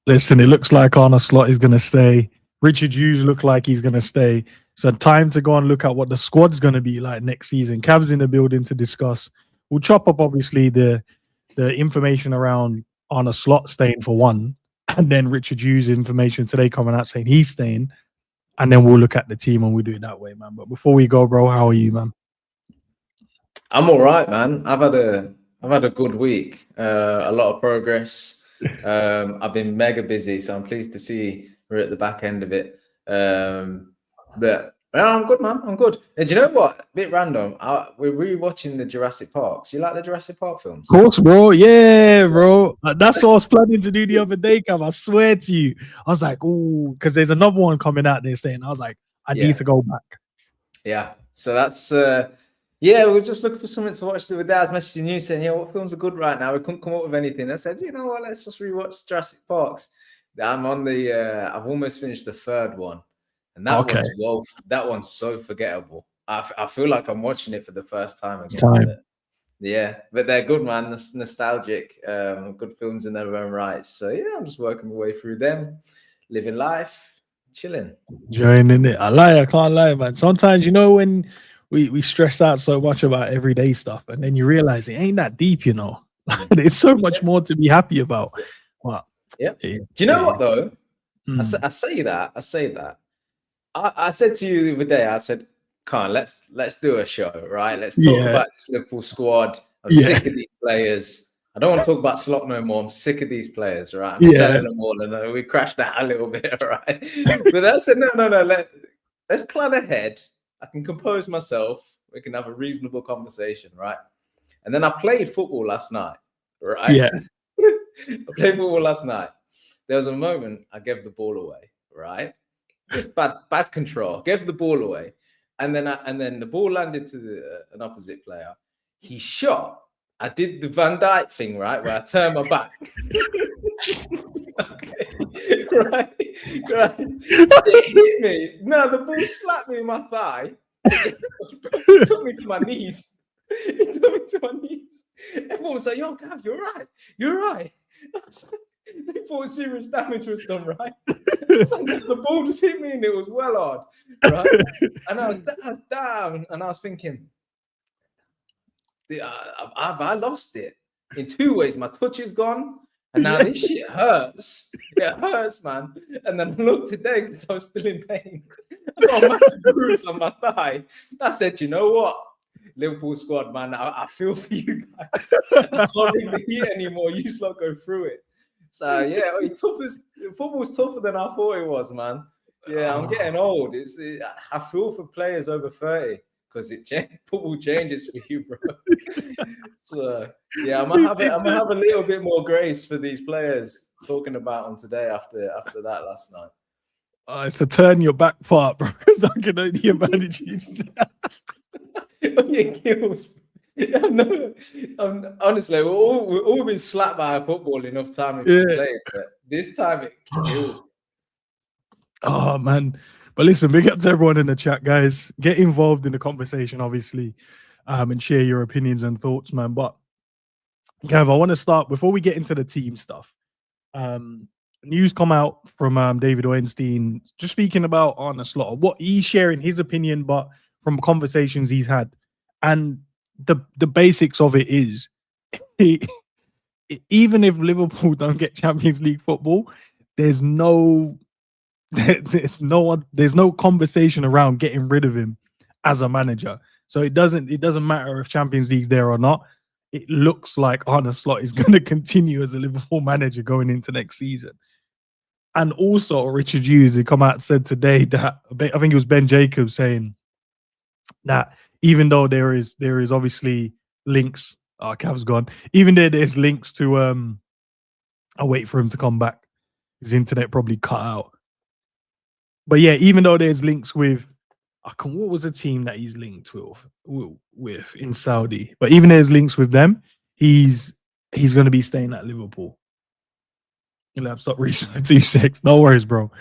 Listen, it looks like Arne Slot is going to stay. Richard Hughes look like he's going to stay. So time to go and look at what the squad's going to be like next season. Cav's in the building to discuss. We'll chop up, obviously, the information around Arne Slot staying for one, and then Richard Hughes information today coming out saying he's staying. And then we'll look at the team and we'll do it that way, man. But before we go, bro, how are you, man? I'm all right, man. I've had a good week. A lot of progress. I've been mega busy, so I'm pleased to see we're at the back end of it. But I'm good, man. I'm good. And do you know what? A bit random. We're rewatching the Jurassic Parks. You like the Jurassic Park films? Of course, bro. Yeah, bro. That's what I was planning to do the other day, Cav. I swear to you. I was like, ooh, because there's another one coming out there saying, I was like, I need to go back. Yeah. So that's we're just looking for something to watch. The day I was messaging you saying, what films are good right now? We couldn't come up with anything. I said, you know what, let's just rewatch Jurassic Parks. I'm on the I've almost finished the third one. And that one's so forgettable. I feel like I'm watching it for the first time again. But they're good, man. Nostalgic, good films in their own rights. So I'm just working my way through them, living life, chilling, enjoying it. I can't lie, man. Sometimes when we stress out so much about everyday stuff, and then you realize it ain't that deep, There's so much more to be happy about. Well, do you know what though? I say that. I said to you the other day, I said, Khan, let's do a show, right? Let's talk about this Liverpool squad. I'm sick of these players. I don't want to talk about Slot no more. I'm sick of these players, right? I'm selling them all, and we crashed out a little bit, right? But I said, no, let's plan ahead. I can compose myself. We can have a reasonable conversation, right? And then I played football last night, right? Yeah. I played football last night. There was a moment I gave the ball away, right? Just bad control. Gave the ball away, and then the ball landed to an opposite player. He shot. I did the Van Dijk thing, right, where I turned my back. right. It hit me. No, the ball slapped me in my thigh. It took me to my knees. Everyone was like, "Yo, Gav, you're right." They thought serious damage was done, right? The ball just hit me and it was well hard, right? And I was down and I was thinking, I lost it in two ways. My touch is gone, and now this shit hurts. It hurts, man. And then I looked today because I was still in pain. I got a massive bruise on my thigh. I said, you know what? Liverpool squad, man, I feel for you guys. I can't bring the heat anymore. You just lot go through it. So football's tougher than I thought it was, man. Yeah, I'm getting old. I feel for players over 30 because football changes for you, bro. So I'm gonna have a little bit more grace for these players talking about them today after that last night. It's to turn your back part, bro. Because I can only imagine your kills. No, honestly, we've all been slapped by a football enough time if we played, but this time it killed. Oh man. But listen, big up to everyone in the chat, guys. Get involved in the conversation, obviously, and share your opinions and thoughts, man. But Gav, I want to start before we get into the team stuff. News come out from David Ornstein, just speaking about Arne Slot, what he's sharing his opinion, but from conversations he's had. And the basics of it is, even if Liverpool don't get Champions League football, there's no conversation around getting rid of him as a manager. So it doesn't matter if Champions League's there or not. It looks like Arne Slot is going to continue as a Liverpool manager going into next season. And also, Richard Hughes had come out and said today that, I think it was Ben Jacobs saying that even though there is obviously links, Cav's gone, even there's links to I'll wait for him to come back. His internet probably cut out. But yeah, even though there's links with, what was the team that he's linked with in Saudi? But even there's links with them, he's going to be staying at Liverpool. You'll have to stop reaching 2-6. No worries, bro.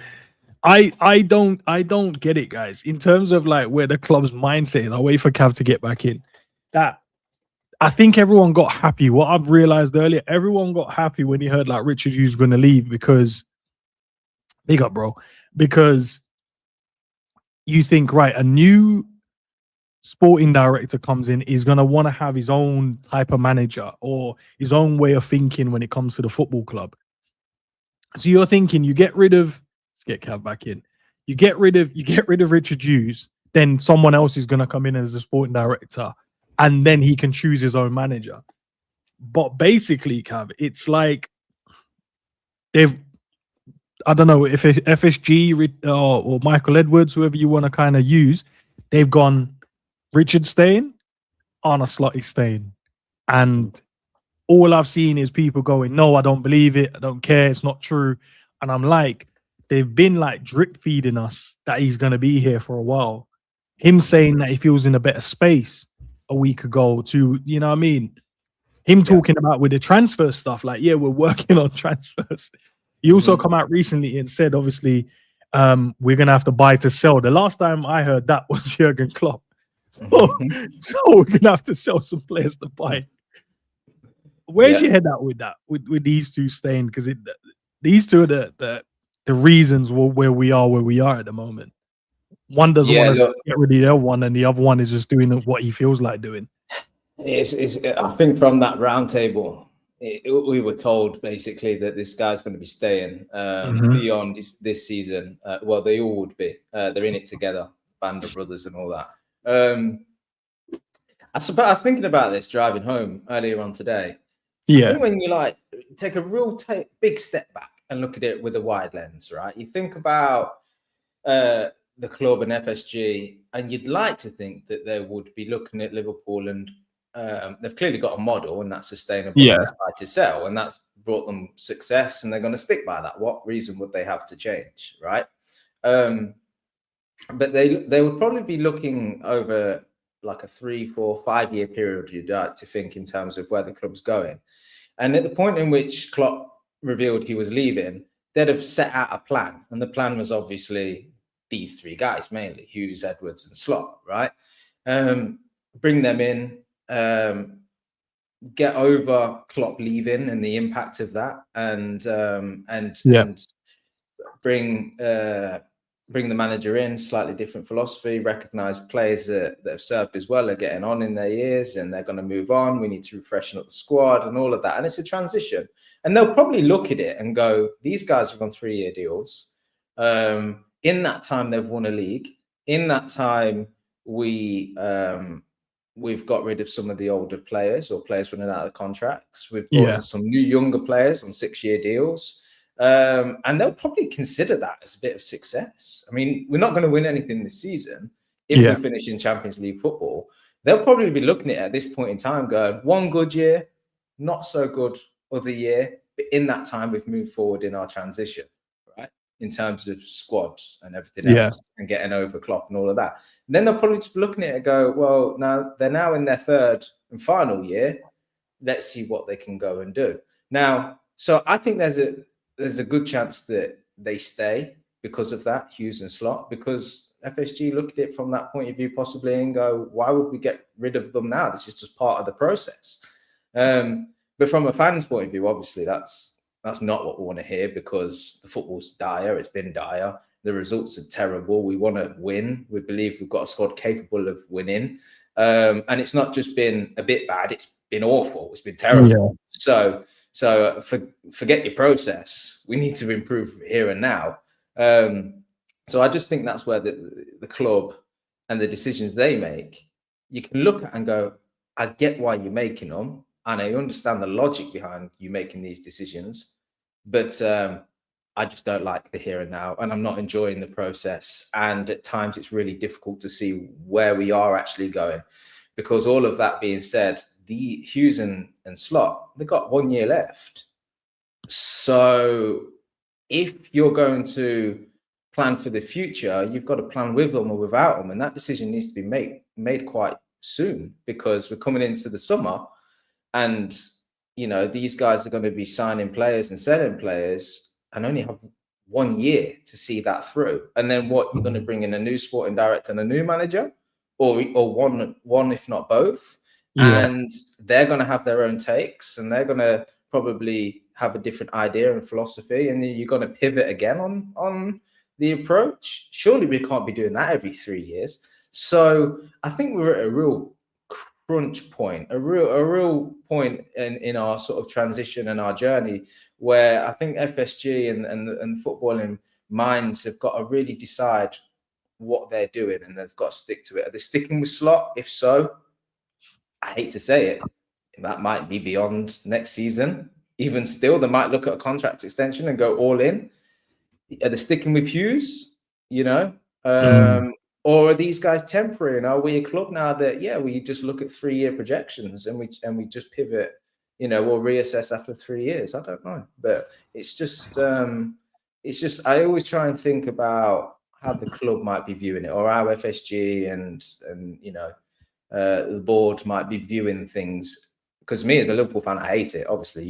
I don't get it, guys. In terms of like where the club's mindset is, I'll wait for Cav to get back in. That I think everyone got happy. What I've realized earlier, everyone got happy when he heard like Richard Hughes going to leave, because Big up, bro. Because you think, right, a new sporting director comes in, is going to want to have his own type of manager or his own way of thinking when it comes to the football club. So you're thinking you get rid of, let's get Cav back in. You get rid of Richard Hughes, then someone else is going to come in as the sporting director, and then he can choose his own manager. But basically, Cav, it's like they've, I don't know if FSG or Michael Edwards, whoever you want to kind of use, they've gone Richard staying, Arne Slot is staying, and all I've seen is people going, "No, I don't believe it. I don't care. It's not true." And I'm like, they've been like drip feeding us that he's going to be here for a while. Him saying that he feels in a better space a week ago, to, you know what I mean? Him talking about with the transfer stuff, like, yeah, we're working on transfers. He also come out recently and said, obviously, we're going to have to buy to sell. The last time I heard that was Jurgen Klopp. So we're going to have to sell some players to buy. Where's your head at with that, with these two staying? Because these two are the reasons where we are at the moment. One doesn't want to get rid of the other one, and the other one is just doing what he feels like doing. I think from that roundtable, we were told basically that this guy's going to be staying beyond this season. Well, they all would be. They're in it together, band of brothers and all that. I was thinking about this driving home earlier on today. Yeah. I think when you like take a real big step back and look at it with a wide lens, right? You think about the club and FSG, and you'd like to think that they would be looking at Liverpool, and they've clearly got a model, and that's sustainable. Yeah. That's buy to sell, and that's brought them success, and they're going to stick by that. What reason would they have to change, right? But they would probably be looking over like a 3, 4, 5 year period, you'd like to think, in terms of where the club's going. And at the point in which Klopp revealed he was leaving, they'd have set out a plan. And the plan was obviously these three guys, mainly Hughes, Edwards, and Slot, right? Bring them in, get over Klopp leaving and the impact of that, and bring the manager in, slightly different philosophy, recognize players that have served as well are getting on in their years and they're going to move on. We need to freshen up the squad and all of that. And it's a transition. And they'll probably look at it and go, these guys have on 3-year deals. In that time, they've won a league. In that time, we've got rid of some of the older players or players running out of contracts. We've brought in some new younger players on 6-year deals. And they'll probably consider that as a bit of success. I mean, we're not going to win anything this season if we finish in Champions League football. They'll probably be looking at this point in time going, one good year, not so good other year. But in that time, we've moved forward in our transition, right? In terms of squads and everything else, and getting over Klopp and all of that. And then they'll probably just be looking at it and go, well, now they're now in their 3rd and final year. Let's see what they can go and do. Now, so I think there's a good chance that they stay because of that, Hughes and Slot, because FSG look at it from that point of view possibly and go, why would we get rid of them now? This is just part of the process. But from a fan's point of view, obviously, that's not what we want to hear, because the football's dire. It's been dire. The results are terrible. We want to win. We believe we've got a squad capable of winning. And it's not just been a bit bad. It's been awful. It's been terrible. So forget your process. We need to improve here and now. So I just think that's where the club and the decisions they make, you can look at and go, I get why you're making them, and I understand the logic behind you making these decisions, but I just don't like the here and now, and I'm not enjoying the process. And at times it's really difficult to see where we are actually going, because all of that being said, the Hughes and Slot, they've got 1 year left. So if you're going to plan for the future, you've got to plan with them or without them. And that decision needs to be made quite soon, because we're coming into the summer and, you know, these guys are going to be signing players and selling players and only have 1 year to see that through. And then what, you're going to bring in a new sporting director and a new manager, or one, if not both. And they're going to have their own takes, and they're going to probably have a different idea and philosophy, and you're going to pivot again on the approach. Surely we can't be doing that every 3 years. So I think we're at a real crunch point, a real point in our sort of transition and our journey, where I think FSG and footballing minds have got to really decide what they're doing, and they've got to stick to it. Are they sticking with Slot? If so, I hate to say it, that might be beyond next season. Even still, they might look at a contract extension and go all in. Are they sticking with Hughes? Or are these guys temporary? And are we a club now that we just look at 3-year projections and we just pivot? We'll reassess after 3 years. I don't know, but it's just I always try and think about how the club might be viewing it, or how FSG and the board might be viewing things. Because me as a Liverpool fan, I hate it. Obviously,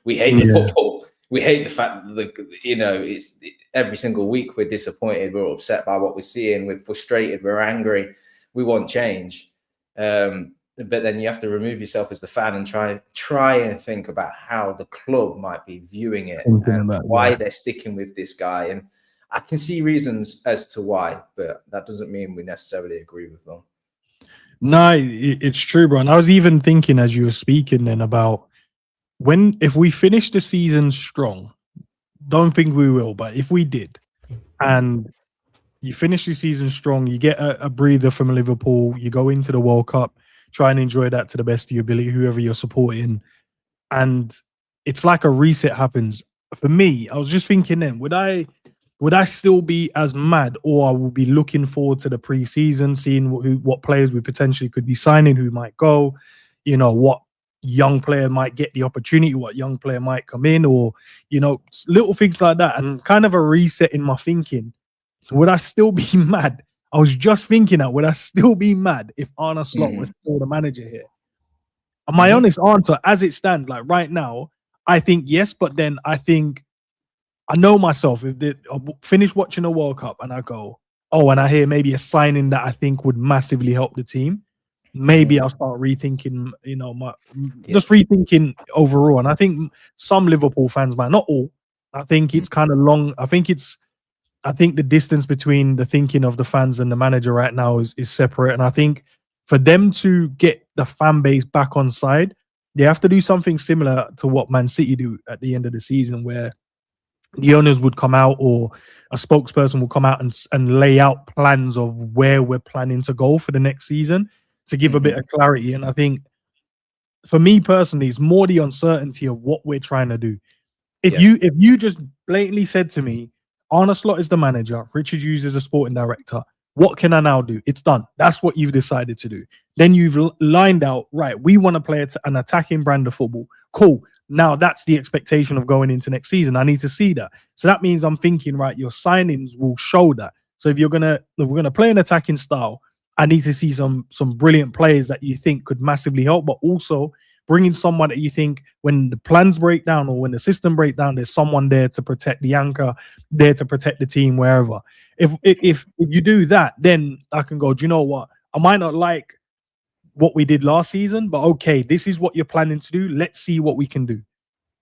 we hate the football. We hate the fact that it's every single week we're disappointed, we're upset by what we're seeing, we're frustrated, we're angry, we want change. But then you have to remove yourself as the fan and try and think about how the club might be viewing it and why they're sticking with this guy. And I can see reasons as to why, but that doesn't mean we necessarily agree with them. No, it's true, bro. And I was even thinking as you were speaking then about if we finish the season strong, don't think we will, but if we did, and you finish the season strong, you get a breather from Liverpool, you go into the World Cup, try and enjoy that to the best of your ability, whoever you're supporting, and it's like a reset happens. For me, I was just thinking then, would I still be as mad, or I will be looking forward to the pre-season, seeing what players we potentially could be signing, who might go, what young player might get the opportunity, what young player might come in, or little things like that, and kind of a reset in my thinking. Would I still be mad? I was just thinking that, would I still be mad if Arne Slot was still the manager here? And my honest answer, as it stands, like right now, I think yes, but then I think I know myself. If I finish watching the World Cup and I go, and I hear maybe a signing that I think would massively help the team, maybe I'll start rethinking, just rethinking overall. And I think some Liverpool fans might, not all. I think it's kind of long. I think the distance between the thinking of the fans and the manager right now is separate. And I think for them to get the fan base back on side, they have to do something similar to what Man City do at the end of the season, where the owners would come out, or a spokesperson will come out and lay out plans of where we're planning to go for the next season, to give a bit of clarity. And I think for me personally, it's more the uncertainty of what we're trying to do. If you just blatantly said to me, Arne Slot is the manager, Richard Hughes is the sporting director, what can I now do? It's done. That's what you've decided to do. Then you've lined out, right, we want to play an attacking brand of football. Cool. Now that's the expectation of going into next season. I need to see that. So that means I'm thinking, right, your signings will show that. So if we're gonna play an attacking style, I need to see some brilliant players that you think could massively help, but also bring in someone that you think when the plans break down or when the system breaks down, there's someone there to protect the anchor, there to protect the team wherever. If you do that, then I can go, do you know what? I might not like what we did last season, but okay, this is what you're planning to do. Let's see what we can do.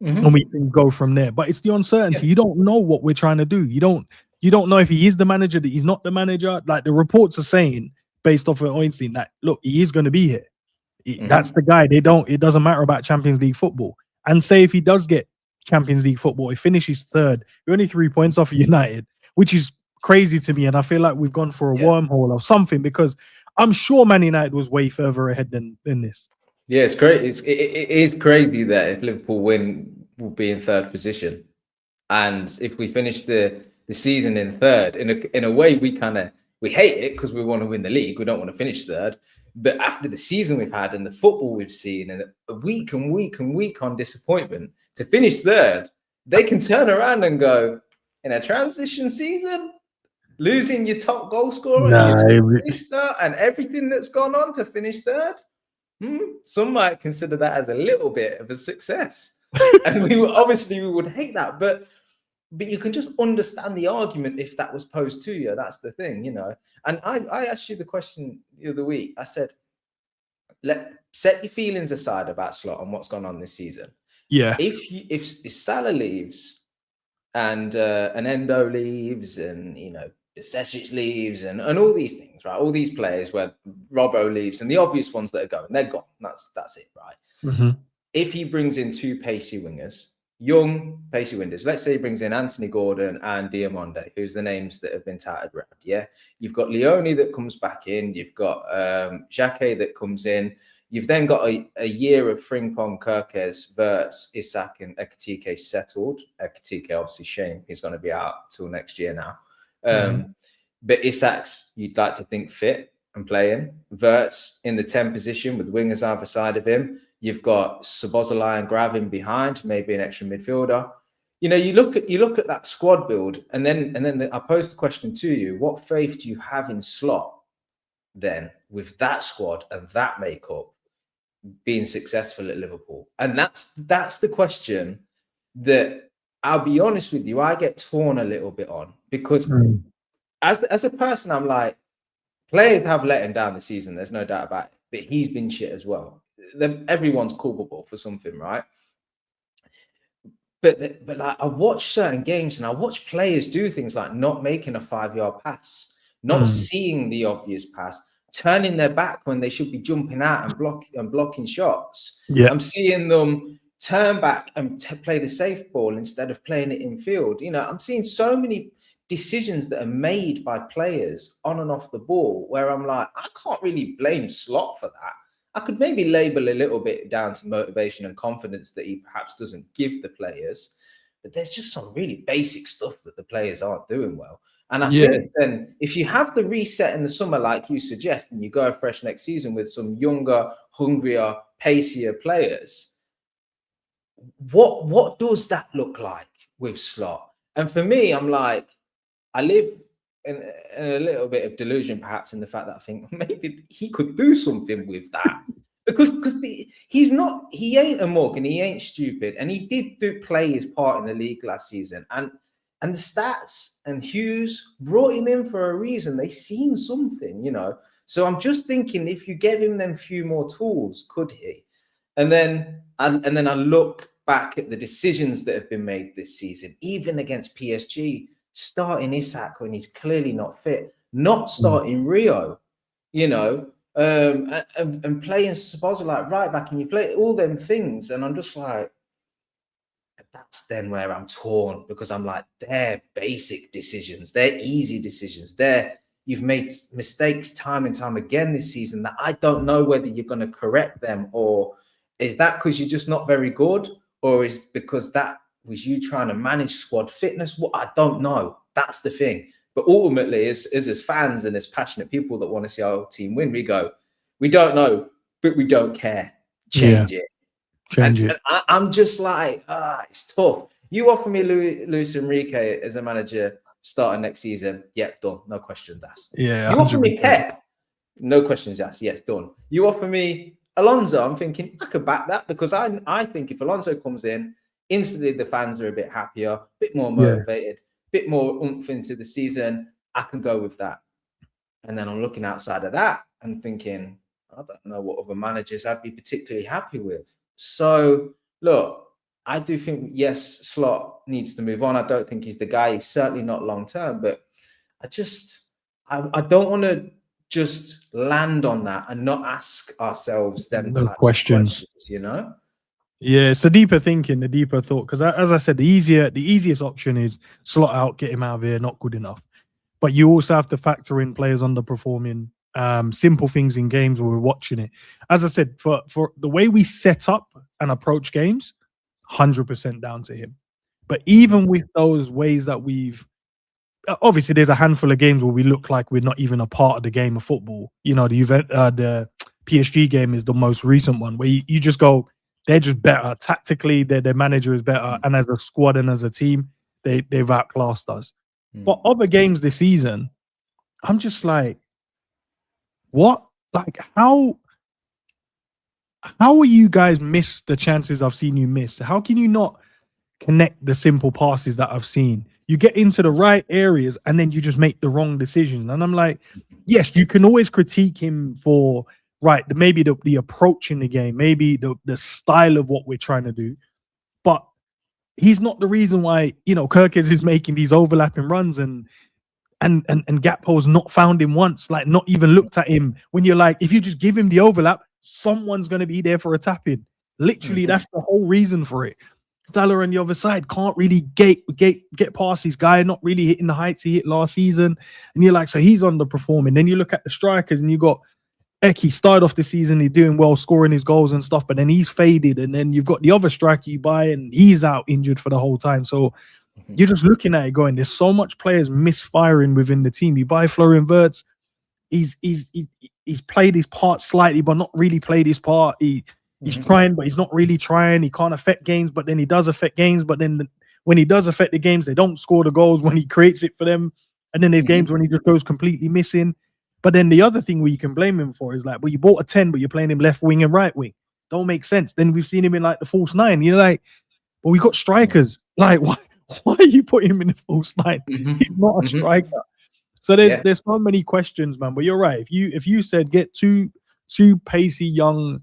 And we can go from there. But it's the uncertainty. You don't know what we're trying to do. You don't know if he is the manager, that he's not the manager. Like the reports are saying, based off of Einstein, that look, he is going to be here. That's the guy. It doesn't matter about Champions League football. And say if he does get Champions League football, he finishes third. We're only 3 points off of United, which is crazy to me. And I feel like we've gone for a wormhole or something, because I'm sure Man United was way further ahead than this. Yeah, it's great. It is crazy that if Liverpool win, we'll be in third position, and if we finish the season in third, in a way, we hate it because we want to win the league. We don't want to finish third. But after the season we've had and the football we've seen, and a week on disappointment, to finish third, they can turn around and go, in a transition season, losing your top goal scorer, your top assist, and everything that's gone on to finish third. Some might consider that as a little bit of a success. And we would hate that. But you can just understand the argument if that was posed to you. That's the thing, And I asked you the question the other week. I said, set your feelings aside about Slot and what's gone on this season. Yeah. If Salah leaves and Endo leaves, and Sesic leaves, and all these things, right? All these players where Robbo leaves, and the obvious ones that are going, they're gone. That's it, right? Mm-hmm. If he brings in two pacey wingers, young pacey wingers, let's say he brings in Anthony Gordon and Diamonde, who's the names that have been touted around. Yeah, you've got Leone that comes back in. You've got Jacquet that comes in. You've then got a year of Frimpong, Kirkes, Wirtz, Isak, and EKITIKE settled. EKITIKE, obviously, shame he's going to be out till next year now. But Isak's, you'd like to think, fit and playing. Wirtz in the 10 position with wingers either side of him. You've got Szoboszlai and Gravin behind, maybe an extra midfielder. You look at that squad build, and then I pose the question to you: what faith do you have in Slot then with that squad and that makeup being successful at Liverpool? And that's the question that, I'll be honest with you, I get torn a little bit on, because as a person, I'm like, players have let him down this season. There's no doubt about it, but he's been shit as well. Everyone's culpable for something, right? But like, I watch certain games and I watch players do things like not making a 5-yard pass, not seeing the obvious pass, turning their back when they should be jumping out and blocking shots. Yeah. I'm seeing them turn back and play the safe ball instead of playing it in field. I'm seeing so many decisions that are made by players on and off the ball where I'm like, I can't really blame Slot for that. I could maybe label a little bit down to motivation and confidence that he perhaps doesn't give the players, but there's just some really basic stuff that the players aren't doing well. And I think then if you have the reset in the summer, like you suggest, and you go fresh next season with some younger, hungrier, pacier players, what does that look like with Slot? And for me, I'm like, I live in a little bit of delusion, perhaps, in the fact that I think maybe he could do something with that, because he ain't a mug and he ain't stupid, and he did play his part in the league last season, and the stats and Hughes brought him in for a reason. They seen something, So I'm just thinking, if you gave him them few more tools, could he? And then I look back at the decisions that have been made this season, even against PSG. Starting Isak when he's clearly not fit, not starting Rio, and playing Szoboszlai like right back, and you play all them things, and I'm just like, that's then where I'm torn, because I'm like, they're basic decisions, they're easy decisions, you've made mistakes time and time again this season that I don't know whether you're going to correct them, or is that because you're just not very good, or is because that was you trying to manage squad fitness? What, I don't know. That's the thing. But ultimately, as fans and as passionate people that want to see our team win, we go, we don't know, but we don't care. Change it. Change it. And I'm just like, it's tough. You offer me Luis Enrique as a manager starting next season, yep, done. No questions asked. Yeah. You offer me Pep, no questions asked. Yes, done. You offer me Alonso, I'm thinking I could back that, because I think if Alonso comes in, instantly the fans are a bit happier, a bit more motivated, a bit more oomph into the season. I can go with that. And then I'm looking outside of that and thinking, I don't know what other managers I'd be particularly happy with. So look, I do think, yes, Slot needs to move on. I don't think he's the guy. He's certainly not long term, but I don't want to just land on that and not ask ourselves them types of questions, Yeah, it's the deeper thinking, the deeper thought. Because as I said, the easiest option is Slot out, get him out of here, not good enough. But you also have to factor in players underperforming, simple things in games where we're watching it. As I said, for the way we set up and approach games, 100% down to him. But even with those ways that obviously there's a handful of games where we look like we're not even a part of the game of football. The PSG game is the most recent one, where you just go, they're just better tactically. Their manager is better, and as a squad and as a team, they've outclassed us. But other games this season, I'm just like, what? Like, how will you guys miss the chances I've seen you miss? How can you not connect the simple passes that I've seen? You get into the right areas and then you just make the wrong decision. And I'm like, yes, you can always critique him for maybe the approach in the game, maybe the style of what we're trying to do. he's not the reason why, Kirkes is making these overlapping runs and Gakpo's not found him once, like not even looked at him. When you're like, if you just give him the overlap, someone's going to be there for a tap in. Literally, that's the whole reason for it. Salah on the other side can't really get past his guy, not really hitting the heights he hit last season. And you're like, so he's underperforming. Then you look at the strikers and you got Eki started off the season, he's doing well, scoring his goals and stuff, but then he's faded. And then you've got the other striker you buy and he's out injured for the whole time. So you're just looking at it going, there's so much players misfiring within the team. You buy Florian Wirtz, he's played his part slightly, but not really played his part. He's trying, but he's not really trying. He can't affect games, but then he does affect games. But then when he does affect the games, they don't score the goals when he creates it for them. And then there's games when he just goes completely missing. But then the other thing where you can blame him for is like, well, you bought a 10, but you're playing him left wing and right wing. Don't make sense. Then we've seen him in like the false nine. You're like, but we got strikers. Like, why are you putting him in the false nine? He's not a striker. So there's so many questions, man. But you're right. If you said get two pacey young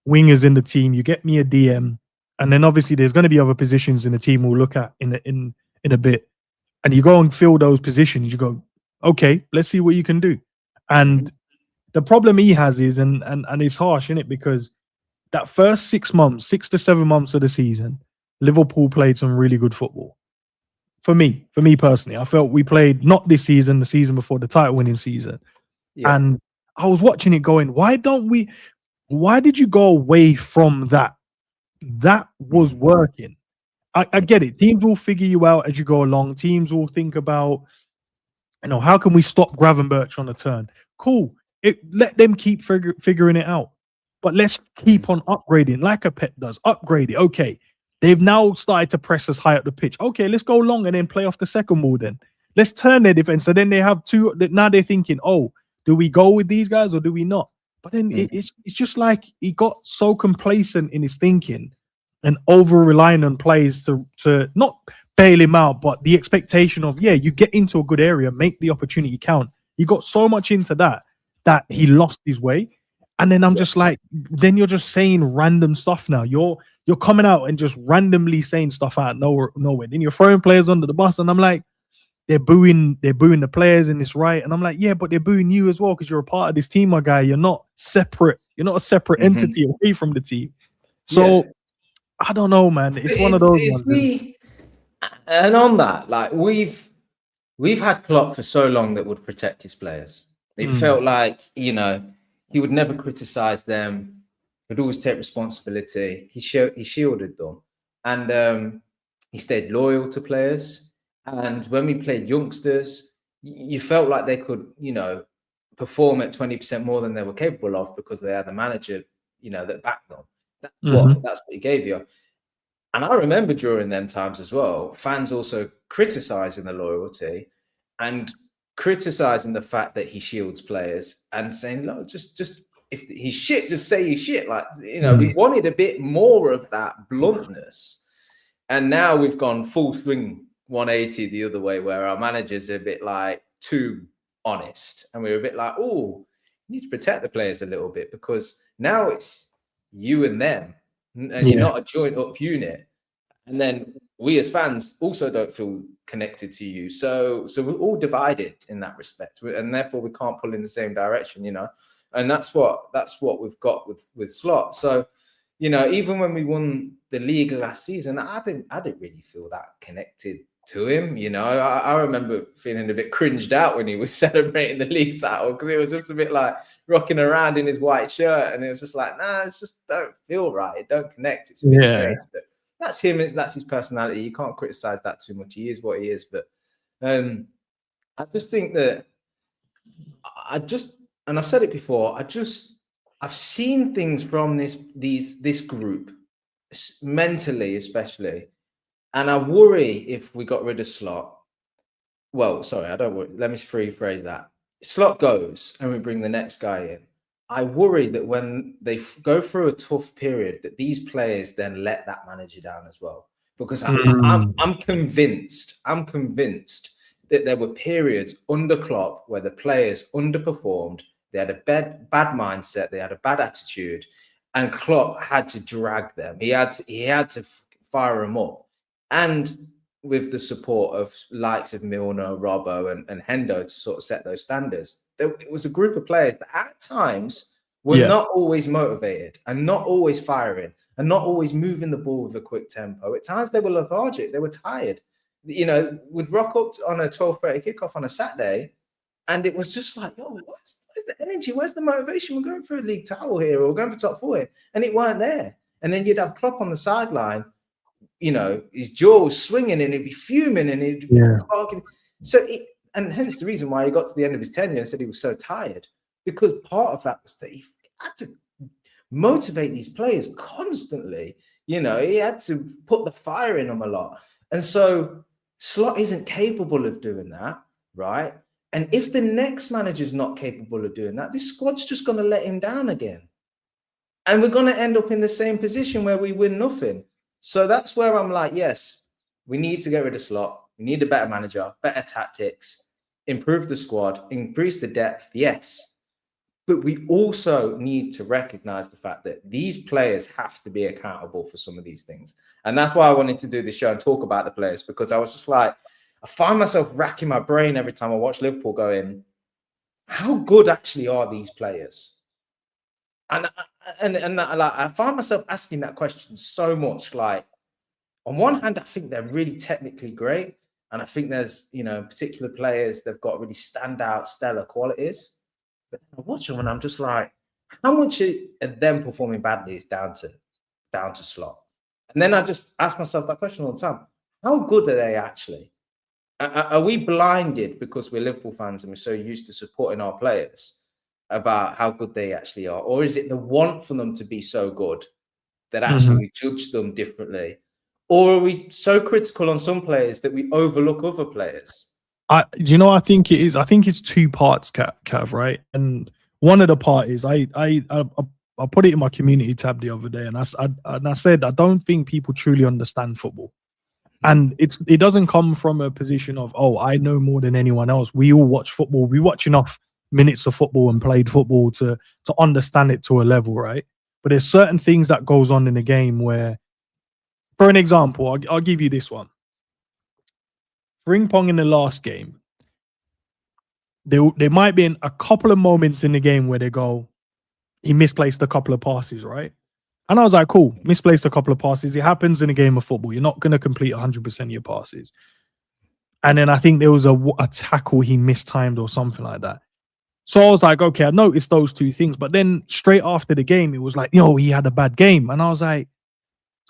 wingers in the team, you get me a DM, and then obviously there's going to be other positions in the team we'll look at in a bit, and you go and fill those positions, you go, okay, let's see what you can do. And the problem he has is, and it's harsh, isn't it? Because that first 6 to 7 months of the season, Liverpool played some really good football. For me personally, I felt we played, not this season, the season before, the title winning season. Yeah. And I was watching it going, why did you go away from that? That was working. I get it. Teams will figure you out as you go along. Teams will think about, how can we stop Gravenberch on the turn? Cool. Let them keep figuring it out. But let's keep on upgrading like a Pep does. Upgrade it. Okay. They've now started to press us high up the pitch. Okay, let's go long and then play off the second ball then. Let's turn their defense. So then they have two. Now they're thinking, oh, do we go with these guys or do we not? But then it's just like he got so complacent in his thinking and over-relying on players to not bail him out, but the expectation of, you get into a good area, make the opportunity count. He got so much into that he lost his way. And then I'm just like, then you're just saying random stuff now. You're coming out and just randomly saying stuff out nowhere. Then you're throwing players under the bus, and I'm like, they're booing the players, and it's right. And I'm like, yeah, but they're booing you as well because you're a part of this team, my guy. You're not separate. You're not a separate entity away from the team. So I don't know, man. It's one of those ones. And on that, like we've had Klopp for so long that would protect his players. It felt like, he would never criticize them. He'd always take responsibility. He shielded them. And he stayed loyal to players. And when we played youngsters, you felt like they could, perform at 20% more than they were capable of because they had a manager, that backed them. That's what he gave you. And I remember during them times as well, fans also criticizing the loyalty and criticizing the fact that he shields players and saying, "Look, just if he's shit, just say he's shit." Like, we wanted a bit more of that bluntness, and now we've gone full swing 180 the other way, where our managers are a bit like too honest, and we're a bit like, "Oh, you need to protect the players a little bit because now it's you and them, and you're not a joint up unit." And then we as fans also don't feel connected to you. So we're all divided in that respect. And therefore we can't pull in the same direction, And that's what we've got with Slot. So, even when we won the league last season, I didn't really feel that connected to him. I remember feeling a bit cringed out when he was celebrating the league title because it was just a bit like rocking around in his white shirt. And it was just like, nah, it's just don't feel right. It don't connect. It's a bit strange. But that's him. That's his personality. You can't criticize that too much. He is what he is. But I just think that and I've said it before, I've seen things from this group, mentally especially, and I worry if we got rid of Slot. Well, sorry, I don't worry. Let me rephrase that. Slot goes and we bring the next guy in. I worry that when they go through a tough period, that these players then let that manager down as well. Because I'm convinced that there were periods under Klopp where the players underperformed. They had a bad mindset. They had a bad attitude, and Klopp had to drag them. He had to fire them up. and with the support of likes of Milner, Robbo, and Hendo to sort of set those standards, it was a group of players that at times were not always motivated and not always firing and not always moving the ball with a quick tempo. At times they were lethargic, they were tired. You know, would rock up on a 12:30 kickoff on a Saturday, and it was just like, yo, where's the energy? Where's the motivation? We're going for a league title here, or we're going for top four here, and it weren't there. And then you'd have Klopp on the sideline, you know, his jaw was swinging and he'd be fuming and he'd be barking. So, and hence the reason why he got to the end of his tenure and said he was so tired, because part of that was that he had to motivate these players constantly. You know, he had to put the fire in them a lot. And so Slot isn't capable of doing that, right? And if the next manager's not capable of doing that, this squad's just going to let him down again. And we're going to end up in the same position where we win nothing. So that's where I'm like, yes, we need to get rid of Slot. We need a better manager, better tactics, improve the squad, increase the depth, yes. But we also need to recognize the fact that these players have to be accountable for some of these things. And that's why I wanted to do this show and talk about the players, because I was just like, I find myself racking my brain every time I watch Liverpool going, how good actually are these players? And I find myself asking that question so much. Like, on one hand, I think they're really technically great. And I think there's, you know, particular players, they've got really standout, stellar qualities. But I watch them and I'm just like, how much of them performing badly is down to Slot? And then I just ask myself that question all the time. How good are they actually? Are we blinded because we're Liverpool fans and we're so used to supporting our players about how good they actually are? Or is it the want for them to be so good that actually we judge them differently? Or are we so critical on some players that we overlook other players? Do you know what I think it is? I think it's two parts, Cav, right? And one of the part is I put it in my community tab the other day, and I said I don't think people truly understand football. And it doesn't come from a position of, oh, I know more than anyone else. We all watch football. We watch enough minutes of football and played football to understand it to a level, right? But there's certain things that goes on in the game where, for an example, I'll give you this one. Frimpong in the last game, there might be a couple of moments in the game where they go, he misplaced a couple of passes, right? And I was like, cool, misplaced a couple of passes. It happens in a game of football. You're not going to complete 100% of your passes. And then I think there was a tackle he mistimed or something like that. So I was like, okay, I noticed those two things. But then straight after the game, it was like, he had a bad game. And I was like,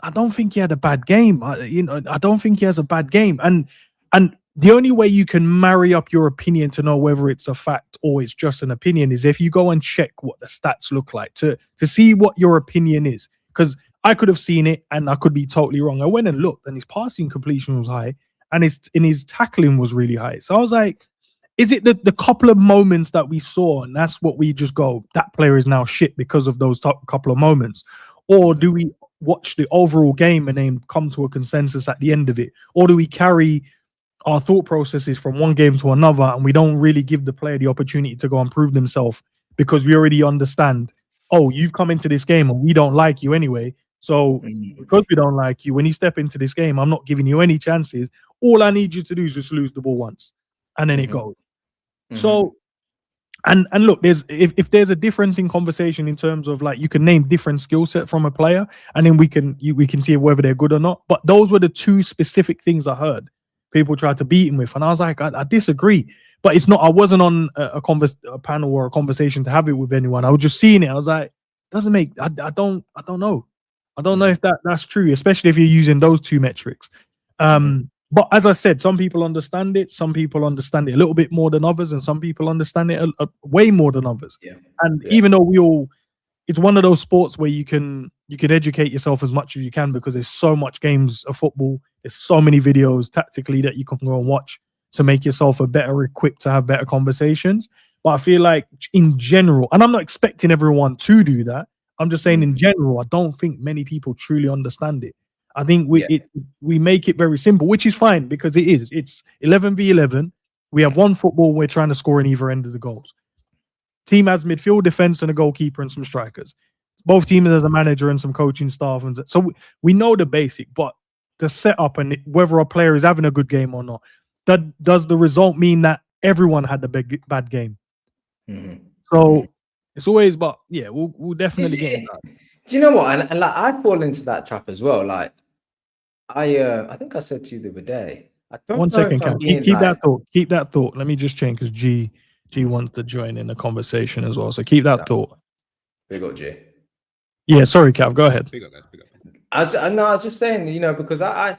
I don't think he had a bad game. I don't think he has a bad game. And the only way you can marry up your opinion to know whether it's a fact or it's just an opinion is if you go and check what the stats look like to see what your opinion is. Because I could have seen it and I could be totally wrong. I went and looked and his passing completion was high and his tackling was really high. So I was like, is it the couple of moments that we saw and that's what we just go, that player is now shit because of those couple of moments? Or do we watch the overall game and then come to a consensus at the end of it? Or do we carry our thought processes from one game to another and we don't really give the player the opportunity to go and prove themselves because we already understand, oh, you've come into this game and we don't like you anyway. So because we don't like you, when you step into this game, I'm not giving you any chances. All I need you to do is just lose the ball once and then it goes. So, and look, if there's a difference in conversation in terms of like you can name different skill set from a player and then we can see whether they're good or not. But those were the two specific things I heard people tried to beat him with, and I was like, I disagree. But it's not. I wasn't on a panel or a conversation to have it with anyone. I was just seeing it. I was like, doesn't make. I don't know. I don't know if that's true, especially if you're using those two metrics. But as I said, some people understand it. Some people understand it a little bit more than others, and some people understand it way more than others. Even though it's one of those sports where you can educate yourself as much as you can because there's so much games of football. There's so many videos tactically that you can go and watch to make yourself better equipped to have better conversations. But I feel like in general, and I'm not expecting everyone to do that. I'm just saying in general, I don't think many people truly understand it. I think we make it very simple, which is fine because it is. It's 11v11. We have one football. We're trying to score in either end of the goals. Team has midfield, defense, and a goalkeeper and some strikers. Both teams has a manager and some coaching staff, and so we know the basic. But the setup and whether a player is having a good game or not. That does the result mean that everyone had a bad game? So it's always, but yeah, we'll definitely get into that. Do you know what? And like I fall into that trap as well. Like I think I said to you the other day. I don't 1 know second, if I'm Cap. being Keep like, that thought. Keep that thought. Let me just change because G wants to join in the conversation as well. So keep that thought. Big up, G. Yeah, sorry, Cap. Go ahead. Big up, guys. Big up. I was just saying, you know, because I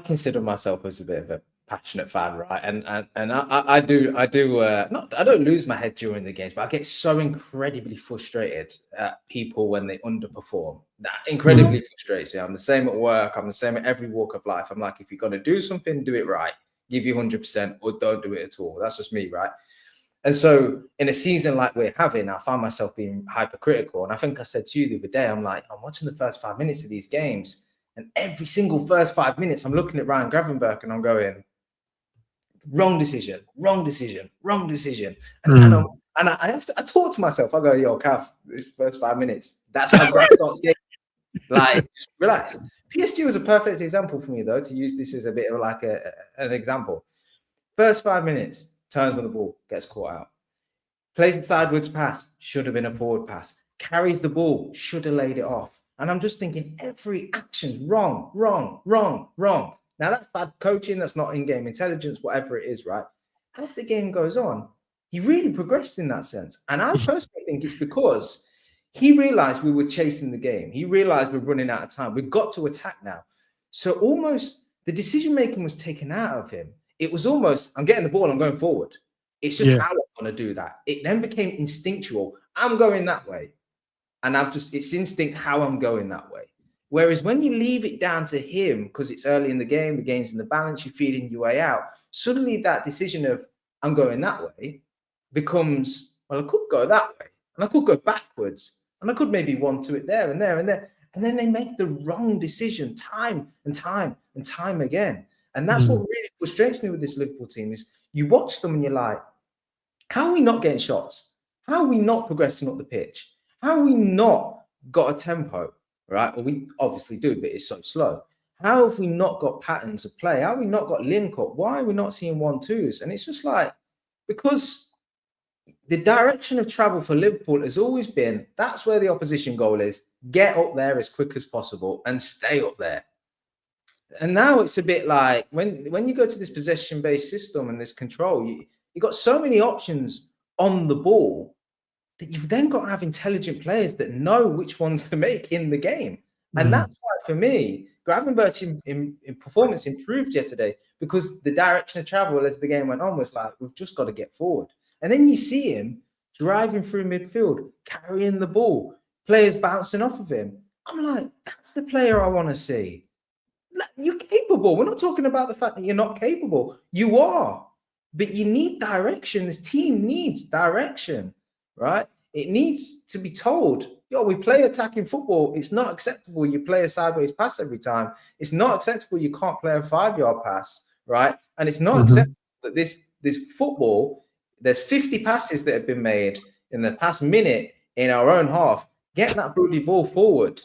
consider myself as a bit of a passionate fan, right? And I don't lose my head during the games, but I get so incredibly frustrated at people when they underperform. That incredibly frustrates me. I'm the same at work. I'm the same at every walk of life. I'm like, if you're gonna do something, do it right. Give you 100%, or don't do it at all. That's just me, right? And so in a season like we're having, I find myself being hypercritical. And I think I said to you the other day, I'm like, I'm watching the first 5 minutes of these games, and every single first 5 minutes, I'm looking at Ryan Gravenberch and I'm going, wrong decision, wrong decision, wrong decision. And I talk to myself. I go, yo, Cav, this first 5 minutes, that's how Grav starts getting. Like, just relax. PSG was a perfect example for me, though, to use this as a bit of like an example. First 5 minutes, turns on the ball, gets caught out. Plays a sideways pass, should have been a forward pass. Carries the ball, should have laid it off. And I'm just thinking every action's wrong, wrong, wrong, wrong. Now that's bad coaching, that's not in-game intelligence, whatever it is, right? As the game goes on, he really progressed in that sense. And I personally think it's because he realized we were chasing the game. He realized we're running out of time. We've got to attack now. So almost the decision-making was taken out of him. It was almost, I'm getting the ball, I'm going forward. It's just how I'm going to do that. It then became instinctual. I'm going that way. And it's instinct how I'm going that way. Whereas when you leave it down to him, because it's early in the game's in the balance, you're feeling your way out, suddenly that decision of I'm going that way becomes, well, I could go that way. And I could go backwards. And I could maybe want to it there and there and there. And then they make the wrong decision time and time and time again. And that's what really frustrates me with this Liverpool team is you watch them and you're like, how are we not getting shots? How are we not progressing up the pitch? How are we not got a tempo, right? Well, we obviously do, but it's so slow. How have we not got patterns of play? How have we not got link up? Why are we not seeing 1-2s? And it's just like, because the direction of travel for Liverpool has always been, that's where the opposition goal is. Get up there as quick as possible and stay up there. And now it's a bit like when you go to this possession-based system and this control, you got so many options on the ball that you've then got to have intelligent players that know which ones to make in the game. And that's why, for me, Gravenberch in performance improved yesterday because the direction of travel as the game went on was like, we've just got to get forward. And then you see him driving through midfield, carrying the ball, players bouncing off of him. I'm like, that's the player I want to see. You're capable. We're not talking about the fact that you're not capable. You are. But you need direction. This team needs direction, right? It needs to be told, yo, we play attacking football. It's not acceptable you play a sideways pass every time. It's not acceptable you can't play a 5-yard pass, right? And it's not acceptable that this football, there's 50 passes that have been made in the past minute in our own half. Get that bloody ball forward.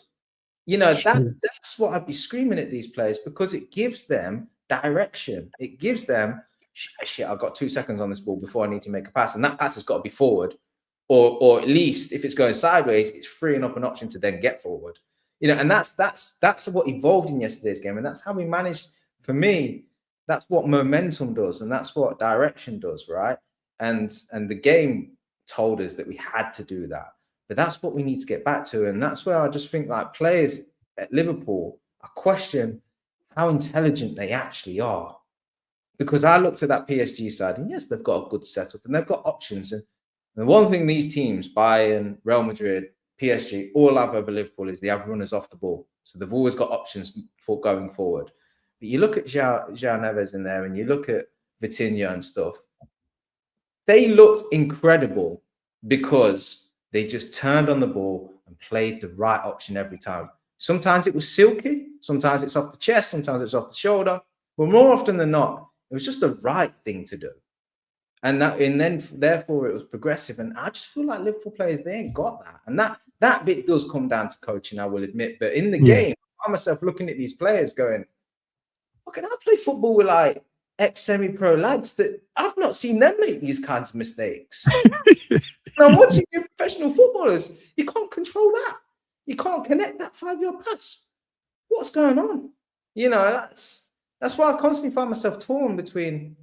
You know, that's what I'd be screaming at these players because it gives them direction. It gives them, shit, I've got 2 seconds on this ball before I need to make a pass. And that pass has got to be forward. Or at least if it's going sideways, it's freeing up an option to then get forward. You know, and that's what evolved in yesterday's game. And that's how we managed, for me, that's what momentum does. And that's what direction does, right? And the game told us that we had to do that. But that's what we need to get back to. And that's where I just think like players at Liverpool, I question how intelligent they actually are. Because I looked at that PSG side and yes, they've got a good setup and they've got options. And the one thing these teams, Bayern, Real Madrid, PSG, all have over Liverpool is they have runners off the ball. So they've always got options for going forward. But you look at João Neves in there and you look at Vitinha and stuff. They looked incredible because they just turned on the ball and played the right option every time. Sometimes it was silky. Sometimes it's off the chest. Sometimes it's off the shoulder. But more often than not, it was just the right thing to do. And then therefore it was progressive. And I just feel like Liverpool players, they ain't got that. And that bit does come down to coaching, I will admit. But in the game, find myself looking at these players going, "Fucking, I play football with like ex-semi-pro lads that I've not seen them make these kinds of mistakes." Now, watching your professional footballers, you can't control that. You can't connect that 5-yard pass. What's going on? You know, that's why I constantly find myself torn between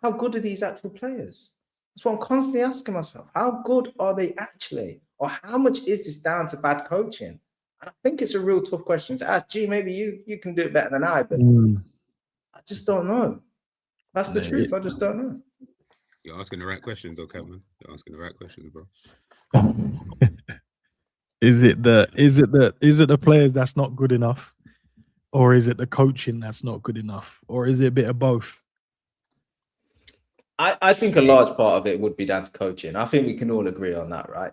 how good are these actual players? That's what I'm constantly asking myself. How good are they actually? Or how much is this down to bad coaching? And I think it's a real tough question to ask. Gee, maybe you can do it better than I, but I just don't know. That's the truth. I just don't know. You're asking the right questions, though, Calvin. You're asking the right questions, bro. Is it the players that's not good enough, or is it the coaching that's not good enough, or is it a bit of both? I think a large part of it would be down to coaching. I think we can all agree on that, right?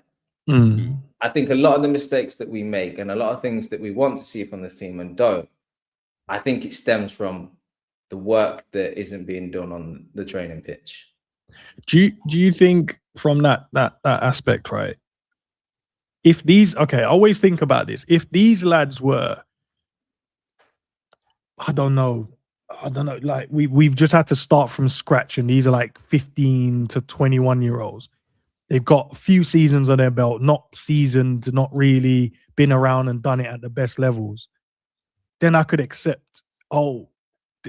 I think a lot of the mistakes that we make and a lot of things that we want to see from this team and don't, I think it stems from the work that isn't being done on the training pitch. Do you think from that aspect, right? If these, I always think about this. If these lads were, I don't know, like we've just had to start from scratch, and these are like 15 to 21-year-olds. They've got a few seasons on their belt, not seasoned, not really been around and done it at the best levels. Then I could accept,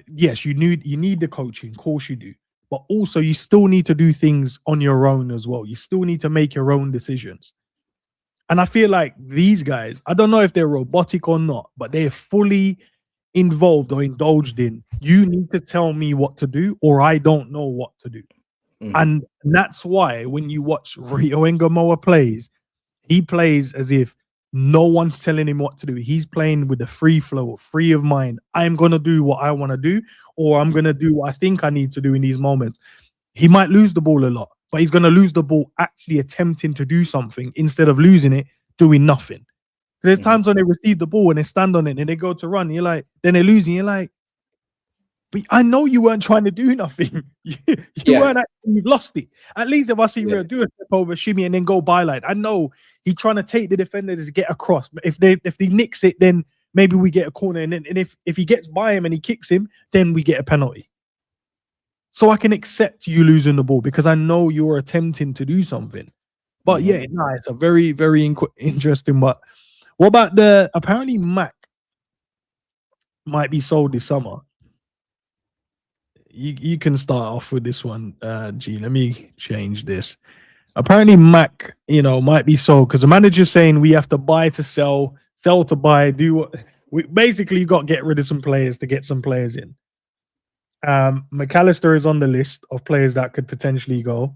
yes, you need the coaching, of course you do. But also you still need to do things on your own as well. You still need to make your own decisions. And I feel like these guys, I don't know if they're robotic or not, but they're fully involved or indulged in, you need to tell me what to do or I don't know what to do. And that's why when you watch Rio Ngomoa plays, he plays as if no one's telling him what to do. He's playing with the free flow, free of mind. I'm going to do what I want to do, or I'm going to do what I think I need to do in these moments. He might lose the ball a lot, but he's going to lose the ball actually attempting to do something instead of losing it, doing nothing. There's times when they receive the ball and they stand on it and they go to run. You're like, then they're losing. You're like, but I know you weren't trying to do nothing. you weren't actually, you've lost it. At least if I see Rio do a step over, shimmy, and then go byline, I know he's trying to take the defender to get across. But if he nicks it, then maybe we get a corner. And if he gets by him and he kicks him, then we get a penalty. So I can accept you losing the ball because I know you're attempting to do something. But it's a very, very interesting. But what about apparently Mac might be sold this summer. You can start off with this one, G. Let me change this. Apparently, Mac, might be sold because the manager's saying we have to buy to sell to buy, do what we basically got to get rid of some players to get some players in. McAllister is on the list of players that could potentially go.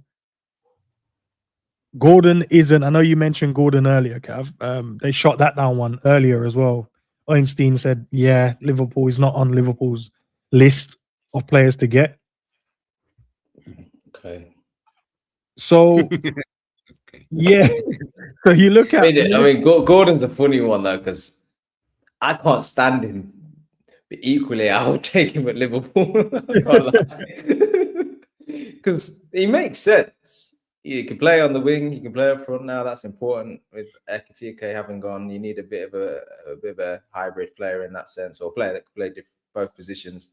Gordon isn't. I know you mentioned Gordon earlier, Cav. They shot that down one earlier as well. Einstein said, yeah, Liverpool is not on Liverpool's list of players to get. Okay. So, yeah. So you look at... Gordon's a funny one, though, because I can't stand him. But equally, I would take him at Liverpool. Because he makes sense. You can play on the wing, you can play up front now. That's important. With EKITIKE having gone, you need a bit of a hybrid player in that sense, or a player that can play both positions.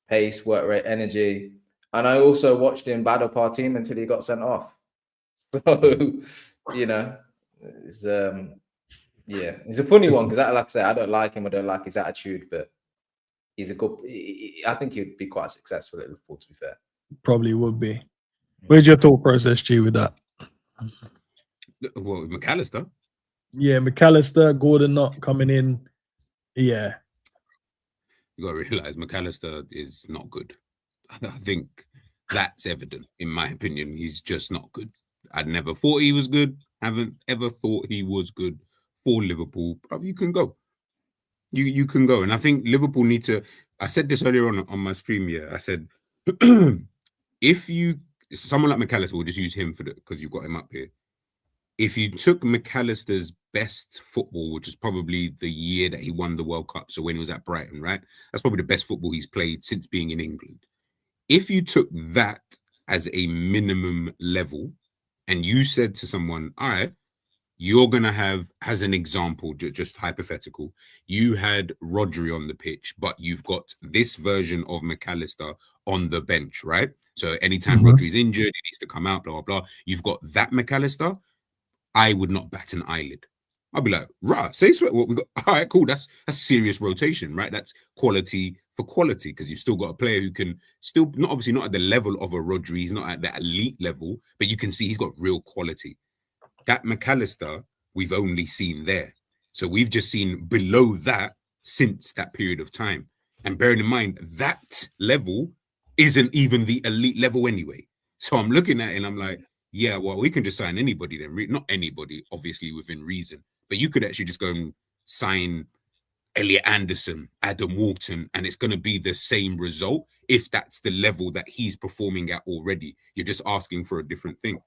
Pace, work rate, energy. And I also watched him battle our team until he got sent off. So, it's he's a funny one because, like I say, I don't like him. I don't like his attitude, but he's a good. I think he'd be quite successful at Liverpool, to be fair. Probably would be. Where's your thought process, G, with that? Well, McAllister. Yeah, McAllister, Gordon not coming in. Yeah. You got to realize McAllister is not good. I think that's evident, in my opinion. He's just not good. I never thought he was good. Haven't ever thought he was good for Liverpool. But you can go. You can go. And I think Liverpool need to... I said this earlier on my stream, I said, if someone like McAllister, we'll just use him because you've got him up here. If you took McAllister's best football, which is probably the year that he won the World Cup, so when he was at Brighton, right? That's probably the best football he's played since being in England. If you took that as a minimum level and you said to someone, all right, you're going to have, as an example, just hypothetical, you had Rodri on the pitch, but you've got this version of McAllister on the bench, right? So anytime Rodri's injured, he needs to come out, blah, blah, blah. You've got that McAllister. I would not bat an eyelid. I'll be like, rah, say sweat what we got. All right, cool. That's serious rotation, right? That's quality for quality, because you've still got a player who can still, not obviously not at the level of a Rodri, he's not at that elite level, but you can see he's got real quality. That McAllister, we've only seen there. So we've just seen below that since that period of time. And bearing in mind, that level isn't even the elite level anyway. So I'm looking at it and I'm like, yeah, well, we can just sign anybody then. Not anybody, obviously, within reason. But you could actually just go and sign Elliot Anderson, Adam Walton, and it's going to be the same result if that's the level that he's performing at already. You're just asking for a different thing.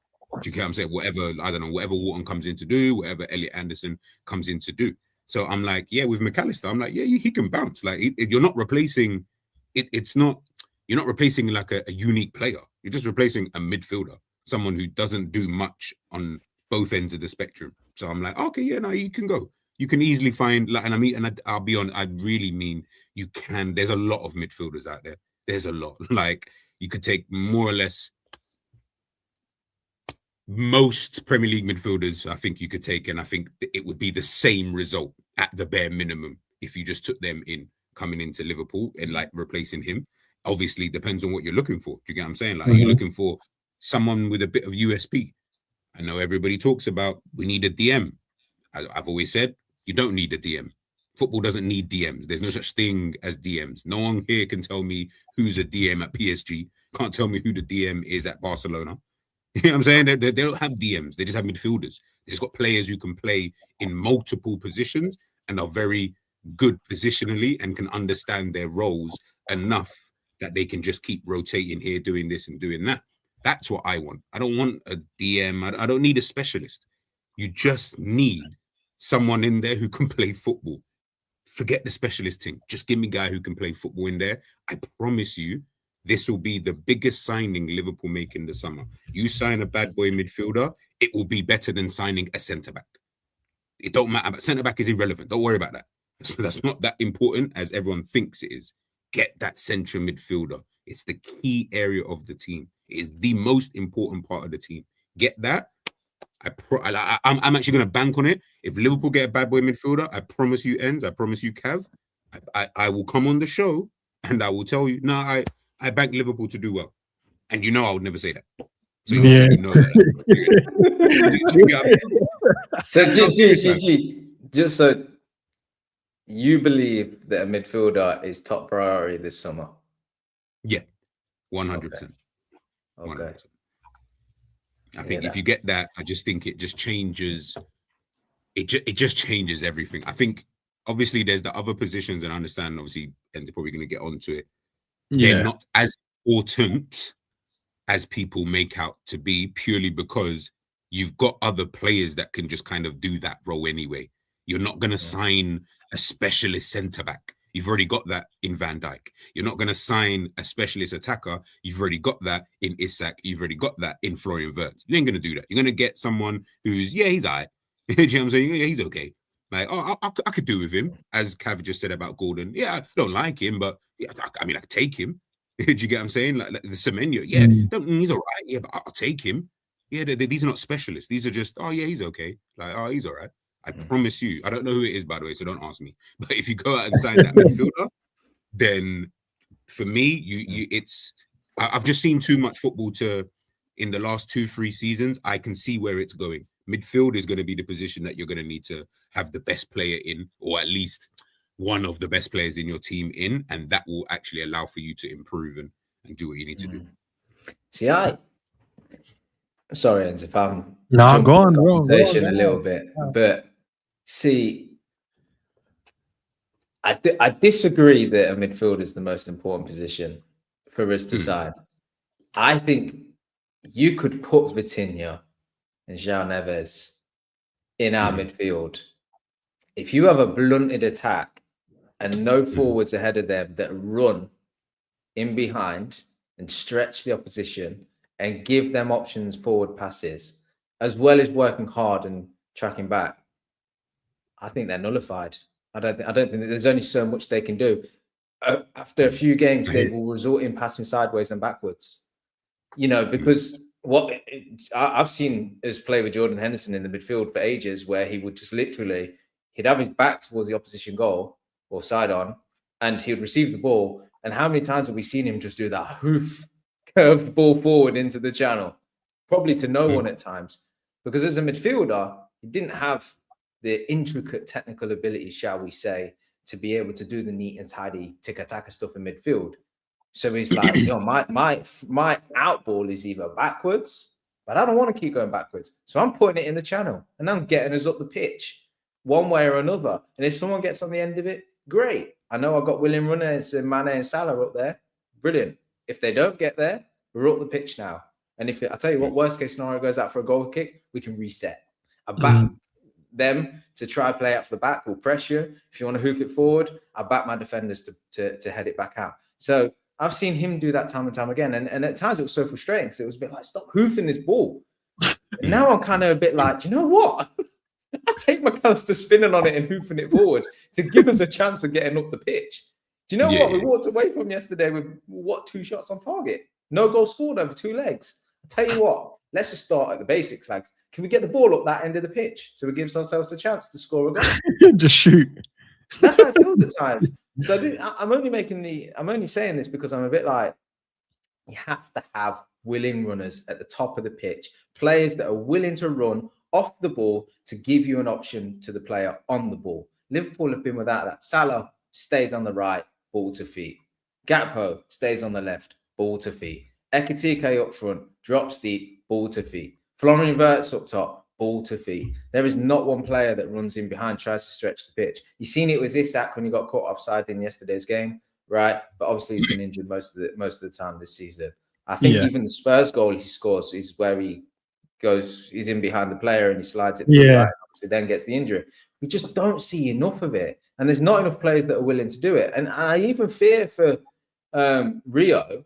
Do you get what I'm saying? Whatever, I don't know, whatever Walton comes in to do, whatever Elliot Anderson comes in to do. So I'm like, yeah, with McAllister, I'm like, yeah, he can bounce. Like, you're not replacing, you're not replacing like a unique player. You're just replacing a midfielder, someone who doesn't do much on both ends of the spectrum. So I'm like, okay, yeah, no, you can go. You can easily find, like, and I mean, and I'll be on, I really mean, you can, there's a lot of midfielders out there. There's a lot. Like, you could take more or less most Premier League midfielders, I think you could take, and I think it would be the same result at the bare minimum if you just took them in, coming into Liverpool and like replacing him. Obviously, depends on what you're looking for. Do you get what I'm saying? Like, are you looking for someone with a bit of USP? I know everybody talks about we need a DM. I've always said you don't need a DM. Football doesn't need DMs. There's no such thing as DMs. No one here can tell me who's a DM at PSG. Can't tell me who the DM is at Barcelona. You know what I'm saying? They don't have DMs. They just have midfielders. They just got players who can play in multiple positions and are very good positionally and can understand their roles enough that they can just keep rotating here, doing this and doing that. That's what I want. I don't want a DM. I don't need a specialist. You just need someone in there who can play football. Forget the specialist thing. Just give me a guy who can play football in there. I promise you, this will be the biggest signing Liverpool make in the summer. You sign a bad boy midfielder, it will be better than signing a centre-back. It don't matter, but centre-back is irrelevant. Don't worry about that. That's not that important as everyone thinks it is. Get that central midfielder. It's the key area of the team. It is the most important part of the team. Get that. I'm actually going to bank on it. If Liverpool get a bad boy midfielder, I promise you, ENDZ, I promise you, Cav, I will come on the show and I will tell you, no, I bank Liverpool to do well. And you know I would never say that. So you know that. So G, just so you believe that a midfielder is top priority this summer? Yeah, 100%. Okay. I think if you get that, I just think it just changes. It just changes everything. I think obviously there's the other positions, and I understand obviously ENDZ probably going to get onto it. They're not as important as people make out to be, purely because you've got other players that can just kind of do that role anyway. You're not going to sign a specialist centre-back. You've already got that in Van Dijk. You're not going to sign a specialist attacker. You've already got that in Isak. You've already got that in Florian Wirtz. You ain't going to do that. You're going to get someone who's, he's all right. You know what I'm saying? Yeah, he's okay. Like, I could do with him, as Cav just said about Gordon. Yeah, I don't like him, but yeah, I mean, I could take him. Do you get what I'm saying? Like the Semenyo, he's all right. Yeah, but I'll take him. Yeah, these are not specialists. These are just, he's okay. Like, he's all right. I promise you. I don't know who it is, by the way, so don't ask me. But if you go out and sign that midfielder, then for me, I've just seen too much football in the last 2-3 seasons. I can see where it's going. Midfield is going to be the position that you're going to need to have the best player in, or at least one of the best players in your team in, and that will actually allow for you to improve and do what you need to do. See, sorry, ENDZ, if I'm go on, conversation a little bit, but see, I disagree that a midfielder is the most important position for us to sign. I think you could put Vitinha and João Neves in our midfield. If you have a blunted attack and no forwards ahead of them that run in behind and stretch the opposition and give them options forward passes, as well as working hard and tracking back, I think they're nullified. I don't think that there's only so much they can do. After a few games, they will resort in passing sideways and backwards. You know, because I've seen us play with Jordan Henderson in the midfield for ages, where he would just literally, he'd have his back towards the opposition goal or side on, and he would receive the ball. And how many times have we seen him just do that hoof curve ball forward into the channel? Probably to no one at times, because as a midfielder, he didn't have the intricate technical ability, shall we say, to be able to do the neat and tidy tiki-taka stuff in midfield. So he's like, you know, my out ball is either backwards, but I don't want to keep going backwards. So I'm putting it in the channel and I'm getting us up the pitch one way or another. And if someone gets on the end of it, great. I know I've got William Runners and Mane and Salah up there. Brilliant. If they don't get there, we're up the pitch now. And if I tell you what, worst case scenario goes out for a goal kick, we can reset. I back them to try play out for the back. We'll pressure. If you want to hoof it forward, I back my defenders to head it back out. So I've seen him do that time and time again. And at times it was so frustrating because it was a bit like, stop hoofing this ball. And now I'm kind of a bit like, do you know what? I take McAllister spinning on it and hoofing it forward to give us a chance of getting up the pitch. Do you know what? We walked away from yesterday with 2 shots on target. No goal scored over 2 legs. I tell you what, let's just start at the basics, lads. Can we get the ball up that end of the pitch so it gives ourselves a chance to score a goal? Just shoot. That's how it feels at times. So I'm only saying this because I'm a bit like, you have to have willing runners at the top of the pitch, players that are willing to run off the ball to give you an option to the player on the ball. Liverpool have been without that. Salah stays on the right, ball to feet. Gakpo stays on the left, ball to feet. EKITIKE up front, drops deep, ball to feet. Florian Wirtz up top, ball to feet. There is not one player that runs in behind, tries to stretch the pitch. You've seen it with Isak when he got caught offside in yesterday's game, right? But obviously he's been injured most of the time this season. I think even the Spurs goal he scores is where he goes, he's in behind the player and he slides it to the right, obviously then gets the injury. We just don't see enough of it. And there's not enough players that are willing to do it. And I even fear for Rio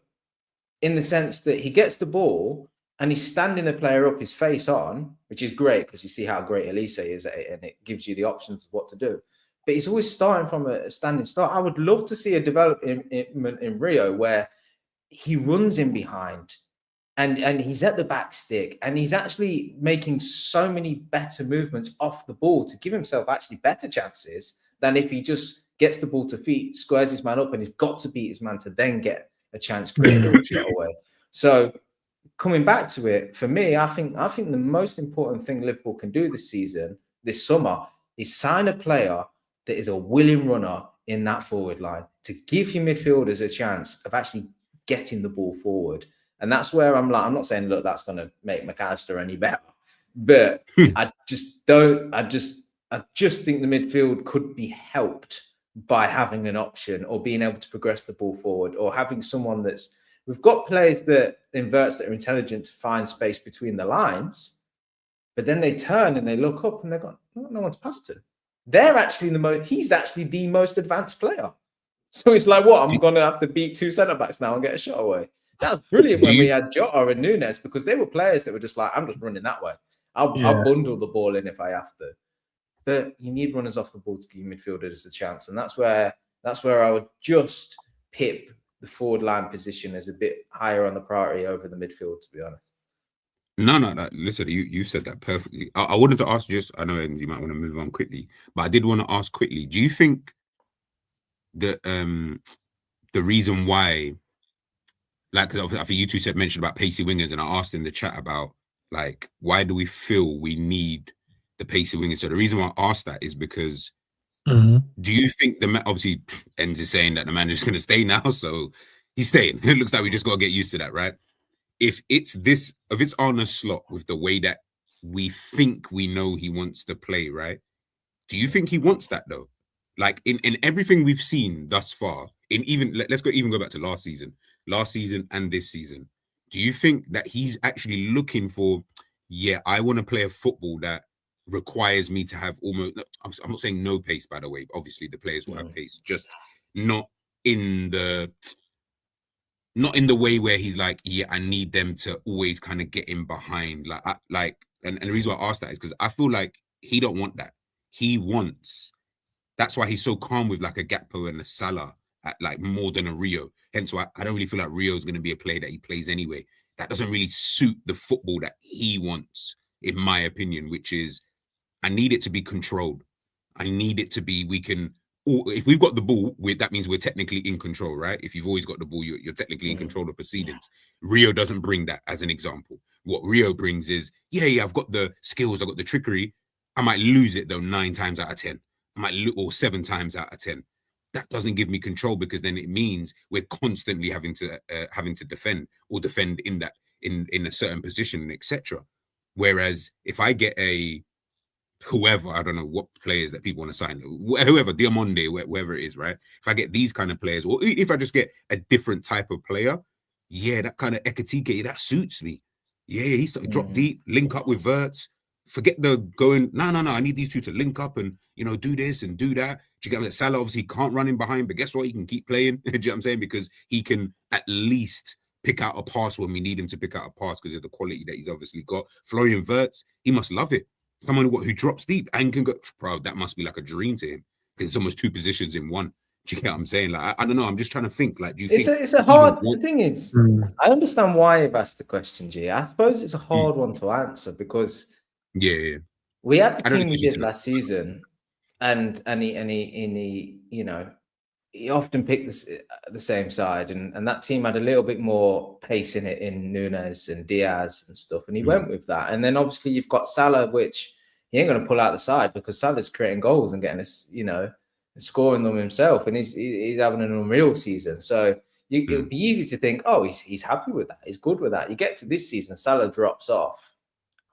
in the sense that he gets the ball and he's standing the player up, his face on, which is great because you see how great Elise is at it and it gives you the options of what to do. But he's always starting from a standing start. I would love to see a development in Rio where he runs in behind and he's at the back stick and he's actually making so many better movements off the ball to give himself actually better chances than if he just gets the ball to feet, squares his man up, and he's got to beat his man to then get a chance to create a shot away. So coming back to it, for me, I think the most important thing Liverpool can do this summer, is sign a player that is a willing runner in that forward line to give your midfielders a chance of actually getting the ball forward. And that's where I'm like, I'm not saying, look, that's going to make McAllister any better, but I just think the midfield could be helped by having an option or being able to progress the ball forward or having someone we've got players that are intelligent to find space between the lines, but then they turn and they look up and they've got no one's passed to. They're actually he's actually the most advanced player. So it's like, what? I'm going to have to beat 2 centre-backs now and get a shot away. That was brilliant when we had Jota and Nunes because they were players that were just like, I'm just running that way. I'll bundle the ball in if I have to. But you need runners off the ball to give midfielders a chance. And that's where I would just pip the forward line position as a bit higher on the priority over the midfield, to be honest. No. Listen, you said that perfectly. I wanted to ask I know you might want to move on quickly, but I did want to ask quickly, do you think that the reason why, like, I think you two mentioned about pacey wingers, and I asked in the chat about, like, why do we feel we need the pacey wingers? So the reason why I asked that is because do you think obviously ENDZ is saying that the manager's going to stay now, so he's staying. It looks like we just got to get used to that, right? If it's ARNE Slot with the way that we think we know he wants to play, right? Do you think he wants that though? Like in everything we've seen thus far, let's go back to last season and this season. Do you think that he's actually looking for, I want to play a football that requires me to have almost, I'm not saying no pace, by the way, obviously the players will have pace, just not in the way where he's like, I need them to always kind of get in behind, and the reason why I asked that is because I feel like he don't want that. He wants. That's why he's so calm with like a Gakpo and a Salah at like more than a Rio. Hence why I don't really feel like Rio is going to be a player that he plays anyway. That doesn't really suit the football that he wants, in my opinion, which is I need it to be controlled. I need it to be, we can, if we've got the ball, that means we're technically in control, right? If you've always got the ball, you're technically in control of proceedings. Rio doesn't bring that as an example. What Rio brings is, yeah, I've got the skills, I've got the trickery. I might lose it though 9 times out of 10. I might or 7 times out of 10. That doesn't give me control because then it means we're constantly having to defend or defend in a certain position, etc. Whereas if I get whoever, I don't know what players that people want to sign, whoever, Diamonde, whoever it is, right? If I get these kind of players, or if I just get a different type of player, yeah, that kind of EKITIKE, that suits me. Yeah, he's drop deep, link up with Verts. Forget the going, no, I need these two to link up and, do this and do that. Do you get me? Salah obviously can't run in behind, but guess what? He can keep playing. Do you know what I'm saying? Because he can at least pick out a pass when we need him to pick out a pass because of the quality that he's obviously got. Florian Wirtz, he must love it. Someone who drops deep and can go, bro, that must be like a dream to him because it's almost 2 positions in one. Do you get what I'm saying? Like, I don't know. I'm just trying to think. Like, do you think it's a hard? The thing is, I understand why you've asked the question, G. I suppose it's a hard one to answer because we had the team we did last season, and he he often picked the same side, and that team had a little bit more pace in it in Nunes and Diaz and stuff, and he went with that. And then obviously you've got Salah, which he ain't going to pull out the side because Salah's creating goals and getting us, scoring them himself, and he's having an unreal season. So it would be easy to think, oh, he's happy with that, he's good with that. You get to this season, Salah drops off,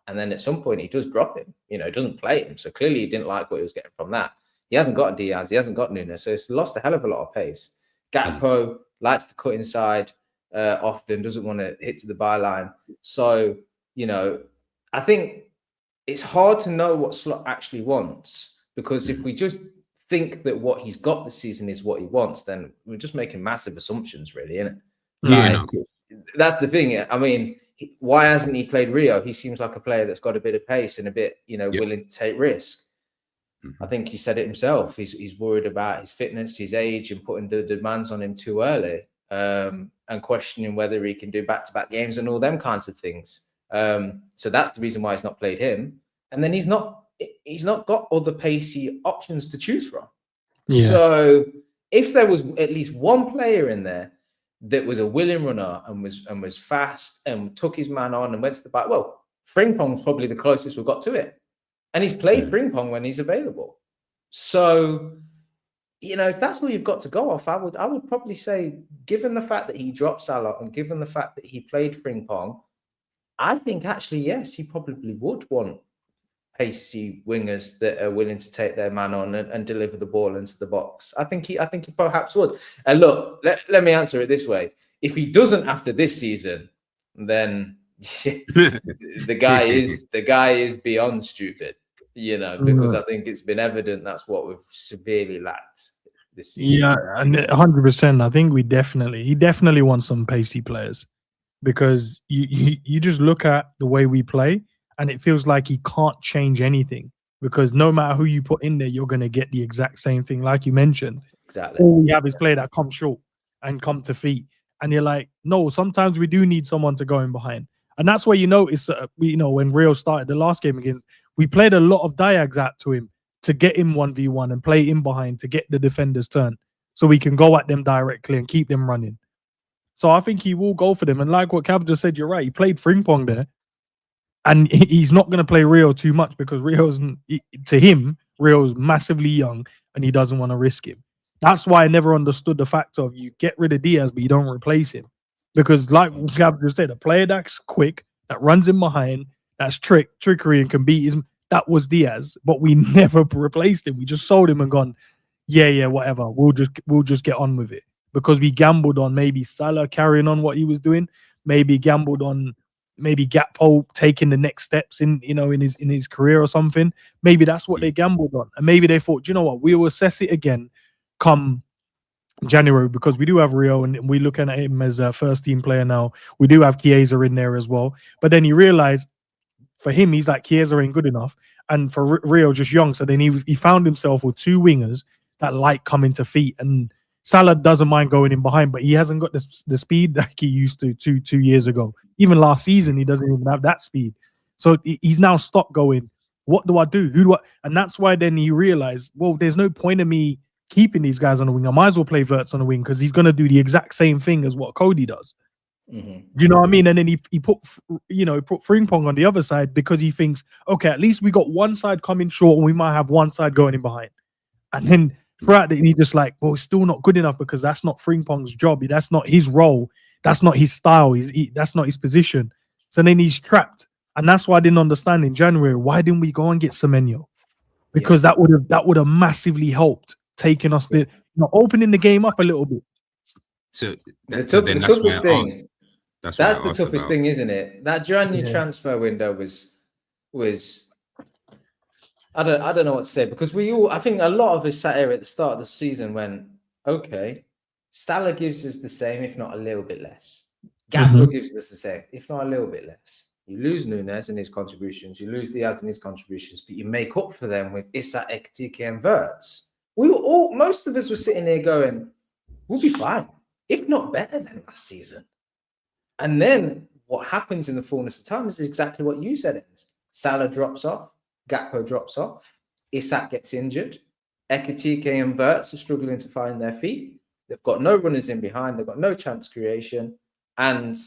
and then at some point he does drop him. Doesn't play him. So clearly he didn't like what he was getting from that. He hasn't got Diaz, he hasn't got Nunes, so it's lost a hell of a lot of pace. Gakpo likes to cut inside often, doesn't want to hit to the byline. So, I think it's hard to know what Slot actually wants, because if we just think that what he's got this season is what he wants, then we're just making massive assumptions, really, isn't it? That's the thing. I mean, why hasn't he played Rio? He seems like a player that's got a bit of pace and a bit, willing to take risk. I think he said it himself. He's worried about his fitness, his age, and putting the demands on him too early, and questioning whether he can do back-to-back games and all them kinds of things. So that's the reason why he's not played him. And then he's not got other pacey options to choose from. Yeah. So if there was at least one player in there that was a willing runner and was fast and took his man on and went to the back, well, Frimpong's probably the closest we've got to it. And he's played Frimpong when he's available. So, if that's all you've got to go off, I would probably say, given the fact that he dropped Salah and given the fact that he played Frimpong, I think actually, yes, he probably would want pacey wingers that are willing to take their man on and deliver the ball into the box. I think he perhaps would. And look, let me answer it this way. If he doesn't after this season, then the guy is beyond stupid, because I think it's been evident that's what we've severely lacked this season. Yeah, and 100%. I think he definitely wants some pacey players, because you just look at the way we play and it feels like he can't change anything, because no matter who you put in there, you're going to get the exact same thing, like you mentioned. Exactly. All we have is player that come short and come to feet, and you're like, no, sometimes we do need someone to go in behind. And that's where you notice, when Rio started the last game again, we played a lot of diags out to him to get him 1v1 and play in behind to get the defenders turn, so we can go at them directly and keep them running. So I think he will go for them. And like what Cav just said, you're right. He played Frimpong there, and he's not going to play Rio too much, because Rio's massively young and he doesn't want to risk him. That's why I never understood the fact of you get rid of Diaz, but you don't replace him. Because like Cav just said, a player that's quick, that runs in behind, that's trickery and can beat his, that was Diaz, but we never replaced him. We just sold him and gone, yeah, whatever. We'll just get on with it, because we gambled on maybe Salah carrying on what he was doing, maybe gambled on maybe Gakpo taking the next steps in his career or something. Maybe that's what they gambled on, and maybe they thought, you know what, we will assess it again come January, because we do have Rio and we're looking at him as a first team player now. We do have Chiesa in there as well, but then he realized for him, he's like, Chiesa ain't good enough. And for Rio, just young. So then he found himself with two wingers that like coming to feet. And Salah doesn't mind going in behind, but he hasn't got the speed that he used to 2 years ago. Even last season, he doesn't even have that speed. So he's now stopped going, what do I do? Who do I? And that's why then he realized, well, there's no point in me keeping these guys on the wing. I might as well play Wirtz on the wing because he's going to do the exact same thing as what Cody does. Mm-hmm. Do you know what I mean? And then he put Frimpong on the other side because he thinks, okay, at least we got one side coming short and we might have one side going in behind. And then throughout it, he just like, well, it's still not good enough because that's not Frimpong's job. That's not his role. That's not his style. That's not his position. So then he's trapped. And that's why I didn't understand in January, why didn't we go and get Semenyo? Because that would have massively helped taking us opening the game up a little bit. So the toughest thing. That's the toughest thing, isn't it? That January transfer window was I don't know what to say, because I think a lot of us sat here at the start of the season when, okay, Salah gives us the same, if not a little bit less. Gakpo gives us the same, if not a little bit less. You lose Nunes and his contributions, you lose Diaz and his contributions, but you make up for them with Isak, EKITIKE and Wirtz. Most of us were sitting there going, we'll be fine, if not better than last season. And then what happens in the fullness of time is exactly what you said. Salah drops off, Gakpo drops off, Isak gets injured, EKITIKE and Wirtz are struggling to find their feet. They've got no runners in behind, they've got no chance creation, and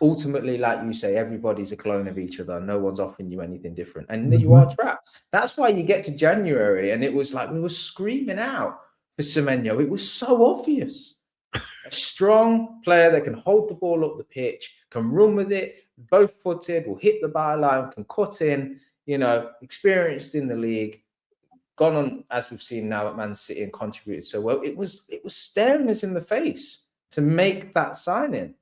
ultimately, like you say, everybody's a clone of each other. No one's offering you anything different. And you are trapped. That's why you get to January and it was like we were screaming out for Semenyo. It was so obvious. A strong player that can hold the ball up the pitch, can run with it, both-footed, will hit the byline, can cut in, experienced in the league, gone on, as we've seen now at Man City, and contributed so well. It was staring us in the face to make that signing.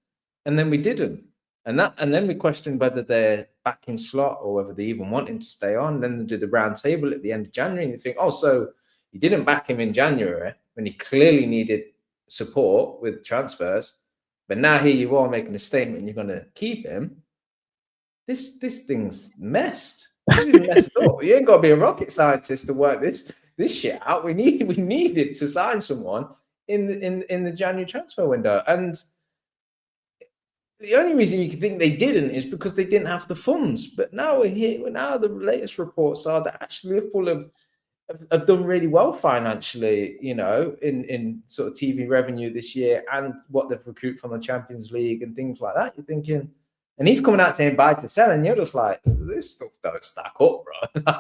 And then we didn't. And then we questioned whether they're back in slot or whether they even want him to stay on. Then they do the round table at the end of January and you think, oh, so you didn't back him in January when he clearly needed support with transfers. But now here you are making a statement you're going to keep him. This thing's messed. This is messed up. You ain't got to be a rocket scientist to work this shit out. We needed to sign someone in the January transfer window. And the only reason you could think they didn't is because they didn't have the funds. But now we're here. Now the latest reports are that actually Liverpool have done really well financially, in sort of TV revenue this year and what they've recruited from the Champions League and things like that. You're thinking, and he's coming out saying buy to sell, and you're just like, this stuff don't stack up, bro.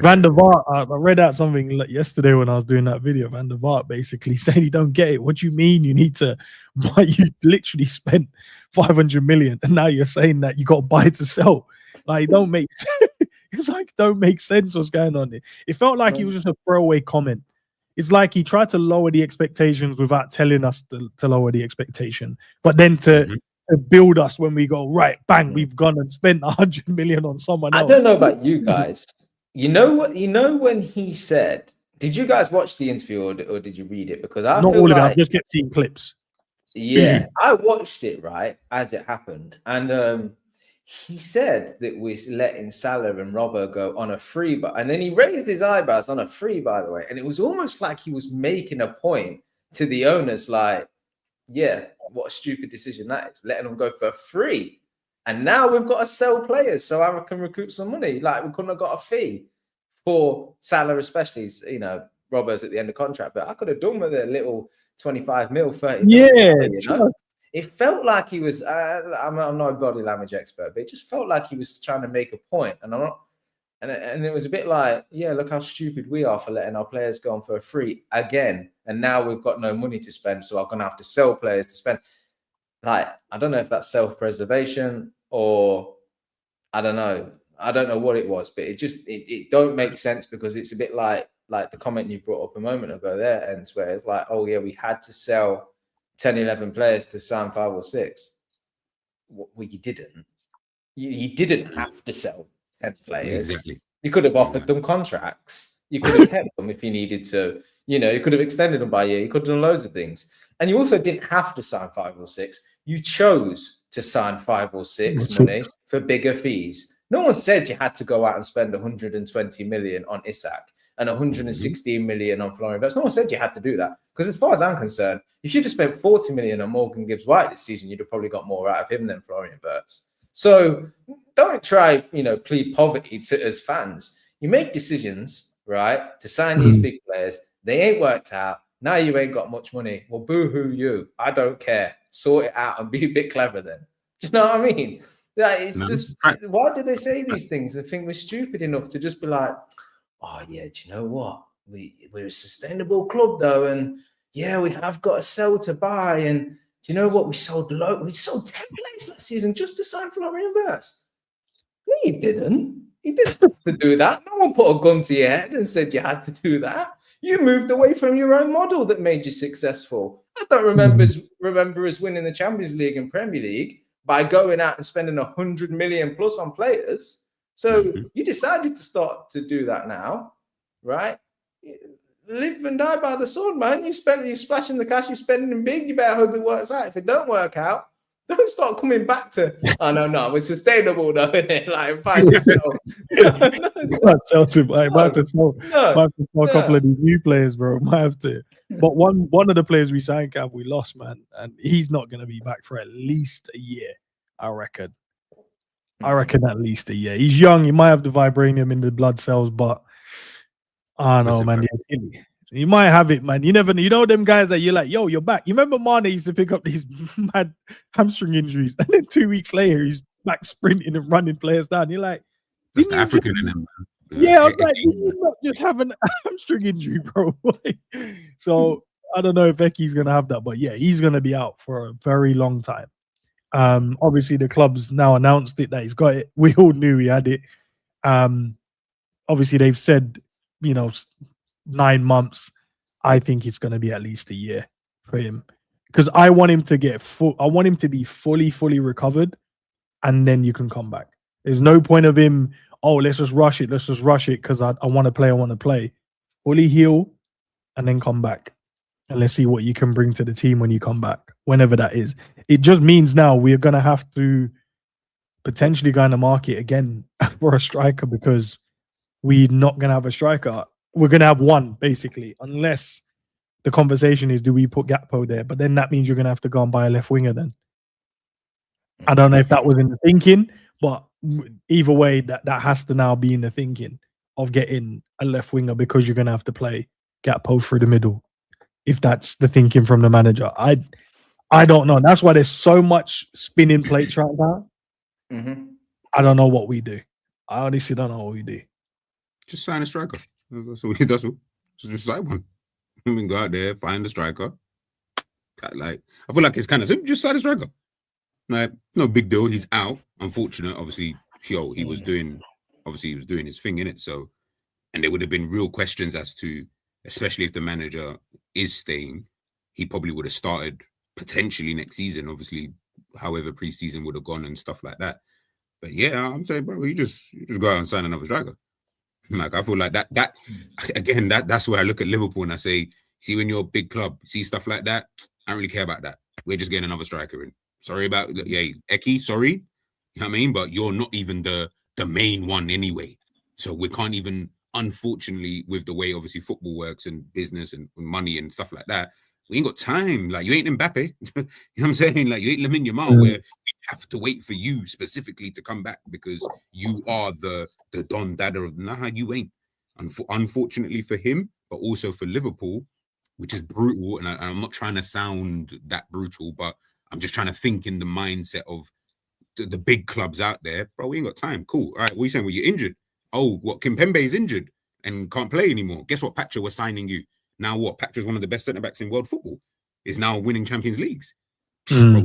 Van der Vaart, I read out something yesterday when I was doing that video. Van der Vaart basically said he don't get it. What do you mean you need to buy? You literally spent 500 million and now you're saying that you got to buy to sell. Like, don't make it's like, don't make sense what's going on there. It felt like it was just a throwaway comment. It's like he tried to lower the expectations without telling us to lower the expectation, but then to build us when we go, right, bang, we've gone and spent 100 million on someone else. I don't know about you guys. You know what? When he said, did you guys watch the interview or did you read it? Because I not feel all of like, it. I just kept seeing clips. Yeah, I watched it right as it happened, and he said that we're letting Salah and Robbo go on a free, and then he raised his eyebrows on a free, by the way, and it was almost like he was making a point to the owners, like, yeah, what a stupid decision that is, letting them go for free. And now we've got to sell players so I can recoup some money. Like, we couldn't have got a fee for Salah, especially, Robbo's at the end of contract. But I could have done with a little 25 mil, 30 mil. Sure. It felt like he was, I'm not a body language expert, but it just felt like he was trying to make a point. And and it was a bit like, yeah, look how stupid we are for letting our players go on for a free again. And now we've got no money to spend, so I'm going to have to sell players to spend. Like, I don't know if that's self-preservation or I don't know what it was, but it don't make sense, because it's a bit like the comment you brought up a moment ago there, and where it's like, oh yeah, we had to sell 10, 11 players to sign 5 or 6. Well, you didn't. You didn't have to sell 10 players. Exactly. You could have offered them contracts. You could have kept them if you needed to. You could have extended them by a year. You could have done loads of things. And you also didn't have to sign 5 or 6. You chose to sign 5 or 6 money for bigger fees. No one said you had to go out and spend 120 million on Isak and 116 million on Florian Wirtz. No one said you had to do that. Because as far as I'm concerned, if you'd have spent 40 million on Morgan Gibbs-White this season, you'd have probably got more out of him than Florian Wirtz. So don't try, plead poverty as fans. You make decisions, right, to sign these big players. They ain't worked out. Now you ain't got much money. Well, boo-hoo you. I don't care. Sort it out and be a bit clever then. Do you know what I mean? It's just, why do they say these things? They think we're stupid enough to just be like, oh, yeah, do you know what? We're a sustainable club, though. And, yeah, we have got a sell to buy. And do you know what? We sold 10 players last season just to sign Florian Wirtz. No, he didn't. He didn't have to do that. No one put a gun to your head and said you had to do that. You moved away from your own model that made you successful. I don't remember us winning the Champions League and Premier League by going out and spending 100 million plus on players. So you decided to start to do that now, right? Live and die by the sword, man. You're splashing the cash, you're spending them big. You better hope it works out. If it don't work out, don't start coming back to, oh, no, we're sustainable, though, innit? Like, find yourself. I might have to sell a couple of these new players, bro. Might have to. But one of the players we signed, Cav, we lost, man. And he's not going to be back for at least a year, I reckon. At least a year. He's young. He might have the vibranium in the blood cells, but I don't know, man. You might have it, man. You never know. You know them guys that you're like, yo, you're back. You remember Mane used to pick up these mad hamstring injuries, and then 2 weeks later, he's back sprinting and running players down. You're like, that's the African in him, man. Yeah, I'm like, you're not just having a hamstring injury, bro. So I don't know if Eki's gonna have that, but yeah, he's gonna be out for a very long time. Obviously, the club's now announced it that he's got it. We all knew he had it. Obviously, they've said, 9 months. I think it's going to be at least a year for him, because I want him to get I want him to be fully recovered, and then you can come back. There's no point of him, let's just rush it because I want to play. Fully heal and then come back, and let's see what you can bring to the team when you come back, whenever that is. It just means now we're going to have to potentially go in the market again for a striker, because we're not going to have a striker. We're going to have one, basically, unless the conversation is, do we put Gakpo there? But then that means you're going to have to go and buy a left winger then. I don't know if that was in the thinking, but either way, that has to now be in the thinking of getting a left winger, because you're going to have to play Gakpo through the middle, if that's the thinking from the manager. I don't know. That's why there's so much spinning plates right now. I don't know what we do. I honestly don't know what we do. Just sign a striker. That's all. Just sign one. I mean, go out there, find a striker. Like, I feel like it's kind of simple. Just sign a striker. Like, no big deal. He's out. Unfortunate, obviously. He was doing his thing in it. So, and there would have been real questions as to, especially if the manager is staying, he probably would have started potentially next season. Obviously, however preseason would have gone and stuff like that. But yeah, I'm saying, bro, you just go out and sign another striker. Like, I feel like that's where I look at Liverpool and I say, see, when you're a big club, see stuff like that, I don't really care about that. We're just getting another striker in. Sorry about Eki, sorry. You know what I mean? But you're not even the main one anyway. So we can't even, unfortunately, with the way obviously football works and business and money and stuff like that, we ain't got time. Like, you ain't Mbappe. You know what I'm saying? Like, you ain't Lamine Yamal, where we have to wait for you specifically to come back because you are the Don Dada of you ain't. Unfortunately for him, but also for Liverpool, which is brutal. And I'm not trying to sound that brutal, but I'm just trying to think in the mindset of the big clubs out there. Bro, we ain't got time. Cool. All right, what are you saying? Well, you're injured. Oh, what? Kimpembe is injured and can't play anymore. Guess what? Pacha was signing you. Now what? Pacha is one of the best centre-backs in world football. Is now winning Champions Leagues. Bro,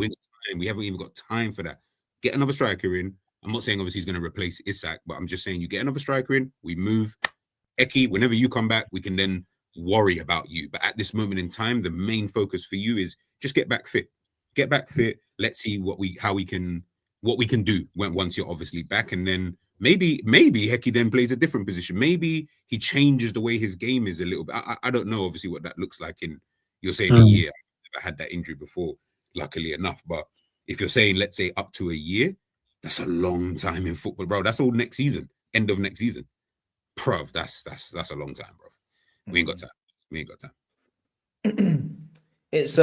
we haven't even got time for that. Get another striker in. I'm not saying obviously he's going to replace Isak, but I'm just saying you get another striker in, we move. Eki, whenever you come back, we can then worry about you. But at this moment in time, the main focus for you is just get back fit. Get back fit. Let's see what we can do once you're obviously back. And then maybe Eki then plays a different position. Maybe he changes the way his game is a little bit. I don't know obviously what that looks like you're saying a year. I've never had that injury before, luckily enough. But if you're saying, let's say up to a year, That's a long time in football, bro. That's all next season, end of next season, bro. That's a long time, bro. We ain't got time. We ain't got time. It's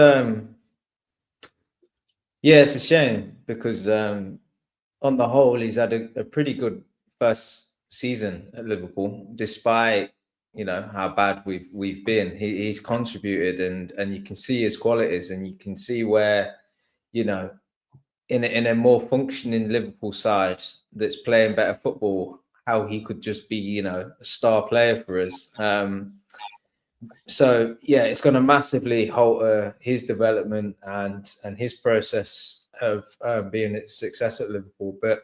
yeah, it's a shame because on the whole, he's had a pretty good first season at Liverpool, despite how bad we've been. He's contributed, and you can see his qualities, and you can see where in a more functioning Liverpool side that's playing better football, how he could just be a star player for us. So yeah, it's going to massively alter his development and his process of being a success at Liverpool. But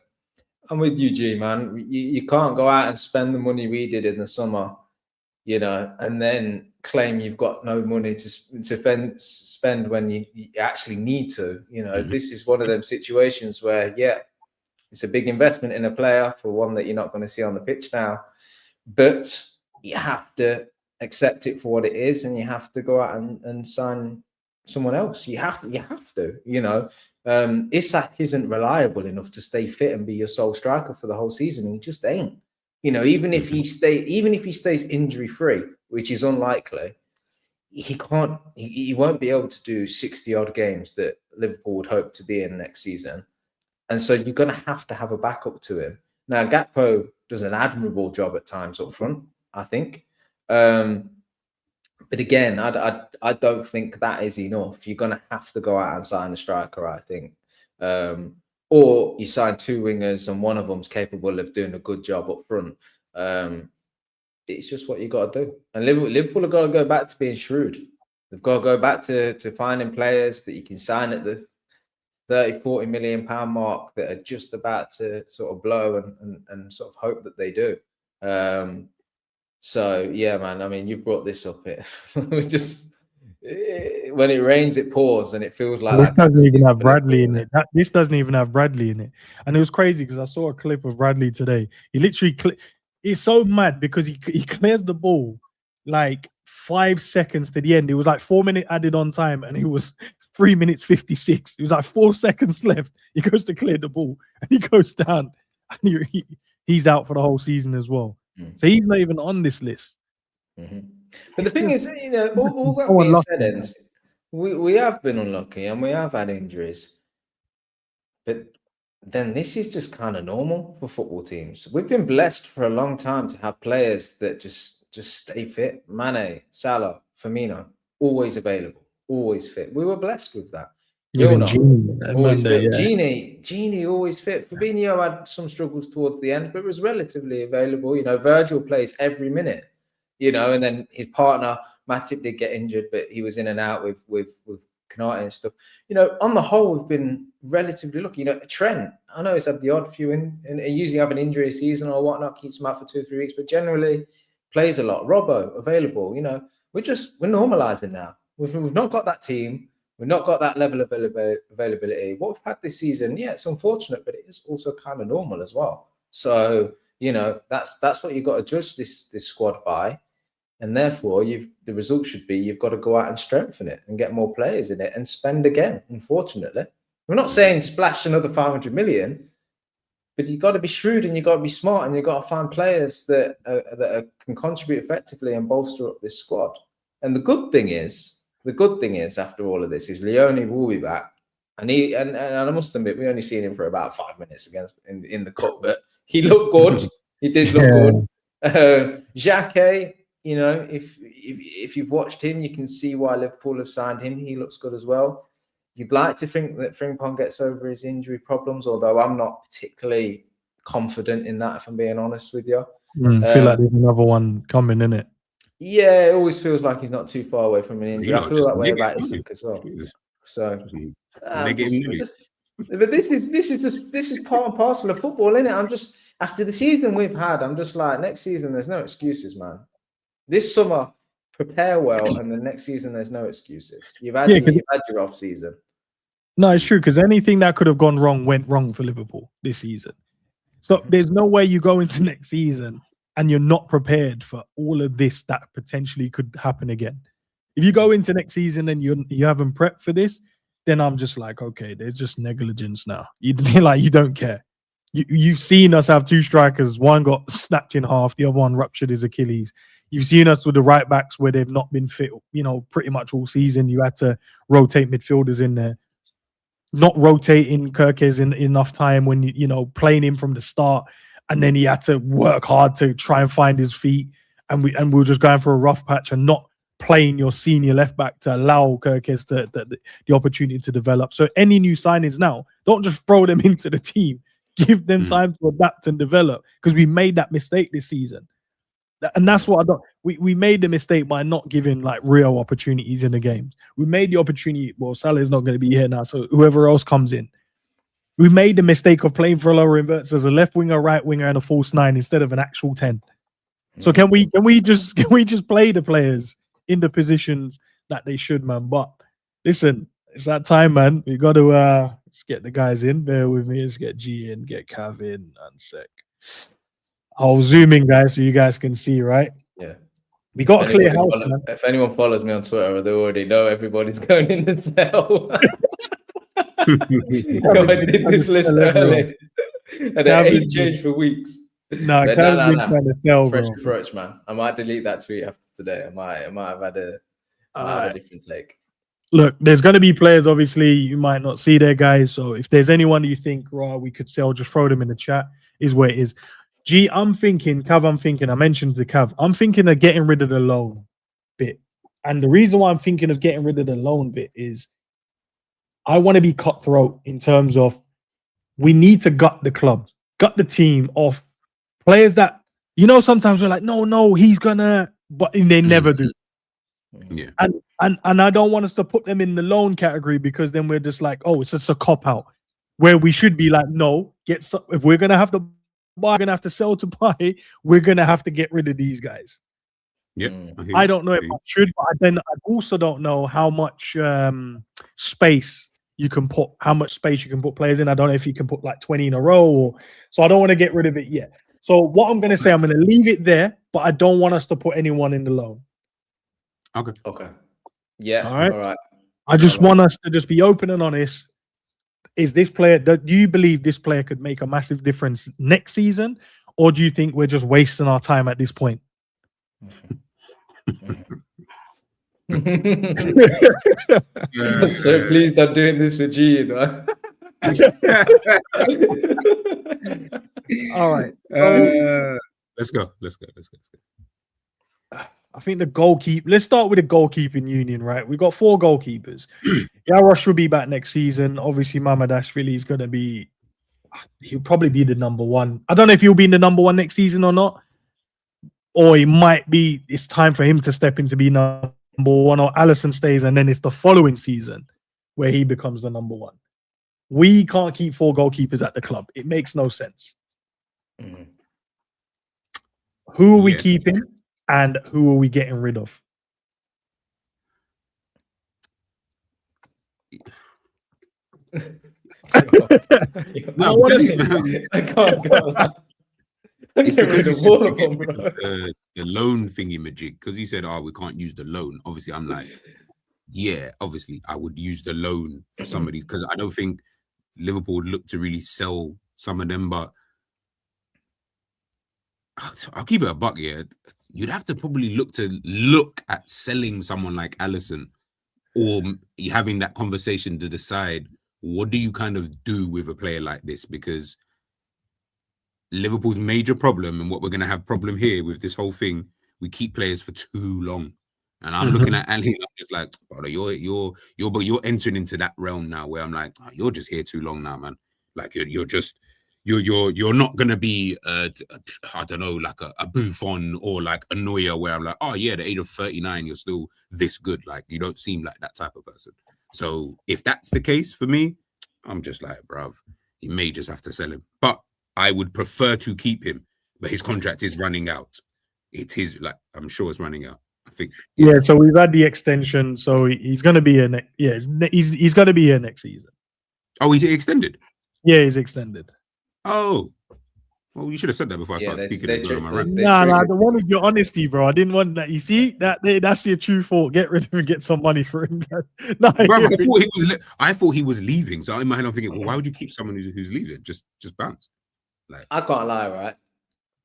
I'm with you, G, man. You can't go out and spend the money we did in the summer, and then claim you've got no money to spend when you actually need to. This is one of them situations where, yeah, it's a big investment in a player for one that you're not going to see on the pitch now, but you have to accept it for what it is, and you have to go out and sign someone else. You have to. Isak isn't reliable enough to stay fit and be your sole striker for the whole season. He just ain't. Even if he stays injury free, which is unlikely, he won't be able to do 60 odd games that Liverpool would hope to be in next season. And so you're going to have a backup to him. Now, Gakpo does an admirable job at times up front, I think. But again, I don't think that is enough. You're going to have to go out and sign a striker, I think. Or you sign two wingers and one of them's capable of doing a good job up front. It's just what you got to do. And Liverpool have got to go back to being shrewd. They've got to go back to finding players that you can sign at the 30-40 million pound mark that are just about to sort of blow and sort of hope that they do. So yeah, man, I mean, you brought this up. When it rains, it pours, and it feels like this doesn't even have Bradley in it. This doesn't even have Bradley in it. And it was crazy because I saw a clip of Bradley today. He literally it's so mad because he clears the ball like 5 seconds to the end. It was like 4 minutes added on time, and it was 3 minutes 56. It was like 4 seconds left. He goes to clear the ball, and he goes down, and he's out for the whole season as well. So he's not even on this list. But the thing is, all that being said, we have been unlucky and we have had injuries. But then this is just kind of normal for football teams. We've been blessed for a long time to have players that just stay fit. Mane, Salah, Firmino, always available, always fit. We were blessed with that. Always fit. Genie always fit. Fabinho had some struggles towards the end, but was relatively available. Virgil plays every minute. And then his partner Matip did get injured, but he was in and out with Canate and stuff. On the whole, we've been relatively lucky. Trent, I know he's had the odd few and usually have an injury season or whatnot, keeps him out for 2 or 3 weeks, but generally plays a lot. Robbo available. We're normalizing now. We've not got that team. We've not got that level of availability. What we've had this season, yeah, it's unfortunate, but it is also kind of normal as well. So, that's what you've got to judge this squad by. And therefore, the result should be you've got to go out and strengthen it and get more players in it and spend again, unfortunately. We're not saying splash another 500 million, but you've got to be shrewd and you've got to be smart and you've got to find players that can contribute effectively and bolster up this squad. And the good thing is, after all of this, is Leone will be back. And I must admit, we only seen him for about 5 minutes in the cup, but he looked good. He did look good. Xhaka, if you've watched him, you can see why Liverpool have signed him. He looks good as well. You'd like to think that Frimpong gets over his injury problems, although I'm not particularly confident in that, if I'm being honest with you. I feel like there's another one coming, innit? Yeah, it always feels like he's not too far away from an injury. I feel that way about Isak as well. So, but this is part and parcel of football, isn't it? I'm just, after the season we've had, I'm just like, next season there's no excuses, man. This summer, prepare well, and the next season there's no excuses. You've had your off season. No, it's true, because anything that could have gone wrong went wrong for Liverpool this season. So there's no way you go into next season and you're not prepared for all of this that potentially could happen again. If you go into next season and you haven't prepped for this, then I'm just like, okay, there's just negligence now. You don't care. You've seen us have two strikers. One got snapped in half. The other one ruptured his Achilles. You've seen us with the right backs where they've not been fit, pretty much all season. You had to rotate midfielders in there. Not rotating Kirkes in enough time when playing him from the start, and then he had to work hard to try and find his feet. And we were just going for a rough patch and not playing your senior left back to allow Kirkes the opportunity to develop. So any new signings now, don't just throw them into the team. Give them time to adapt and develop, because we made that mistake this season. And that's what I don't. We made the mistake by not giving like real opportunities in the games. We made the opportunity. Well, Salah's not going to be here now, so whoever else comes in. We made the mistake of playing for lower inverts as a left winger, right winger, and a false 9 instead of an actual 10. So can we just play the players in the positions that they should, man? But listen, it's that time, man. We got to let's get the guys in. Bear with me. Let's get G in, get Cav in, and sec. I'll zoom in, guys, so you guys can see, right? Yeah. We got a clear house. If anyone follows me on Twitter, they already know everybody's going in the cell. I did this list early, and it ain't changed for weeks. No. Fresh approach, man. I might delete that tweet after today. I might have had a different take. Look, there's going to be players, obviously, you might not see there, guys. So if there's anyone you think, we could sell, just throw them in the chat, is where it is. G, I mentioned to Cav, I'm thinking of getting rid of the loan bit. And the reason why I'm thinking of getting rid of the loan bit is I want to be cutthroat in terms of we need to gut the club, gut the team of players that, sometimes we're like, no, he's gonna, but they never do. Yeah. And I don't want us to put them in the loan category, because then we're just like, it's just a cop out, where we should be like, no, if we're gonna have to buy, we're gonna have to sell to buy, we're gonna have to get rid of these guys. Yeah. I don't know if I should, but then I also don't know how much space you can put players in. I don't know if you can put like 20 in a row, so I don't want to get rid of it yet. So what I'm gonna say, I'm gonna leave it there, but I don't want us to put anyone in the loan. Okay. Yeah. All right. All right. I just want us to just be open and honest. Is this player? Do you believe this player could make a massive difference next season, or do you think we're just wasting our time at this point? So please stop doing this with G. All right. Let's go. I think the goalkeeper. Let's start with the goalkeeping union, right? We've got 4 goalkeepers. Yarosh will be back next season. Obviously, Mamadashvili is going to be. He'll probably be the number 1. I don't know if he'll be in the number 1 next season or not, or it might be. It's time for him to step in to be number 1, or Allison stays, and then it's the following season where he becomes the number 1. We can't keep 4 goalkeepers at the club. It makes no sense. Mm-hmm. Who are we keeping? And who are we getting rid of? No, I can't go. It's because he said to get rid of the loan thingy majig, because he said, we can't use the loan. Obviously, I'm like, yeah, obviously, I would use the loan for somebody, because I don't think Liverpool would look to really sell some of them, but I'll keep it a buck, yeah. You'd have to probably look at selling someone like Allison, or having that conversation to decide what do you kind of do with a player like this, because Liverpool's major problem, and what we're going to have problem here with this whole thing, we keep players for too long. And I'm looking at Ali, I'm just like, brother, you're entering into that realm now where I'm like, you're just here too long now, man. Like you're not gonna be I don't know, like a Buffon or like a Neuer, where I'm like, at the age of 39 you're still this good. Like, you don't seem like that type of person. So if that's the case for me, I'm just like, bruv, you may just have to sell him. But I would prefer to keep him, but his contract is running out. It's his, like, I'm sure it's running out, I think. Yeah, so we've had the extension, so he's going to be here he's going to be here next season. Oh, he's extended? Yeah, he's extended. Oh, well, you should have said that before I started speaking. Nah, the one is your honesty, bro. I didn't want that. You see, that's your true fault. Get rid of him and get some money for him. Bro, I thought he was leaving. So in my head, I'm thinking, well, why would you keep someone who's leaving? Just bounce. Like, I can't lie, right?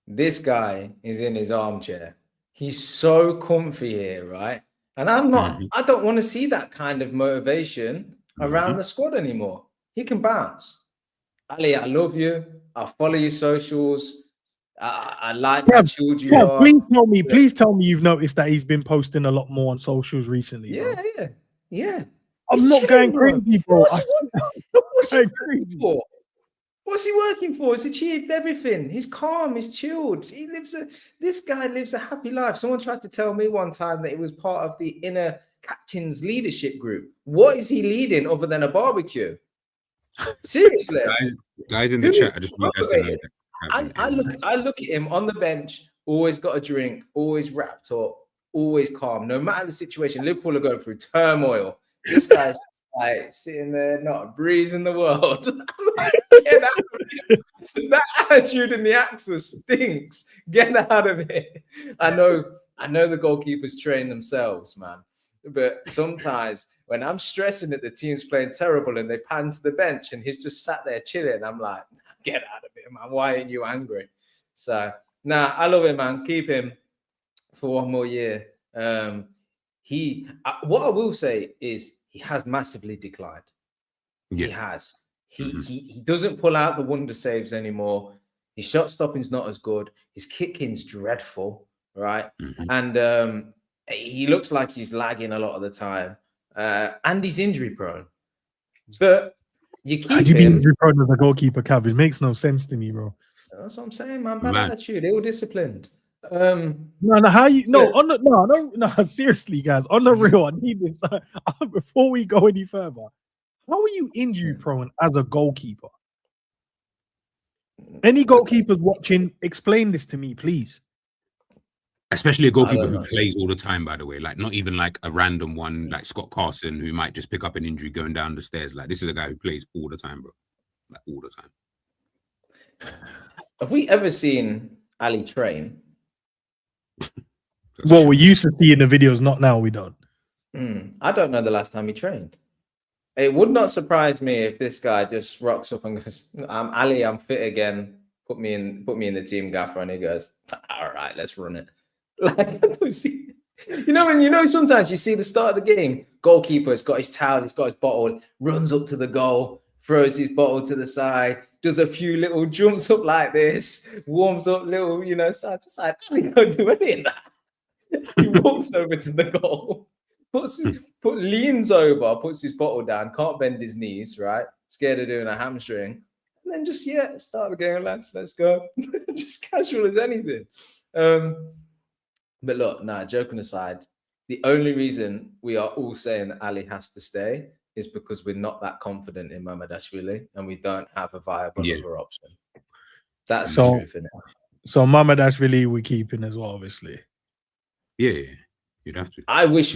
This guy is in his armchair. He's so comfy here, right? And I don't want to see that kind of motivation around the squad anymore. He can bounce. Ali, I love you. I'll follow your socials. I like how chilled you are. Please tell me you've noticed that he's been posting a lot more on socials recently. Yeah. I'm not going crazy, bro. What's he working for? What's he working for? He's achieved everything. He's calm. He's chilled. This guy lives a happy life. Someone tried to tell me one time that he was part of the inner captain's leadership group. What is he leading other than a barbecue? Seriously, guys in the chat, I just want you guys to know that. I look at him on the bench, always got a drink, always wrapped up, always calm, no matter the situation. Liverpool are going through turmoil. This guy's like sitting there, not a breeze in the world. Like, get out of here. That attitude in the Axel stinks. Get out of here. I know the goalkeepers train themselves, man. But sometimes when I'm stressing that the team's playing terrible and they pan to the bench and he's just sat there chilling, I'm like, get out of here, man. Why aren't you angry? So, I love him, man. Keep him for one more year. What I will say is he has massively declined. Yeah. He has. He doesn't pull out the wonder saves anymore. His shot stopping's not as good. His kicking's dreadful, right? And he looks like he's lagging a lot of the time. And he's injury prone. But you keep him. Be injury prone as a goalkeeper, Cav. It makes no sense to me, bro. That's what I'm saying, man. Bad attitude. Ill disciplined. Seriously, guys, on the real, I need this before we go any further. How are you injury prone as a goalkeeper? Any goalkeepers watching, explain this to me, please. Especially a goalkeeper who plays all the time, by the way, like not even like a random one like Scott Carson who might just pick up an injury going down the stairs. Like, this is a guy who plays all the time, bro. Like, all the time. Have we ever seen Ali train? Well, we used to see in the videos, not now. We don't. I don't know the last time he trained. It would not surprise me if this guy just rocks up and goes, "I'm Ali, I'm fit again. Put me in the team, gaffer." And he goes, "All right, let's run it." Like, I don't see. Sometimes you see the start of the game, goalkeeper's got his towel, he's got his bottle, runs up to the goal, throws his bottle to the side, does a few little jumps up like this, warms up little, side to side. Ali don't do any of that. He walks over to the goal, leans over, puts his bottle down, can't bend his knees, right? Scared of doing a hamstring. And then just, start the game, lads, let's go. Just casual as anything. But look, joking aside, the only reason we are all saying that Ali has to stay is because we're not that confident in Mamardashvili and we don't have a viable other option. That's the truth, isn't it? So Mamardashvili we're keeping as well, obviously. Yeah, you'd have to. I wish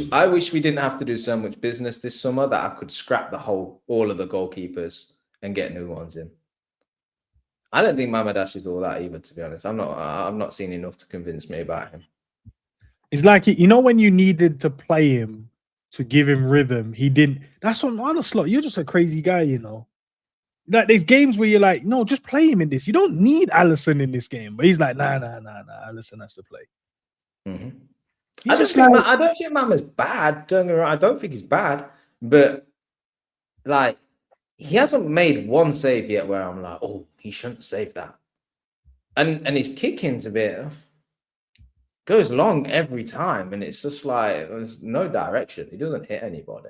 we didn't have to do so much business this summer that I could scrap all of the goalkeepers and get new ones in. I don't think Mamadash is all that either, to be honest. I'm not seeing enough to convince me about him. It's like, when you needed to play him to give him rhythm, he didn't. That's what Arne Slot. You're just a crazy guy, Like, there's games where you're like, no, just play him in this. You don't need Allison in this game. But he's like, nah. Allison has to play. I don't think Mama's bad. Don't get me wrong. I don't think he's bad, but like, he hasn't made one save yet where I'm like, oh, he shouldn't save that. And his kicking's a bit goes long every time, and it's just like there's no direction. He doesn't hit anybody.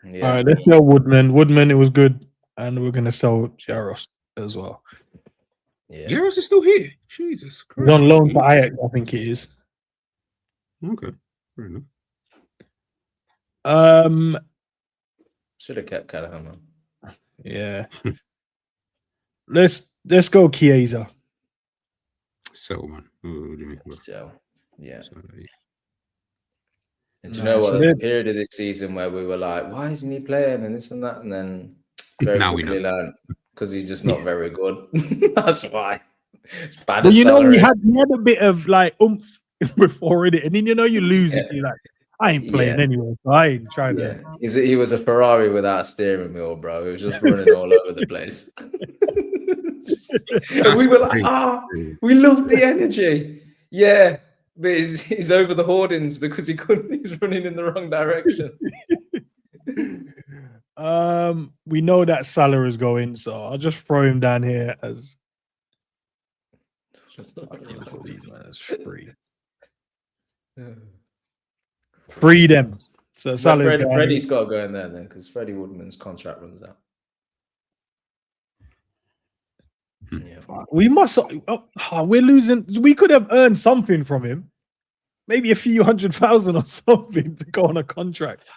All right, let's sell Woodman. Woodman, it was good, and we're gonna sell Jaros as well. Yeah, Jaros is still here. Jesus Christ. He's on loan to Ajax, I think it is. Okay, fair enough. Should have kept Callahan. Yeah. Let's go Chiesa. So, man. What do you mean? So, yeah. So, yeah. And do you know what? There's a period of this season where we were like, why isn't he playing and this and that? And then very quickly learned because he's just not very good. That's why. It's bad. Well, he had a bit of like oomph before it, and then you lose it. You're like, I ain't playing anyway. So I ain't trying to. He was a Ferrari without a steering wheel, bro. He was just running all over the place. And we were like, we love the energy. Yeah, but he's over the hoardings because he's running in the wrong direction. We know that Salah is going, so I'll just throw him down here as free. Free them. So Salah's Freddie's got to go in there then, because Freddie Woodman's contract runs out. Yeah. We must. We're losing. We could have earned something from him, maybe a few 100,000 or something to go on a contract.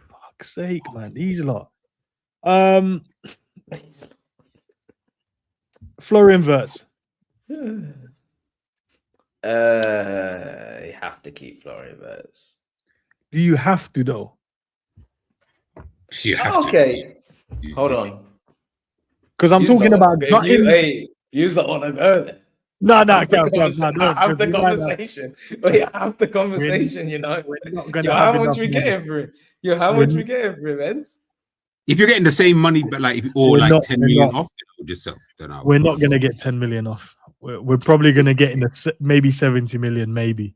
Fuck's sake, man! These lot. Florian Wirtz. You have to keep Florian Wirtz. Do you have to though? You have to. Hold on. Because I'm talking about. Use the honor go there. No, have the conversation. Wait, have the conversation. How much we getting for it? How much we getting for it, Eds? If you're getting the same money, but like 10 million off, then just sell. We're not gonna get 10 million off. We're probably gonna get maybe 70 million, maybe.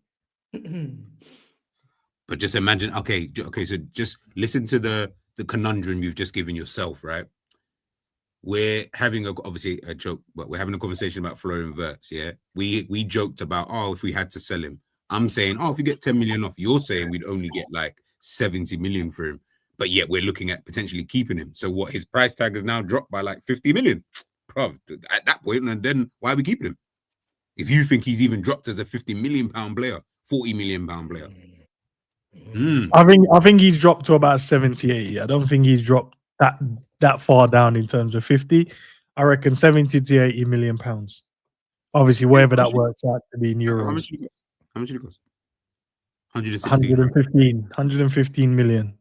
But just imagine, okay, so just listen to the conundrum you've just given yourself, right? We're having obviously a joke, but we're having a conversation about Florian Wirtz, yeah? We joked about, if we had to sell him. I'm saying, if you get 10 million off, you're saying we'd only get like 70 million for him. But yet we're looking at potentially keeping him. So what, his price tag has now dropped by like 50 million. Bro, at that point, and then why are we keeping him? If you think he's even dropped as a 50 million pound player, 40 million pound player. I think he's dropped to about 70, 80. I don't think he's dropped that far down in terms of 50. I reckon 70 to 80 million pounds. Obviously, wherever that works out to be in euros. How much did it cost? 115 million.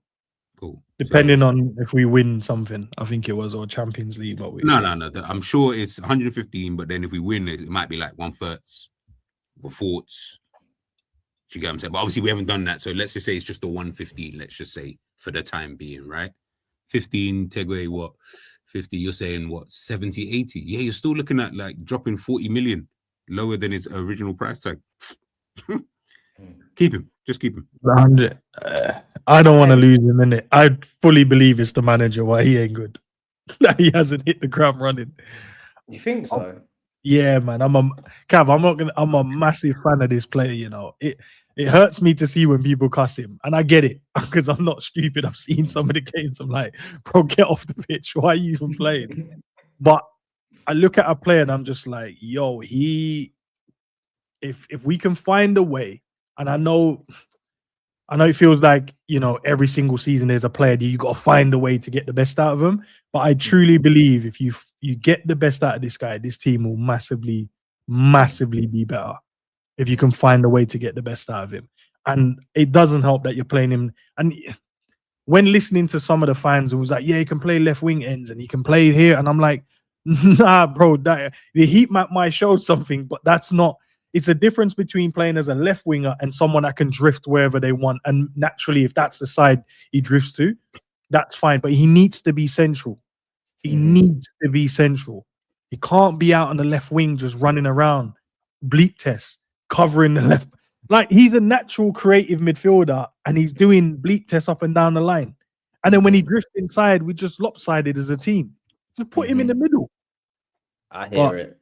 Cool. Depending on if we win something, I think it was, or Champions League. But no. I'm sure it's 115, but then if we win, it might be like 1/3 or fourths. Do you get what I'm saying? But obviously, we haven't done that. So let's just say it's just a 115. Let's just say for the time being, right? 15, Tegway, what? 50, you're saying what? 70, 80? Yeah, you're still looking at like dropping 40 million lower than his original price tag. Keep him. Just keep him. 100. I don't want to lose him, innit? I fully believe it's the manager why he ain't good. That he hasn't hit the ground running. You think so? Yeah, man. I'm a massive fan of this player, you know. It hurts me to see when people cuss him. And I get it, because I'm not stupid. I've seen some of the games. I'm like, bro, get off the pitch. Why are you even playing? But I look at a player and I'm just like, yo, if we can find a way, and I know it feels like, you know, every single season there's a player that you got to find a way to get the best out of him. But I truly believe if you get the best out of this guy, this team will massively, massively be better if you can find a way to get the best out of him. And it doesn't help that you're playing him. And when listening to some of the fans who was like, yeah, he can play left wing ends and he can play here. And I'm like, nah, bro, the heat map might show something, but that's not. It's a difference between playing as a left winger and someone that can drift wherever they want. And naturally, if that's the side he drifts to, that's fine. But he needs to be central. He needs to be central. He can't be out on the left wing just running around, bleep tests, covering the left. Like, he's a natural creative midfielder and he's doing bleep tests up and down the line. And then when he drifts inside, we just lopsided as a team. Just put him in the middle. I hear it.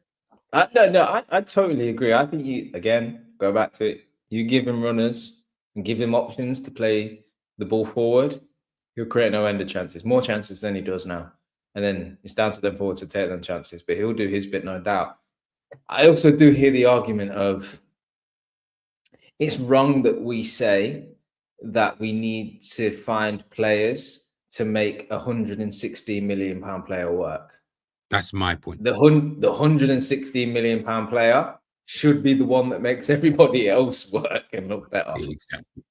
I totally agree. I think you, again, go back to it. You give him runners and give him options to play the ball forward, he'll create no end of chances, more chances than he does now. And then it's down to them forward to take them chances, but he'll do his bit, no doubt. I also do hear the argument of it's wrong that we say that we need to find players to make a £160 million player work. That's my point. The £116 million player should be the one that makes everybody else work and look better. Exactly.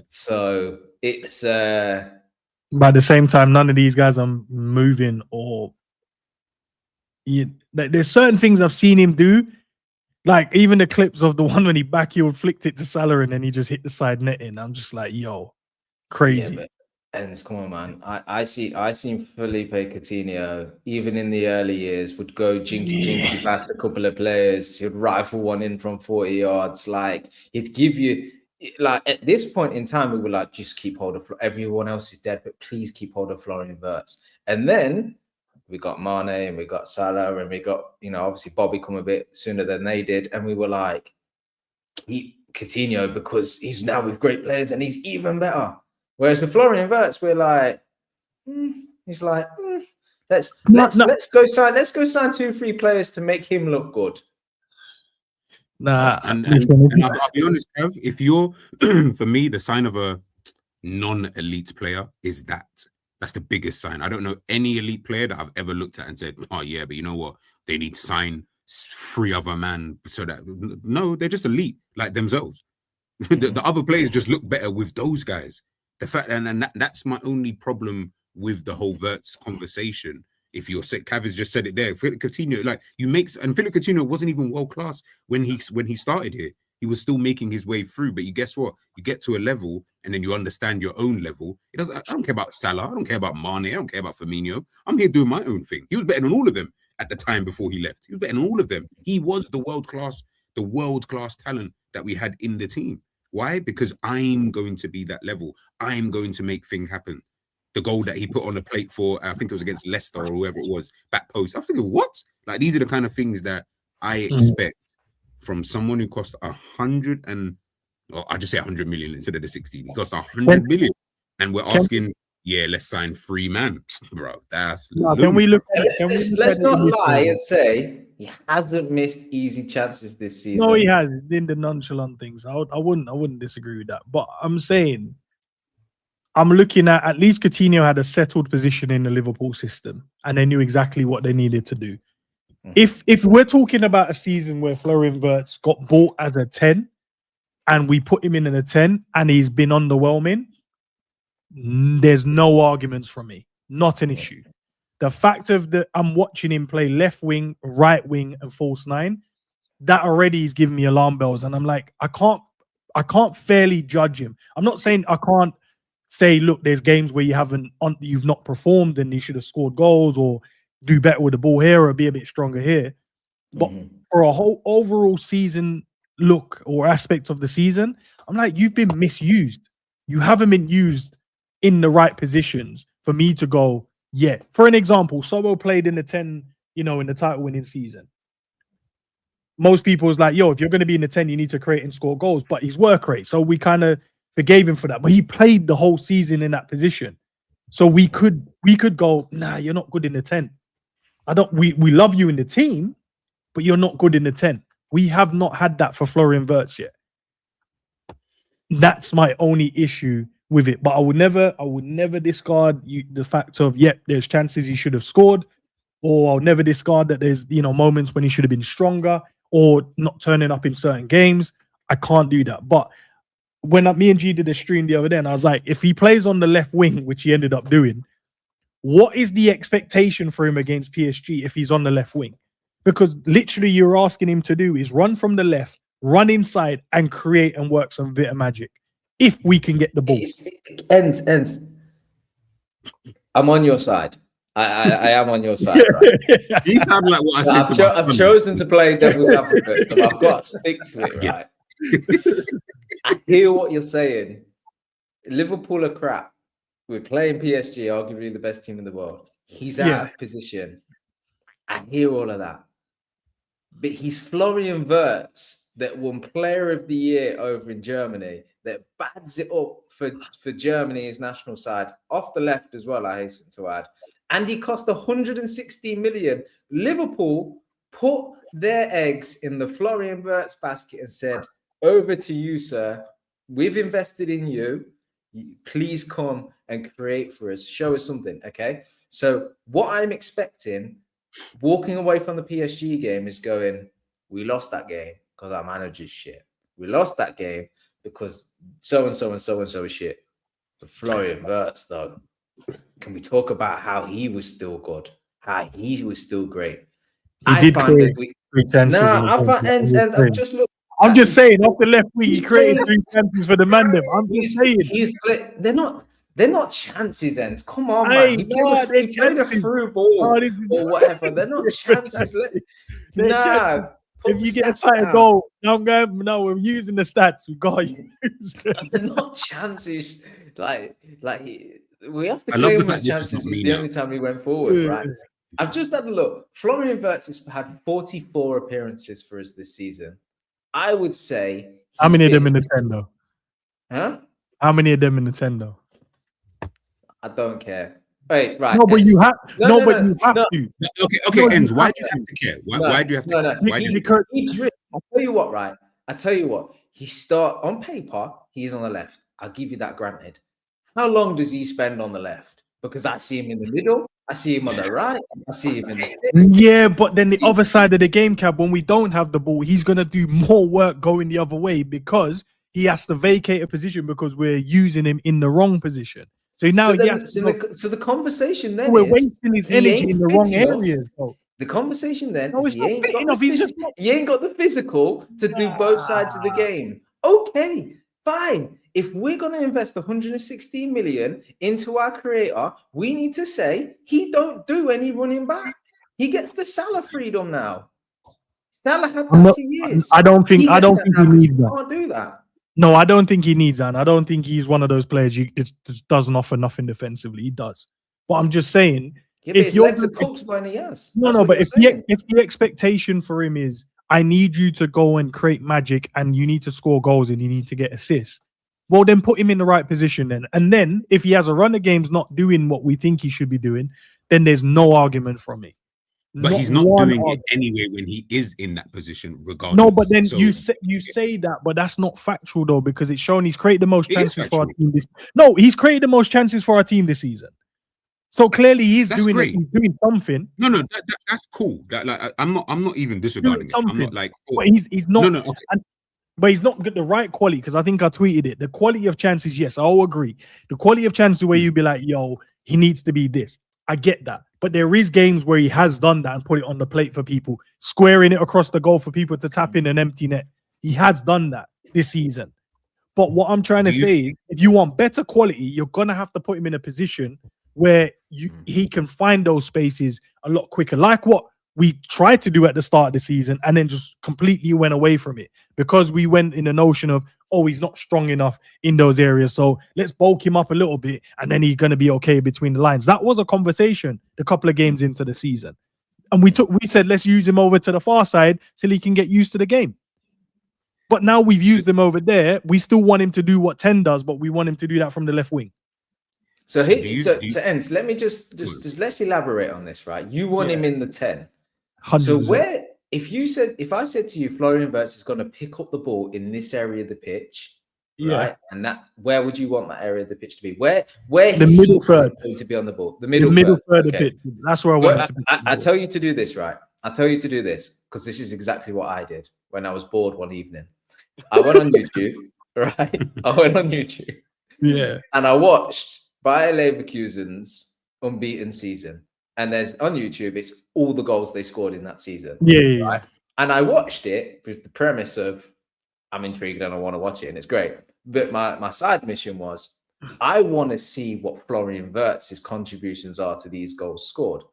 So it's but at the same time, none of these guys are moving, or there's certain things I've seen him do Like even the clips of the one when he backheeled, flicked it to Salah, and then he just hit the side netting. I'm just like, yo, crazy. Yeah, and come on, man. I seen Felipe Coutinho, even in the early years, would go jinky past a couple of players. He'd rifle one in from 40 yards. Like, he'd give you, like, at this point in time, we were like, just keep hold of, everyone else is dead, but please keep hold of Florian Wirtz. And then we got Mane and we got Salah and we got, obviously Bobby come a bit sooner than they did. And we were like, keep Coutinho because he's now with great players and he's even better. Whereas with Florian Wirtz, we're like, he's like, let's go sign 2-3 players to make him look good. Nah, and I'll be honest, Kev, if you're for me, the sign of a non-elite player is that's the biggest sign. I don't know any elite player that I've ever looked at and said, oh yeah, but you know what? They need to sign 3 other man so that no, they're just elite like themselves. The other players just look better with those guys. The fact, and that's my only problem with the whole Wirtz conversation. If you're sick, Cav has just said it there. Philip Coutinho, like and Philip Coutinho wasn't even world class when he started here. He was still making his way through. But you guess what? You get to a level, and then you understand your own level. I don't care about Salah. I don't care about Mane. I don't care about Firmino. I'm here doing my own thing. He was better than all of them at the time before he left. He was better than all of them. He was the world class talent that we had in the team. Why? Because I'm going to be that level. I'm going to make things happen. The goal that he put on the plate for, I think it was against Leicester or whoever it was, back post. I was thinking, what? Like, these are the kind of things that I expect from someone who cost 100 million instead of the 16. He cost 100 million. And we're asking, let's sign 3 man. Bro, that's... Can we look at let's not lie and say he hasn't missed easy chances this season. No, he has in the nonchalant things. I wouldn't disagree with that. But I'm saying, I'm looking at least Coutinho had a settled position in the Liverpool system, and they knew exactly what they needed to do. If we're talking about a season where Florian Wirtz got bought as a 10, and we put him in a 10, and he's been underwhelming, there's no arguments from me. Not an issue. The fact of I'm watching him play left wing, right wing, and false 9, that already is giving me alarm bells. And I'm like, I can't fairly judge him. I'm not saying I can't say, look, there's games where you've not performed and you should have scored goals or do better with the ball here or be a bit stronger here. But for a whole overall season look or aspect of the season, I'm like, you've been misused. You haven't been used in the right positions for me to go, yeah. For an example, Sobo played in the 10, in the title winning season. Most people was like, yo, if you're going to be in the 10, you need to create and score goals, but his work rate. So we kind of forgave him for that. But he played the whole season in that position. So we could go, nah, you're not good in the 10. We love you in the team, but you're not good in the 10. We have not had that for Florian Wirtz yet. That's my only issue with it. But I would never discard the fact of, there's chances he should have scored, or I'll never discard that there's, moments when he should have been stronger or not turning up in certain games. I can't do that. But when me and G did a stream the other day, and I was like, if he plays on the left wing, which he ended up doing, what is the expectation for him against PSG if he's on the left wing? Because literally you're asking him to do is run from the left, run inside, and create and work some bit of magic. If we can get the ball. Ends. I'm on your side. I am on your side. Right? You sound like what I said to I've chosen to play devil's advocate, so I've got to stick to it, right? I hear what you're saying. Liverpool are crap. We're playing PSG, arguably the best team in the world. He's out of position. I hear all of that. But he's Florian Wirtz that won Player of the Year over in Germany, that bads it up for Germany's national side, off the left as well, I hasten to add. And he cost 160 million. Liverpool put their eggs in the Florian Wirtz basket and said, over to you, sir. We've invested in you. Please come and create for us. Show us something, okay? So what I'm expecting, walking away from the PSG game, is going, we lost that game because our manager's shit. We lost that game because so-and-so and so-and-so is shit. But Florian Wirtz, though, can we talk about how he was still good? How he was still great? He did 3 chances. Nah, I thought ends. I've just looked. I'm just saying, off the left wing, he He's created playing- 3 chances for the man. Them. I'm just saying. They're not chances, ends. Come on, Hey, man. He no, played a chances. through ball Oh, this is- or whatever. They're not chances. They're Nah. chances. put If you get a stats tighter down. goal, no, we're using the stats. We got to use them. They're not chances. Like we have to I love the claim fact those this is chances. not It's me the now. only time we went forward, right? I've just had a look. Florian Wirtz has had 44 appearances for us this season. I would say. How many of them in the finished- 10 though? Huh? How many of them in the 10 though? I don't care. Wait, right. No, but you have. No, But you have no. to. Okay, No, Enz, you why have do you have to care? Why No, do you have to no, care? no. Why do you Because He drift. I'll tell you what, right? I tell you what. He start on paper. He's on the left. I'll give you that granted. How long does he spend on the left? Because I see him in the middle. I see him on the right. I see him in the six. Yeah, but then the other side of the game, Cab, when we don't have the ball, he's gonna do more work going the other way because he has to vacate a position because we're using him in the wrong position. So now So the conversation then we're is wasting his he energy ain't in the fit wrong enough. areas. Though. The conversation then No, is it's not fit enough. He's just not. he ain't got the physical to do both sides of the game. Okay, fine. If we're going to invest 116 million into our creator, we need to say he don't do any running back. He gets the Salah freedom now. Salah had that for years. I don't think he now 'cause needs he that. can't do that. No, I don't think he needs that. And I don't think he's one of those players you it just doesn't offer nothing defensively. He does. But I'm just saying, Yeah, but if his you're legs are gonna- cooked by Niaz. no, That's no, what but you're saying. if the expectation for him is I need you to go and create magic and you need to score goals and you need to get assists, well then put him in the right position then. And then if he has a run of games not doing what we think he should be doing, then there's no argument from me. But he's not one doing argument. it anyway when he is in that position, regardless. No, but then So- you say that, but that's not factual though, because it's shown he's created the most It is chances for our factual. team. No, he's created the most chances for our team this season. So clearly he's That's doing great. he's doing something. No, that's cool. That like I'm not even disregarding it. I'm something. not like But he's not. no. Okay. But he's not got the right quality, because I think I tweeted it. The quality of chances, yes, I'll agree. The quality of chances where you'd be like, yo, he needs to be this. I get that. But there is games where he has done that and put it on the plate for people, squaring it across the goal for people to tap in an empty net. He has done that this season. But what I'm trying to say is, if you want better quality, you're going to have to put him in a position where he can find those spaces a lot quicker. Like what we tried to do at the start of the season and then just completely went away from it because we went in the notion of, oh, he's not strong enough in those areas, so let's bulk him up a little bit and then he's going to be okay between the lines. That was a conversation a couple of games into the season. And we said, let's use him over to the far side till he can get used to the game. But now we've used him over there. We still want him to do what 10 does, but we want him to do that from the left wing. So Enz, let me just let's elaborate on this, right? You want him in the 10. 100%. So if I said to you, Florian Wirtz is going to pick up the ball in this area of the pitch, right? And where would you want that area of the pitch to be? Where the is middle he third going to be on the ball? The middle third of okay. pitch. That's where I want him to be. I tell you to do this, right? I tell you to do this because this is exactly what I did when I was bored one evening. I went on YouTube, right? I went on YouTube, and I watched Bayer Leverkusen's unbeaten season. And there's on YouTube, it's all the goals they scored in that season. Right? And I watched it with the premise of I'm intrigued and I want to watch it, and it's great. But my side mission was I want to see what Florian Wirtz's contributions are to these goals scored.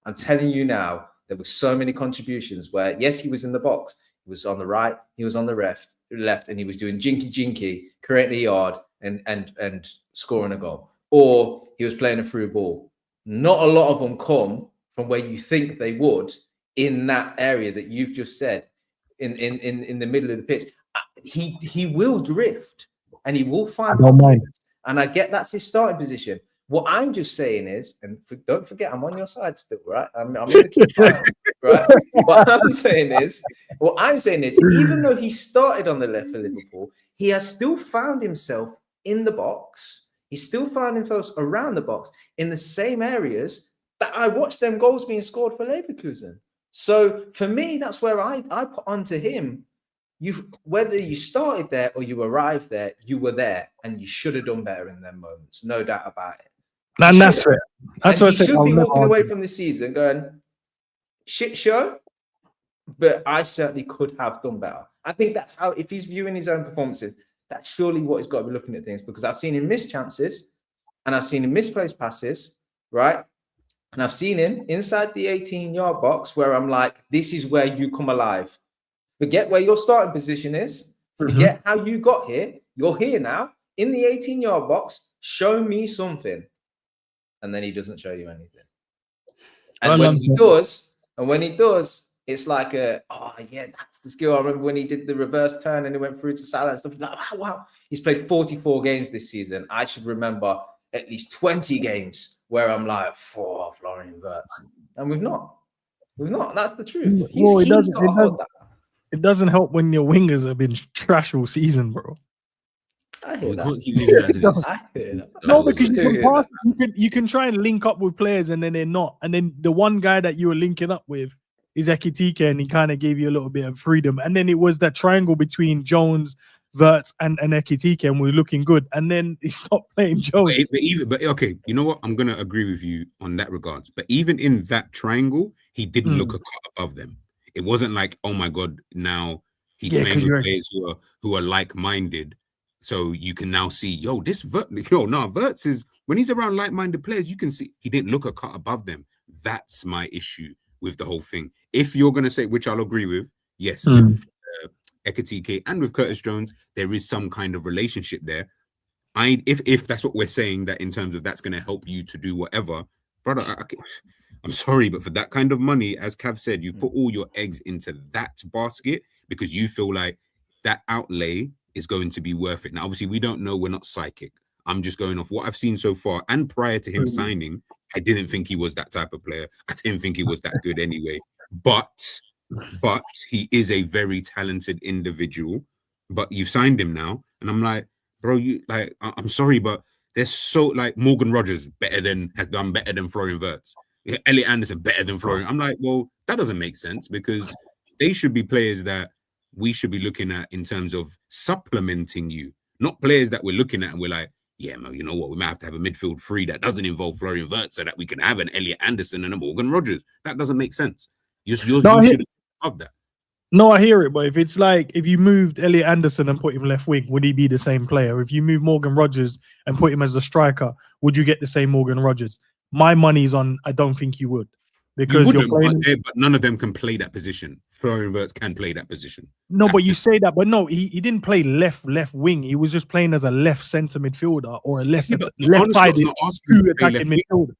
I'm telling you now, there were so many contributions where, yes, he was in the box, he was on the right, he was on the left, and he was doing jinky, creating a yard and scoring a goal. Or he was playing a through ball. Not a lot of them come from where you think they would in that area that you've just said, in the middle of the pitch. He will drift and he will find. I don't mind. And I get that's his starting position. What I'm just saying is, and don't forget, I'm on your side still, right? I'm going to keep fighting, right? What I'm saying is, even though he started on the left for Liverpool, he has still found himself in the box. He still found himself around the box in the same areas that I watched them goals being scored for Leverkusen. So for me, that's where I put onto him. Whether you started there or you arrived there, you were there, and you should have done better in them moments, no doubt about it. And that's it. That's what I said. You should be walking away from the season going, shit show. but I certainly could have done better. I think that's how, if he's viewing his own performances, that's surely what he's got to be looking at things, because I've seen him miss chances and I've seen him misplaced passes, right? And I've seen him inside the 18-yard box where I'm like, this is where you come alive. Forget where your starting position is. Forget how you got here. You're here now in the 18-yard box. Show me something. And then he doesn't show you anything. And when he does, it's like oh yeah, that's the skill. I remember when he did the reverse turn and he went through to Salah and stuff. Like, wow. He's played 44 games this season. I should remember at least 20 games where I'm like, Florian Wirtz. And we've not. That's the truth. It doesn't help when your wingers have been trash all season, bro. I hear that. I hear that. No, because you can try and link up with players and then they're not. And then the one guy that you were linking up with is EKITIKE, and he kind of gave you a little bit of freedom. And then it was that triangle between Jones, Wirtz, and EKITIKE, and we were looking good. And then he stopped playing Jones. But okay, you know what? I'm gonna agree with you on that regards. But even in that triangle, he didn't look a cut above them. It wasn't like, oh my god, now he's playing with players who are like-minded. So you can now see, Wirtz is, when he's around like-minded players, you can see he didn't look a cut above them. That's my issue with the whole thing. If you're going to say, which I'll agree with, yes, with EKITIKE and with Curtis Jones, there is some kind of relationship there. If that's what we're saying, that in terms of that's going to help you to do whatever, brother, I'm sorry, but for that kind of money, as Cav said, you put all your eggs into that basket because you feel like that outlay is going to be worth it. Now, obviously, we don't know. We're not psychic. I'm just going off what I've seen so far. And prior to him signing, I didn't think he was that type of player. I didn't think he was that good anyway. But he is a very talented individual. But you've signed him now. And I'm like, bro, I'm sorry, but there's so, like, Morgan Rogers has done better than Florian Wirtz. Elliot Anderson better than Florian. I'm like, well, that doesn't make sense, because they should be players that we should be looking at in terms of supplementing you, not players that we're looking at and we're like, yeah, man, you know what? We might have to have a midfield three that doesn't involve Florian Wirtz so that we can have an Elliot Anderson and a Morgan Rogers. That doesn't make sense. You should have that. No, I hear it, but if it's like, if you moved Elliot Anderson and put him left wing, would he be the same player? If you move Morgan Rogers and put him as the striker, would you get the same Morgan Rogers? My money's on, I don't think you would. Because you're playing, but none of them can play that position. Florian Wirtz can play that position. No, but you say that, but no, he didn't play left wing. He was just playing as a left centre midfielder or a left-sided attacking midfielder.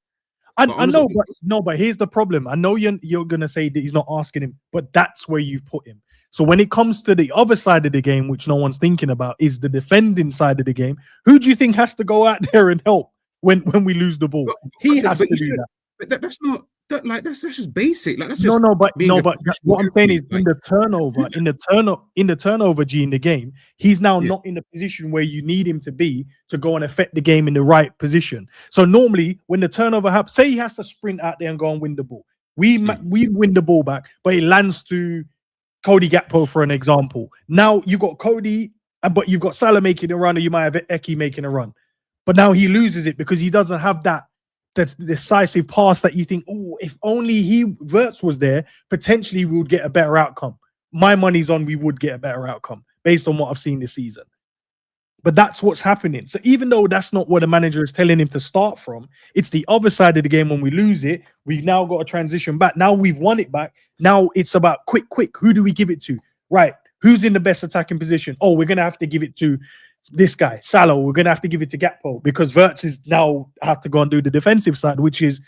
I know, but here's the problem. I know you're gonna say that he's not asking him, but that's where you've put him. So when it comes to the other side of the game, which no one's thinking about, is the defending side of the game. Who do you think has to go out there and help when we lose the ball? He has to do that. But that's not. That's just basic. Like, that's just but what I'm saying is, in the turnover G in the game, he's now not in the position where you need him to be to go and affect the game in the right position. So normally when the turnover happens, say he has to sprint out there and go and win the ball. We win the ball back, but it lands to Cody Gakpo, for an example. Now you got Cody, but you've got Salah making a run, or you might have Eki making a run. But now he loses it because he doesn't have that decisive pass that you think, oh, if only Wirtz was there, potentially we would get a better outcome. My money's on we would get a better outcome based on what I've seen this season. But that's what's happening. So even though that's not what the manager is telling him to start from, it's the other side of the game. When we lose it, we've now got to transition back. Now we've won it back. Now it's about quick. Who do we give it to? Right. Who's in the best attacking position? Oh, we're going to have to give it to this guy, Salah. We're going to have to give it to Gakpo because Wirtz is now have to go and do the defensive side, which is,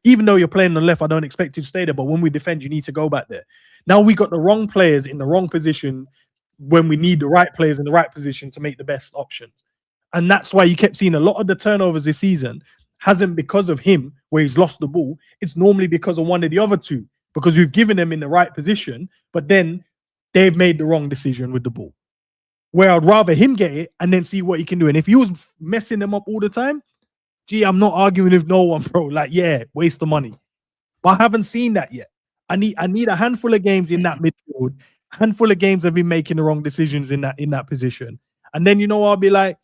even though you're playing on the left, I don't expect you to stay there. But when we defend, you need to go back there. Now we got the wrong players in the wrong position when we need the right players in the right position to make the best options. And that's why you kept seeing a lot of the turnovers this season hasn't because of him where he's lost the ball. It's normally because of one of the other two, because we've given them in the right position, but then they've made the wrong decision with the ball. Where I'd rather him get it and then see what he can do. And if he was messing them up all the time, gee, I'm not arguing with no one, bro. Like, yeah, waste the money. But I haven't seen that yet. I need a handful of games in that midfield, a handful of games of him making the wrong decisions in that position. And then, I'll be like,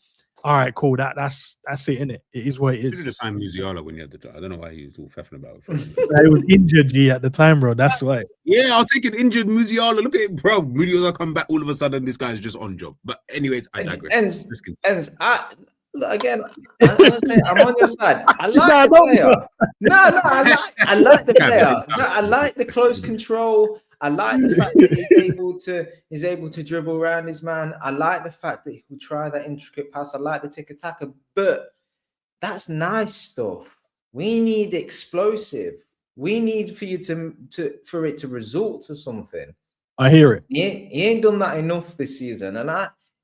all right, cool. That's it, innit? It is what it Should have is. just signed Musiala when you had the job. I don't know why he was all faffing about it. He was injured, G, at the time, bro. That's why. Yeah, I'll take an injured Musiala. Look at it, bro. Musiala come back all of a sudden. This guy's just on job. But anyways, I digress. And again, I'm on your side. I like the player. No, I like the player. No, I like the close control. I like the fact that he's able to dribble around his man. I like the fact that he'll try that intricate pass. I like the tiki-taka, but that's nice stuff. We need explosive. We need for you for it to result to something. I hear it. He ain't done that enough this season. And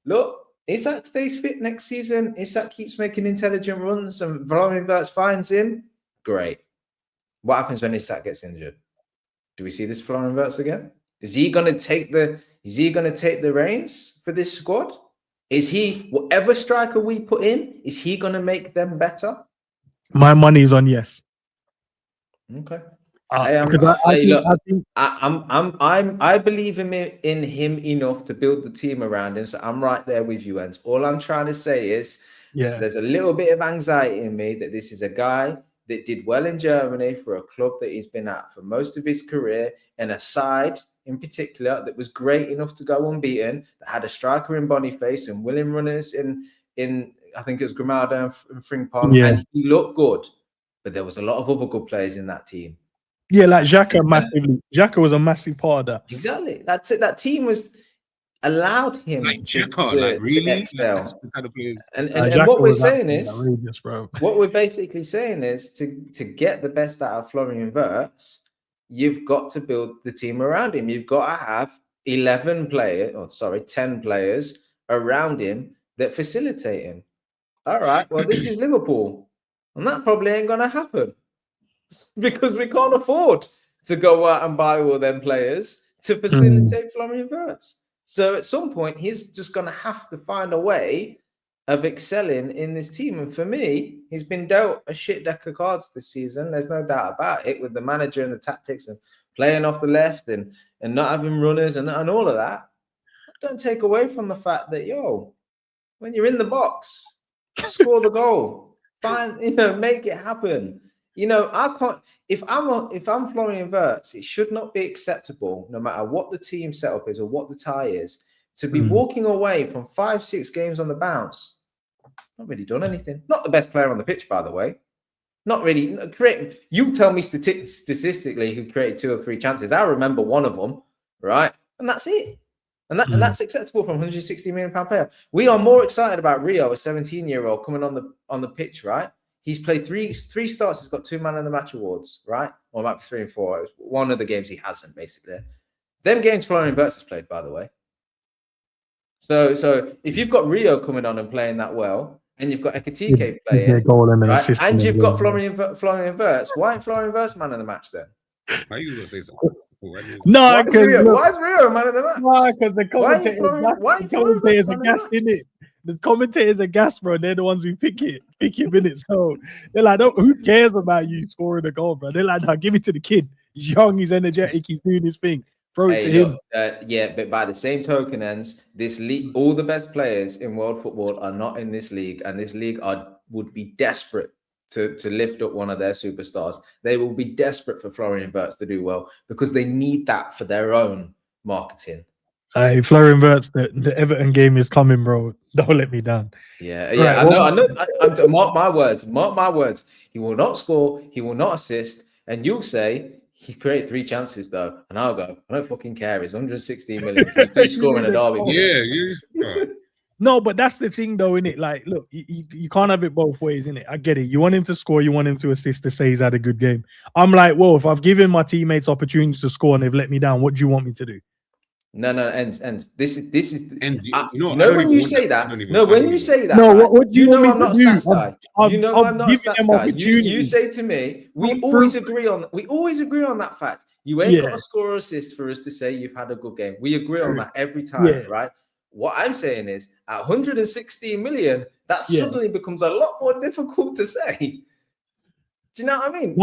look, Isak stays fit next season. Isak keeps making intelligent runs, and Florian Wirtz finds him. Great. What happens when Isak gets injured? Do we see this Florian Wirtz again? Is he going to take the reins for this squad? Is he, whatever striker we put in, is he going to make them better? My money's on yes. Okay. I believe in him enough to build the team around him. So I'm right there with you. And all I'm trying to say is, there's a little bit of anxiety in me that this is a guy that did well in Germany for a club that he's been at for most of his career, and a side in particular that was great enough to go unbeaten, that had a striker in Boniface and willing runners in I think it was Grimaldo and Frimpong, and he looked good. But there was a lot of other good players in that team. Yeah, like Xhaka massively. Xhaka was a massive part of that. Exactly. That's it. That team was allowed him to excel. And what we're saying is, bro. What we're basically saying is to get the best out of Florian Wirtz, you've got to build the team around him. You've got to have 10 players around him that facilitate him. All right, well, this is Liverpool, and that probably ain't going to happen because we can't afford to go out and buy all them players to facilitate Florian Wirtz. So at some point, he's just going to have to find a way of excelling in this team. And for me, he's been dealt a shit deck of cards this season. There's no doubt about it, with the manager and the tactics and playing off the left and not having runners and all of that. Don't take away from the fact that, when you're in the box, score the goal. Make it happen. I can't. If I'm Florian Wirtz, it should not be acceptable, no matter what the team setup is or what the tie is, to be walking away from 5-6 games on the bounce. Not really done anything. Not the best player on the pitch, by the way. Not really. You tell me statistically who created 2 or 3 chances. I remember one of them, right? And that's it. And that's acceptable from £160 million player. We are more excited about Rio, a 17-year-old coming on the pitch, right? He's played three starts. He's got 2 man of the match awards, right? Or it might be 3 and 4. It was one of the games he hasn't, basically. Them games Florian Wirtz has played, by the way. So if you've got Rio coming on and playing that well, and you've got EKITIKE playing, right? And you've got Florian Wirtz, why ain't Florian Wirtz man of the match then? Why are you going to say something? No, because why is Rio man of the match? No, because the commentators are gassed in it. The commentators are gassed, bro. They're the ones who pick him in it. So they're like, who cares about you scoring a goal, bro? They're like, no, give it to the kid. He's young, he's energetic, he's doing his thing. Throw it to him. But by the same token, this league, all the best players in world football are not in this league, and this league would be desperate to lift up one of their superstars. They will be desperate for Florian Wirtz to do well because they need that for their own marketing. Florian Wirtz, the Everton game is coming, bro. Don't let me down. Yeah. I know. Mark my words. He will not score. He will not assist. And you'll say he created 3 chances though, and I'll go, I don't fucking care. It's 116 million. He's scoring a derby. Yeah. No, but that's the thing, though, innit? Like, look, you can't have it both ways, innit? I get it. You want him to score, you want him to assist to say he's had a good game. I'm like, well, if I've given my teammates opportunities to score and they've let me down, what do you want me to do? No, and this is ends. When you say that. No, what do you want me I'm not to a do? stats guy. I'm not a stats guy. You say to me, we always agree on that fact. You ain't got to score or assist for us to say you've had a good game. We agree on that every time, right? What I'm saying is, at 116 million, that suddenly becomes a lot more difficult to say. Do you know what I mean?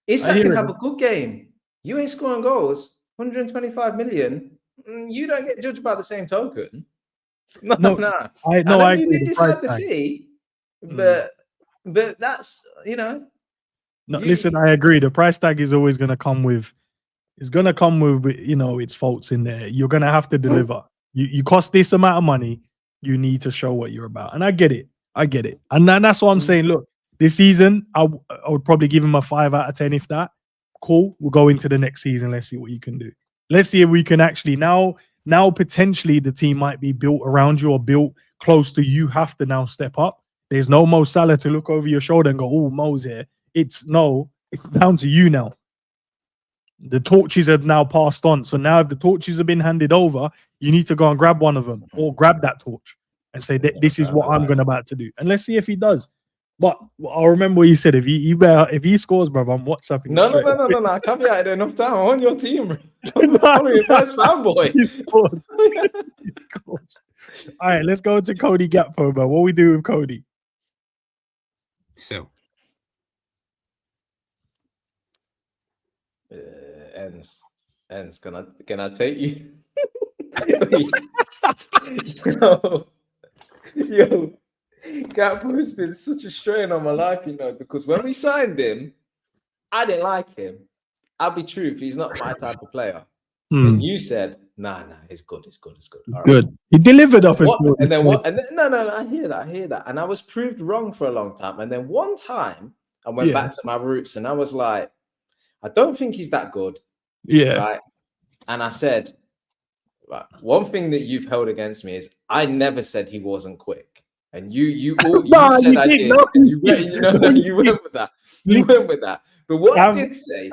Isak can have a good game. You ain't scoring goals. 125 million. You don't get judged by the same token. No, No, no. I know I you agree. didn't The price decide the tag. fee, Mm. but that's No, listen, I agree. The price tag is always going to come with. It's going to come with its faults in there. You're going to have to deliver. You cost this amount of money. You need to show what you're about, and I get it. And that's what I'm saying. Look, this season, I would probably give him a 5 out of 10 if that. Cool. We'll go into the next season. Let's see what you can do. Let's see if we can actually now potentially the team might be built around you or built close to you. Have to now step up. There's no Mo Salah to look over your shoulder and go, "Oh, Mo's here." It's down to you now. The torches have now passed on. So now if the torches have been handed over, you need to go and grab one of them or grab that torch and say that this is what I'm going about to do. And let's see if he does. But I'll remember what you said. If he scores, bro, I'm WhatsApping no. I caveated enough time. I'm on your team, bro. I'm your first fanboy. He scores. He scores. All right, let's go to Cody Gakpo, bro. What we do with Cody? So, ENDZ, can I take you? yo, Gakpo has been such a strain on my life, because when we signed him, I didn't like him. I'll be truth, he's not my type of player. And you said, nah, he's good. All good. Right. He delivered up and then what? And then, no, I hear that. And I was proved wrong for a long time. And then one time I went back to my roots and I was like, I don't think he's that good. Yeah. Right. And I said, right, one thing that you've held against me is I never said he wasn't quick. And you said I did. You went with that. You went with that. But what I did say,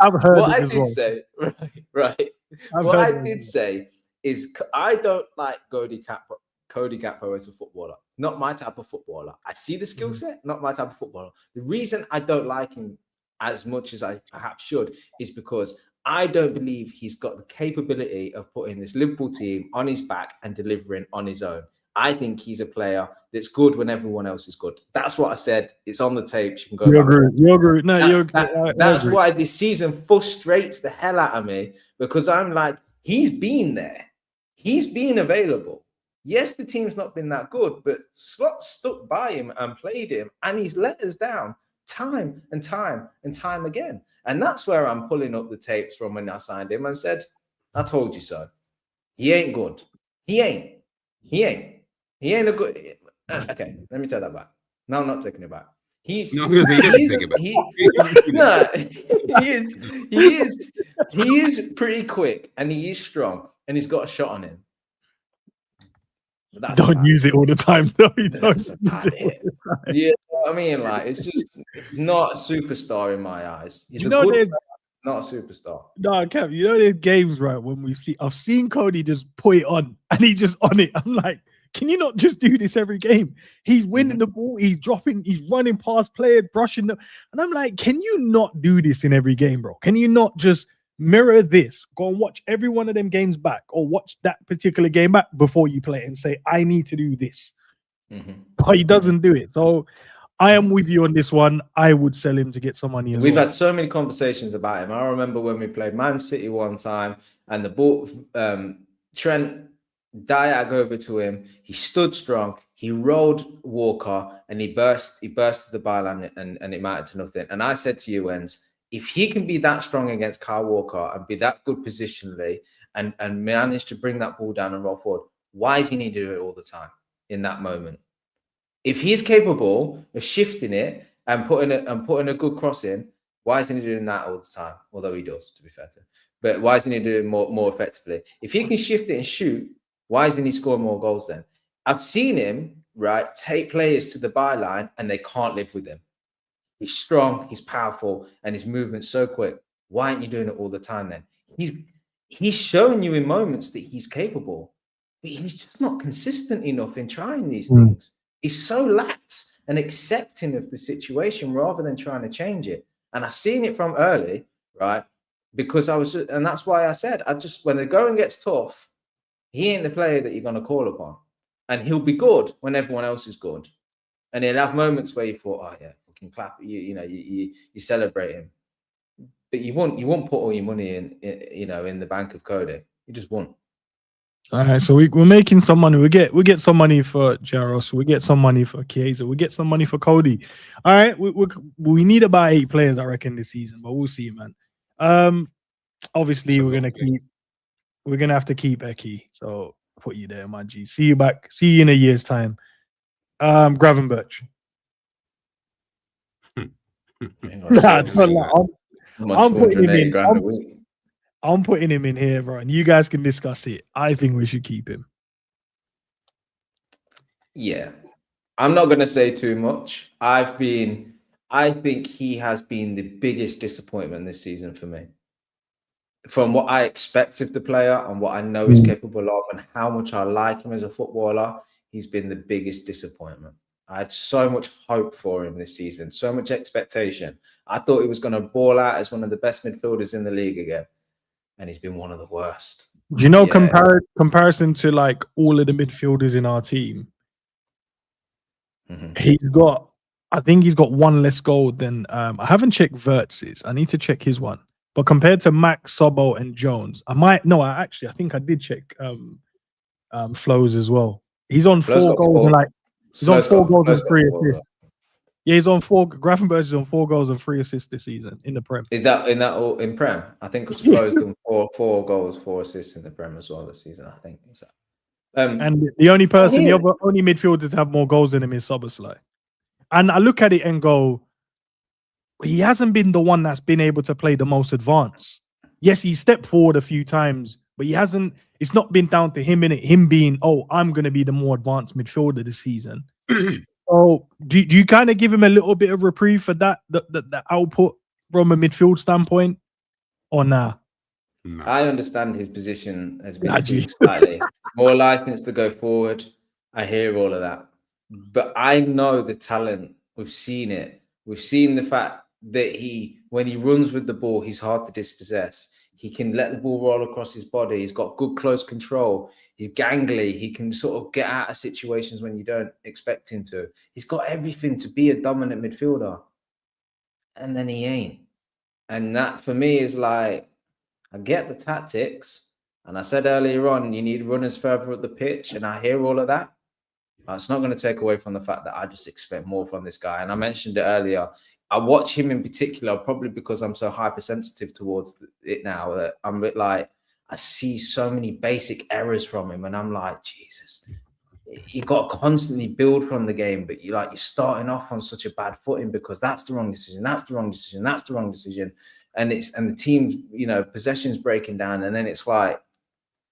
right. What I did say is I don't like Cody Gakpo as a footballer. Not my type of footballer. I see the skill set, not my type of footballer. The reason I don't like him as much as I perhaps should is because I don't believe he's got the capability of putting this Liverpool team on his back and delivering on his own. I think he's a player that's good when everyone else is good. That's what I said. It's on the tapes. You can go. You agree. No, that's why this season frustrates the hell out of me, because I'm like, he's been there. He's been available. Yes, the team's not been that good, but Slot stuck by him and played him, and he's let us down time and time again. And that's where I'm pulling up the tapes from when I signed him and said, I told you so. He ain't good. He ain't a good. Okay, let me take that back. No, I'm not taking it back. He is pretty quick and he is strong and he's got a shot on him. Don't use it all the time, though. Yeah, I mean, like, it's not a superstar in my eyes. He's not a superstar. No, Kev, there's games, right, when I've seen Cody just put it on and he's just on it. I'm like, can you not just do this every game? He's winning the ball, he's dropping, he's running past players, brushing them. And I'm like, can you not do this in every game, bro? Can you not just mirror this? Go and watch every one of them games back or watch that particular game back before you play it and say, I need to do this. But he doesn't do it. So I am with you on this one. I would sell him to get some money. We've had so many conversations about him. I remember when we played Man City one time and the ball, Trent diag over to him. He stood strong. He rolled Walker and he burst the byline and it mattered to nothing. And I said to you, ENDZ, if he can be that strong against Kyle Walker and be that good positionally and manage to bring that ball down and roll forward, why does he need to do it all the time in that moment? If he's capable of shifting it and putting a good cross in, why isn't he doing that all the time? Although he does, to be fair to him. But why isn't he doing more effectively? If he can shift it and shoot, why isn't he scoring more goals then? I've seen him, right, take players to the byline and they can't live with him. He's strong, he's powerful, and his movement's so quick. Why aren't you doing it all the time then? He's showing you in moments that he's capable, but he's just not consistent enough in trying these things. He's so lax and accepting of the situation rather than trying to change it. And I've seen it from early, right? Because and that's why I said, when the going gets tough, he ain't the player that you're going to call upon. And he'll be good when everyone else is good. And he'll have moments where you thought, oh yeah, we can clap, you celebrate him. But you won't put all your money in the bank of Cody. You just won't. All right, so we're making some money. We get some money for Jaros. We get some money for Chiesa. We get some money for Cody. All right, we need about 8 players, I reckon, this season, but we'll see, man. Obviously, we're gonna have to keep Eki. So put you there, my G. See you back. See you in a year's time. Gravenberch. Nah, don't lie. I'm putting him in. I'm putting him in here, bro, and you guys can discuss it. I think we should keep him. Yeah, I'm not going to say too much. I think he has been the biggest disappointment this season for me. From what I expect of the player and what I know he's capable of and how much I like him as a footballer, he's been the biggest disappointment. I had so much hope for him this season, so much expectation. I thought he was going to ball out as one of the best midfielders in the league again. And he's been one of the worst. Do you know, comparison to like all of the midfielders in our team, I think he's got one less goal than I haven't checked Vertz's. I need to check his one. But compared to Mac, Sobbo, and Jones, I think I did check Flows as well. He's on 4 goals and he's on 4 goals and 3 assists. Yeah, he's on 4. Gravenberch is on 4 goals and 3 assists this season in the Prem. Is that all in Prem? I think because Flo's done 4 goals, 4 assists in the Prem as well this season. I think. So, and the only person, the only midfielder to have more goals than him is Soboslai. And I look at it and go, he hasn't been the one that's been able to play the most advanced. Yes, he stepped forward a few times, but he hasn't. It's not been down to him in it. Him being, I'm going to be the more advanced midfielder this season. So do you kind of give him a little bit of reprieve for that the output from a midfield standpoint, or nah? No. I understand his position has been slightly more license to go forward. I hear all of that, but I know the talent. We've seen it. We've seen the fact that when he runs with the ball, he's hard to dispossess. He can let the ball roll across his body. He's got good close control. He's gangly. He can sort of get out of situations when you don't expect him to. He's got everything to be a dominant midfielder. And then he ain't. And that for me is like, I get the tactics. And I said earlier on, you need runners further up the pitch. And I hear all of that. It's not going to take away from the fact that I just expect more from this guy. And I mentioned it earlier. I watch him in particular, probably because I'm so hypersensitive towards it now that I'm a bit like, I see so many basic errors from him. And I'm like, Jesus, you got to constantly build from the game, but you're starting off on such a bad footing because that's the wrong decision. That's the wrong decision. That's the wrong decision. And the team's, possession's breaking down. And then it's like,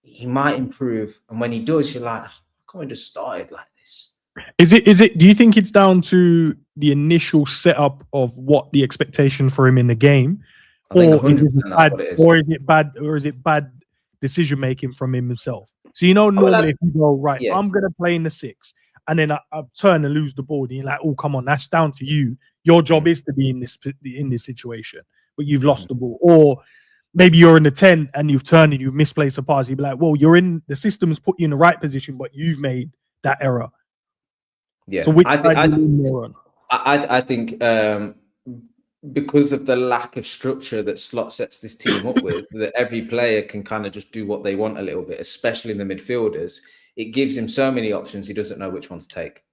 he might improve. And when he does, you're like, how come we just started like this? Is it, do you think it's down to the initial setup of what the expectation for him in the game? Or is it bad decision making from himself? So, normally if you go, right, I'm going to play in the 6 and then I turn and lose the ball, and you're like, oh, come on, that's down to you. Your job is to be in this situation, but you've lost the ball. Or maybe you're in the 10 and you've turned and you've misplaced a pass. You'd be like, well, the system's put you in the right position, but you've made that error. Yeah, so I think because of the lack of structure that Slot sets this team up with, that every player can kind of just do what they want a little bit, especially in the midfielders. It gives him so many options, he doesn't know which one to take.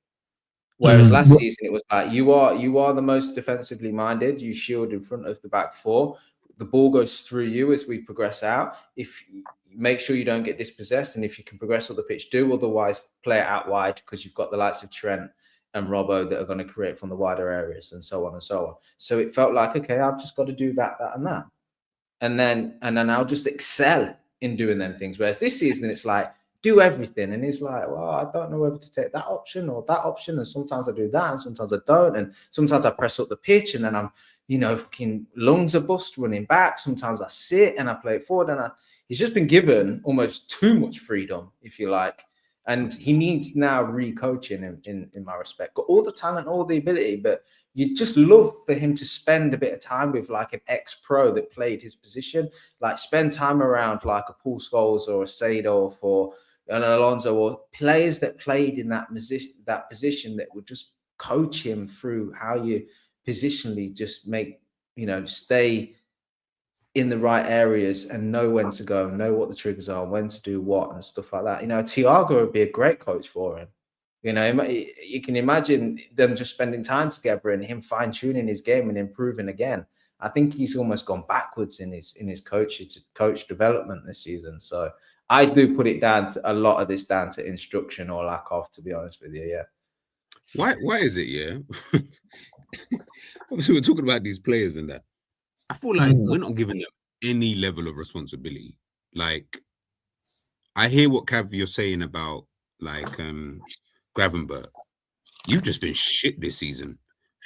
Whereas last season, it was like, you are the most defensively minded. You shield in front of the back 4. The ball goes through you as we progress out. If make sure you don't get dispossessed, and if you can progress up the pitch, do. Otherwise, play it out wide because you've got the likes of Trent and Robbo that are going to create from the wider areas and so on and so on. So it felt like, okay, I've just got to do that, and that. And then I'll just excel in doing them things. Whereas this season, it's like, do everything. And it's like, well, I don't know whether to take that option or that option. And sometimes I do that and sometimes I don't. And sometimes I press up the pitch and then I'm, fucking lungs are bust running back. Sometimes I sit and I play it forward. And he's just been given almost too much freedom, if you like. And he needs now re-coaching in my respect. Got all the talent, all the ability, but you just love for him to spend a bit of time with like an ex-pro that played his position. Like spend time around like a Paul Scholes or a Seedorf or an Alonso or players that played in that position that would just coach him through how you positionally just make, stay in the right areas and know when to go, know what the triggers are, when to do what and stuff like that. You know, Thiago would be a great coach for him. You know, you can imagine them just spending time together and him fine-tuning his game and improving again. I think he's almost gone backwards in his coach development this season. So I do put it down to a lot of this down to instruction or lack of, to be honest with you. Yeah. Why is it? Yeah. Obviously, we're talking about these players and that. I feel like we're not giving them any level of responsibility. Like, I hear what Cav you're saying about like Gravenberch. You've just been shit this season.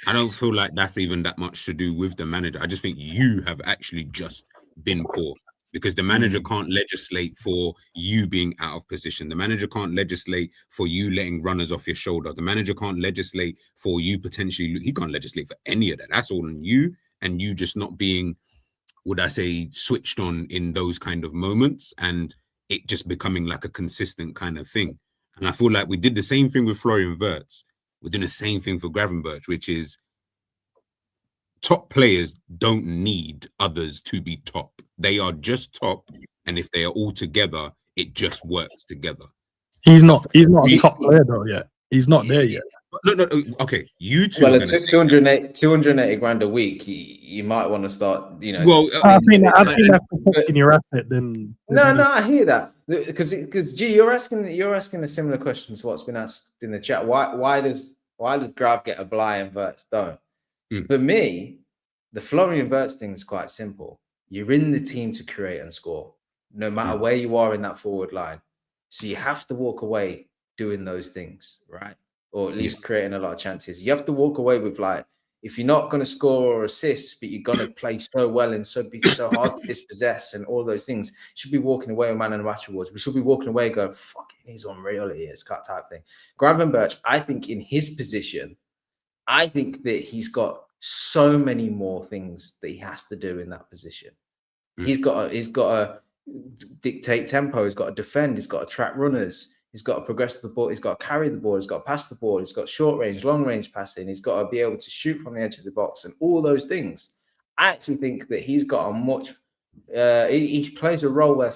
I don't feel like that's even that much to do with the manager. I just think you have actually just been poor because the manager can't legislate for you being out of position. The manager can't legislate for you letting runners off your shoulder. The manager can't legislate for you potentially. He can't legislate for any of that. That's all on you, and you just not being, would I say, switched on in those kind of moments, and it just becoming like a consistent kind of thing. And I feel like we did the same thing with Florian Wirtz. We're doing the same thing for Gravenberch, which is top players don't need others to be top. They are just top, and if they are all together, it just works together. He's not a top player though yet. He's not there yet. No. Okay, you two. Well, it's 280 grand a week. You might want to start. You know. Well, I think that's protecting your asset. Then no, I hear that because G, you're asking a similar question to what's been asked in the chat. Why does Grav get a Bly and Wirtz don't? For me, the Florian Wirtz thing is quite simple. You're in the team to create and score, no matter where you are in that forward line. So you have to walk away doing those things, right? Or at least creating a lot of chances. You have to walk away with, like, if you're not going to score or assist, but you're going to play so well and be so hard to dispossess and all those things, you should be walking away with man and match awards. We should be walking away going, fucking, he's unreal, he is, cut type thing. Gravenberch, I think in his position, I think that he's got so many more things that he has to do in that position. He's got to dictate tempo. He's got to defend. He's got to track runners. He's got to progress the ball. He's got to carry the ball. He's got to pass the ball. He's got short range, long range passing. He's got to be able to shoot from the edge of the box and all those things. I actually think that he's got a much. He plays a role where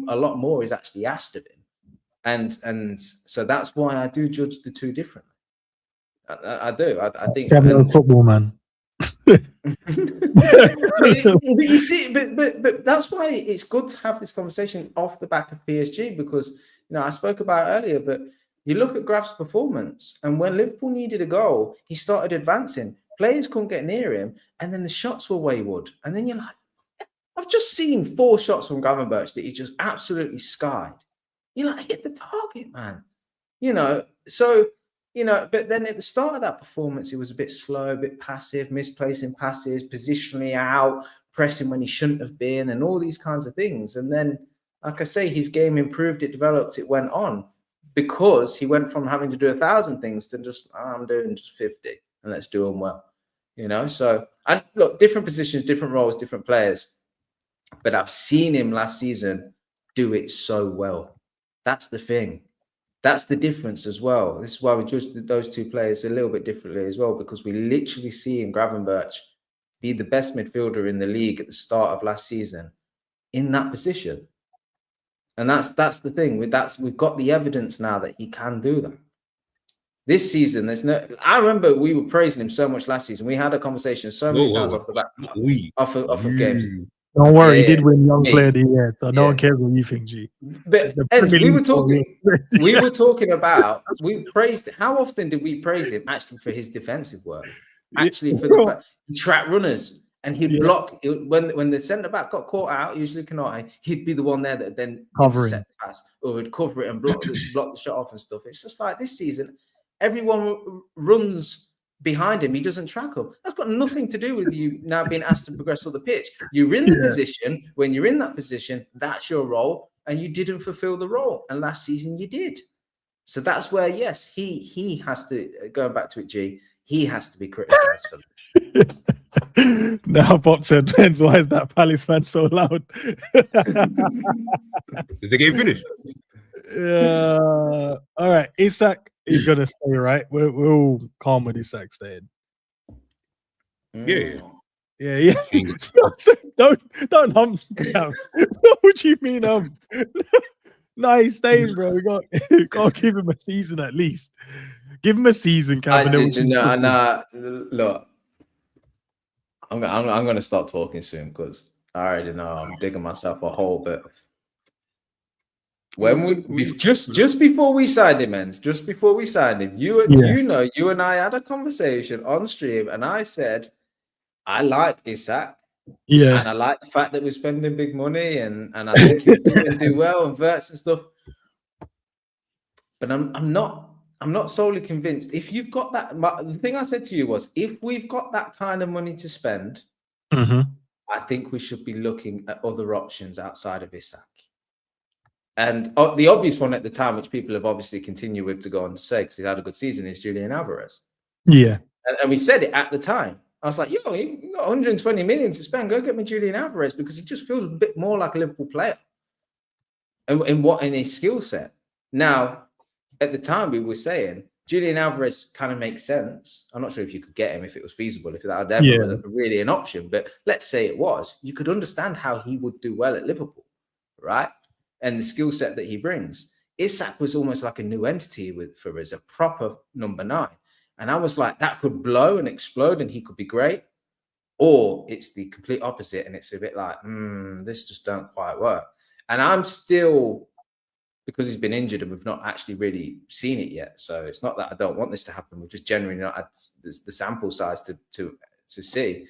a lot more is actually asked of him, and so that's why I do judge the two differently. I do. I think football man. but you see, but that's why it's good to have this conversation off the back of PSG, because you know I spoke about earlier. But you look at Graf's performance, and when Liverpool needed a goal, he started advancing. Players couldn't get near him, and then the shots were wayward. And then you're like, I've just seen 4 shots from Gravenberch that he just absolutely skied. You're like, hit the target, man. You know, so. You know, but then at the start of that performance, it was a bit slow, a bit passive, misplacing passes, positionally out, pressing when he shouldn't have been, and all these kinds of things. And then, like I say, his game improved, it developed, it went on, because he went from having to do 1,000 things to just, I'm doing just 50, and let's do them well. You know, so, and look, different positions, different roles, different players. But I've seen him last season do it so well. That's the thing. That's the difference as well. This is why we judged those two players a little bit differently as well, because we literally see in Gravenberch be the best midfielder in the league at the start of last season in that position. And that's the thing. We've got the evidence now that he can do that. This season, I remember we were praising him so much last season. We had a conversation so many times off the back off of games. Don't worry, he did win Young Player of the Year, so no one cares what you think, G. But we were talking about, we praised, how often did we praise him actually for his defensive work? Actually, for the fact he tracked runners and he'd block, when the centre back got caught out, usually Canate, he'd be the one there that then intercept the pass or would cover it and block the shot off and stuff. It's just like this season, everyone runs behind him, he doesn't track them. That's got nothing to do with you now being asked to progress on the pitch. You're in the position. When you're in that position, that's your role, and you didn't fulfill the role. And last season you did. So that's where, yes, he has to, going back to it, G, he has to be criticised for that. Now Bob said, Benz, why is that Palace fan so loud? Is the game finished? All right, Isak is gonna stay, right? We're all calm with Isak staying. Yeah. Yeah. Finger. Don't Cam. What do you mean No, he's staying, bro. We got to give him a season at least. Give him a season, Cam. Look, I'm gonna stop talking soon because I already know I'm digging myself a hole. But when we just before we signed him, you and I had a conversation on stream, and I said I like Isak. Yeah, and I like the fact that we're spending big money, and I think he'll do well and Verts and stuff. But I'm not solely convinced. If you've got that, the thing I said to you was, if we've got that kind of money to spend, I think we should be looking at other options outside of Isak. And the obvious one at the time, which people have obviously continued with to go on to say, because he had a good season, is Julian Alvarez. Yeah, and we said it at the time. I was like, yo, you got 120 million to spend. Go get me Julian Alvarez, because he just feels a bit more like a Liverpool player. And in his skill set. Now, at the time, we were saying Julian Alvarez kind of makes sense. I'm not sure if you could get him if it was feasible, if that was really an option. But let's say it was. You could understand how he would do well at Liverpool, right? And the skill set that he brings. Isak was almost like a new entity for us, a proper number 9. And I was like, that could blow and explode and he could be great. Or it's the complete opposite. And it's a bit like, this just don't quite work. And I'm still, because he's been injured and we've not actually really seen it yet. So it's not that I don't want this to happen. We've just generally not had the sample size to see.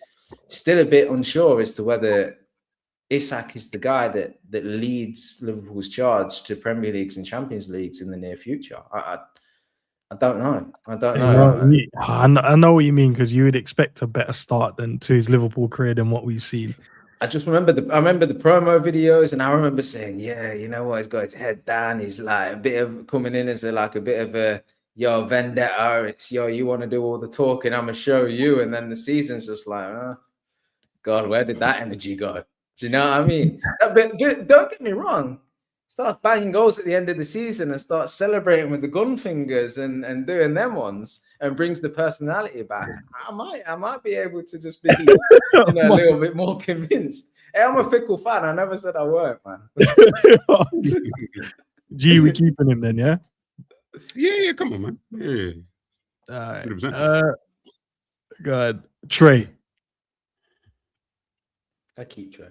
Still a bit unsure as to whether Isak is the guy that leads Liverpool's charge to Premier Leagues and Champions Leagues in the near future. I don't know. I know what you mean, because you would expect a better start to his Liverpool career than what we've seen. I just remember the promo videos, and I remember saying, yeah, you know what, he's got his head down. He's like a bit of coming in as a bit of a vendetta. It's you want to do all the talking, I'm gonna show you, and then the season's just like, oh, God, where did that energy go? Do you know what I mean? But don't get me wrong. Start banging goals at the end of the season and start celebrating with the gun fingers and doing them ones, and brings the personality back. I might be able to just be a little bit more convinced. Hey, I'm a fickle fan. I never said I weren't, man. G, we keeping him then, yeah? Yeah, come on, man. Yeah. All right. Go ahead. Trey. I keep Trey.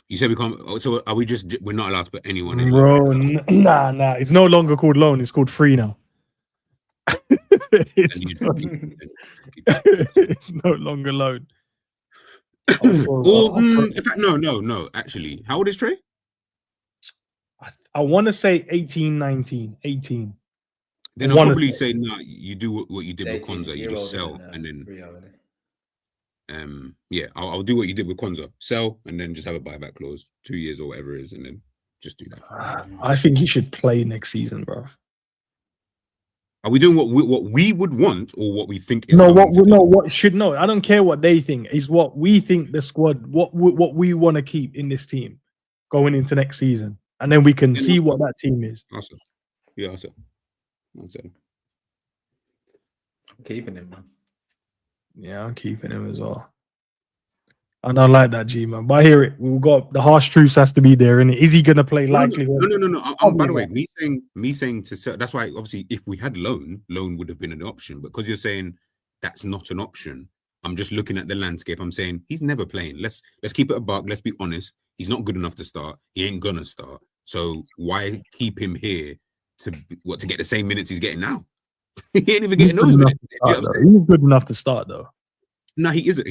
You said we can't. So are we just? We're not allowed to put anyone in. Bro, nah. It's no longer called loan. It's called free now. It's no longer loan. In fact, no. Actually, how old is Trey? I want to say 18, 19, 18. Then I'll probably say no. You do what you did with Konza. You just sell and then. I'll do what you did with Konza. Sell and then just have a buyback clause, 2 years or whatever it is, and then just do that. I think he should play next season, bro. Are we doing what we would want, or what we think? I don't care what they think. It's what we think the squad, what we want to keep in this team going into next season, and then we can see what that team is. Awesome. Yeah, awesome. I'm keeping him, man. Yeah, I'm keeping him as well. I don't like that, G, man. But I hear it. We've got the harsh truths has to be there, innit? Is he gonna play likelihood? No. By the way, me saying to sell. That's why, obviously, if we had loan would have been an option. But because you're saying that's not an option, I'm just looking at the landscape. I'm saying he's never playing. Let's keep it a buck. Let's be honest. He's not good enough to start. He ain't gonna start. So why keep him here to get the same minutes he's getting now? He ain't even getting those minutes. He's good enough to start, though. No, he isn't.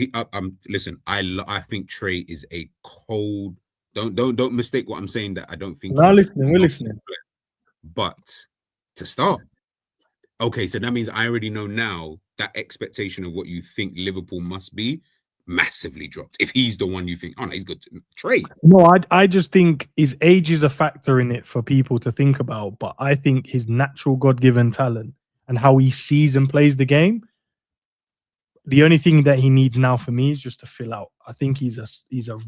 Listen. I think Trey is a cold. Don't mistake what I'm saying. That I don't think. We're listening. But to start, okay. So that means I already know now that expectation of what you think Liverpool must be massively dropped. If he's the one you think, oh no, he's good. Trey. No, I just think his age is a factor in it for people to think about. But I think his natural God-given talent and how he sees and plays the game, the only thing that he needs now for me is just to fill out. I think he's a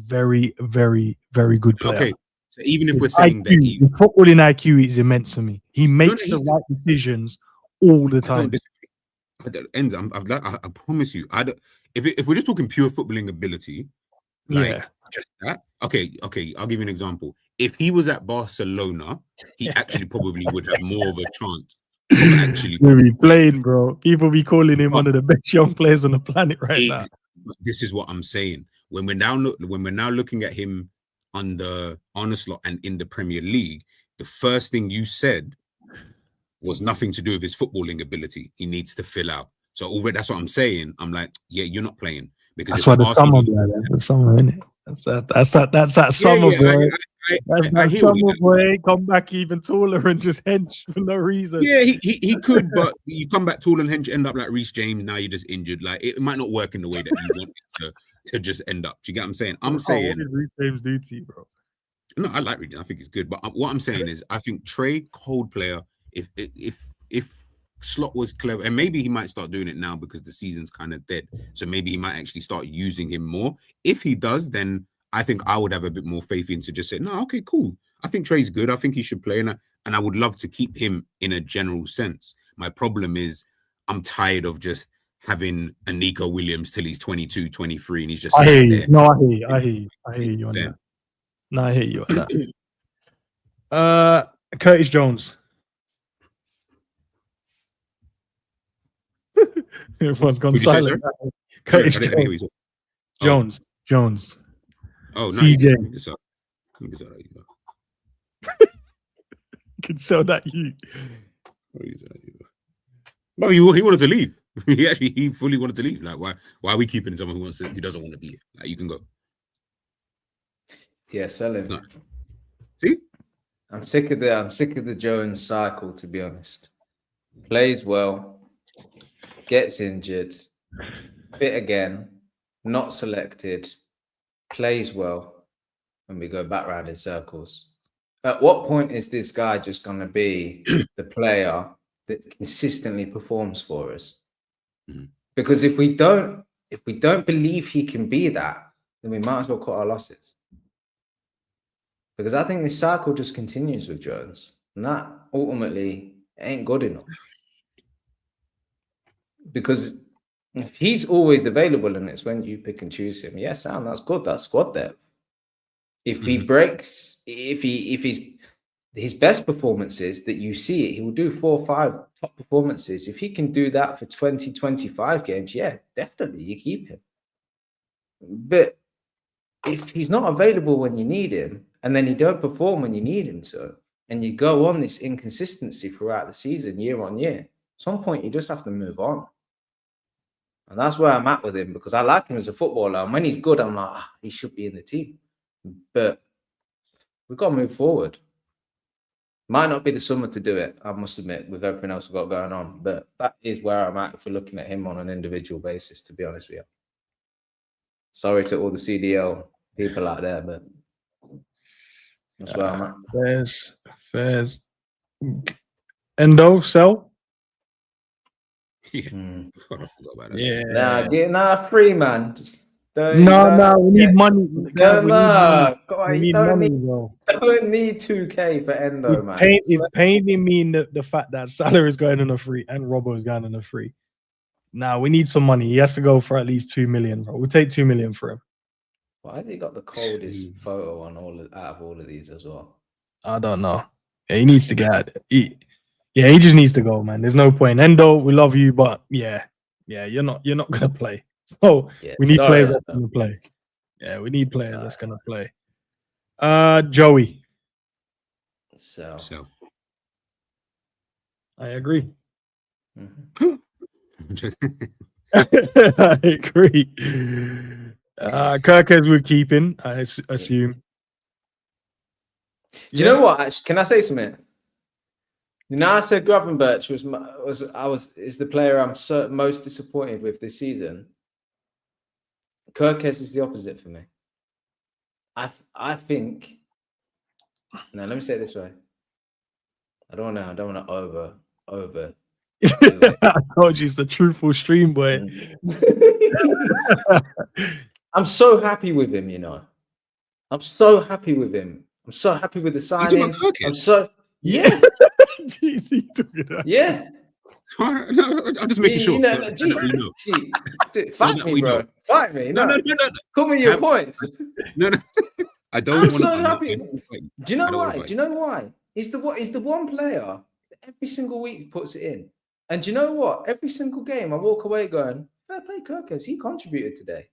very, very, very good player. Okay, so even if we're saying IQ, that footballing IQ is immense for me. He makes the right decisions all the time. I promise you, if we're just talking pure footballing ability, like Yeah. just that. Okay, I'll give you an example. If he was at Barcelona, he actually probably would have more of a chance of actually. He'll be playing, bro. People be calling him one of the best young players on the planet right now. This is what I'm saying. When we're now looking at him under ARNE slot and in the Premier League, the first thing you said was nothing to do with his footballing ability. He needs to fill out. So already, that's what I'm saying. I'm like, yeah, you're not playing because that's why the summer, the summer, innit? That's that summer, boy. That's that summer, boy. Come back even taller and just hench for no reason. Yeah, he could, but you come back tall and hench, end up like Reece James. Now you're just injured. Like it might not work in the way that you want it to just end up. Do you get what I'm saying? I'm saying, what did Reece James do to you, bro? No, I like Reece. I think he's good, but what I'm saying is, I think Trey, cold player. If Slot was clever, and maybe he might start doing it now because the season's kind of dead. So maybe he might actually start using him more. If he does, then I think I would have a bit more faith in to just say, no, okay, cool. I think Trey's good. I think he should play, and I would love to keep him in a general sense. My problem is I'm tired of just having a Nico Williams till he's 22, 23, and he's just I hear you. there. No, I hear you on that. No, I hear you on that. Curtis Jones. Everyone's gone silent. Curtis Jones. Jones. Oh, no. CJ. Can sell that you. No, he wanted to leave. He fully wanted to leave. Like, why are we keeping someone who doesn't want to be here? Like, you can go. Yeah, sell him. No. See? I'm sick of the Jones cycle, to be honest. Plays well. Gets injured, fit again, not selected, plays well, and we go back round in circles. At what point is this guy just going to be the player that consistently performs for us? Mm-hmm. Because if we don't believe he can be that, then we might as well cut our losses. Because I think this cycle just continues with Jones, and that ultimately ain't good enough. Because if he's always available and it's when you pick and choose him, yes, Sam, that's good. That's squad depth. If he breaks, if his best performances that you see it, he will do 4 or 5 top performances. If he can do that for 20, 25 games, yeah, definitely you keep him. But if he's not available when you need him, and then he don't perform when you need him to, and you go on this inconsistency throughout the season, year on year, at some point you just have to move on. And that's where I'm at with him, because I like him as a footballer. And when he's good, I'm like, he should be in the team. But we've got to move forward. Might not be the summer to do it, I must admit, with everything else we've got going on. But that is where I'm at if we're looking at him on an individual basis, to be honest with you. Sorry to all the CDL people out there, but that's where I'm at. Fairs. Endo, sell? Yeah, I forgot about that. Yeah, free, man. No, we need money. We don't need 2K for Endo, man. It's paining me the fact that Salah is going on a free and Robbo is going on a free. Now we need some money. He has to go for at least 2 million. Bro. We'll take 2 million for him. Why has he got the coldest photo on out of all of these as well? I don't know. Yeah, he needs to get out. He just needs to go, man. There's no point. Endo, we love you, but you're not gonna play. So we need players that's gonna play. Yeah, we need players that's gonna play. Joey. So I agree. Mm-hmm. I agree. Kirkers we're keeping, I assume. Do you know what? Actually, can I say something? You know, I said Gravenberch is the player I'm most disappointed with this season. Kirkes is the opposite for me. I think. Now let me say it this way. I don't want to over. I told you it's the truthful stream, boy. I'm so happy with him, you know. I'm so happy with him. I'm so happy with the signing. Yeah. Yeah. No, I'm just making sure. You know, so that fight me, we bro. know. Fight me. No. No. Come with your points. No. I don't I'm want so to. happy. Do you know why? Fight. Do you know why? He's the one player that every single week he puts it in. And do you know what? Every single game I walk away going, fair play, Kirkers. He contributed today.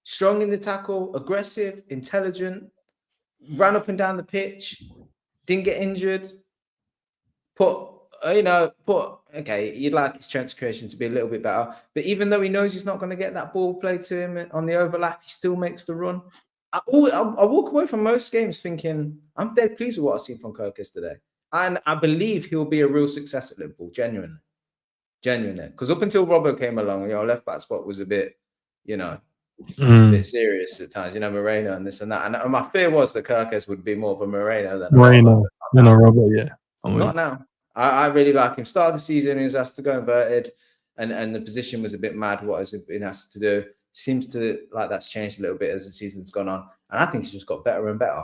Strong in the tackle, aggressive, intelligent, ran up and down the pitch, didn't get injured. Okay, you'd like his chance creation to be a little bit better. But even though he knows he's not going to get that ball played to him on the overlap, he still makes the run. I walk away from most games thinking, I'm dead pleased with what I've seen from Kirkis today. And I believe he'll be a real success at Liverpool, genuinely. Because up until Robbo came along, left back spot was a bit, a bit serious at times, Moreno and this and that. And my fear was that Kirkis would be more of a Moreno than Robbo, yeah. Not now. I really like him. Start of the season, he was asked to go inverted, and the position was a bit mad what he's been asked to do. Seems to like that's changed a little bit as the season's gone on. And I think he's just got better and better.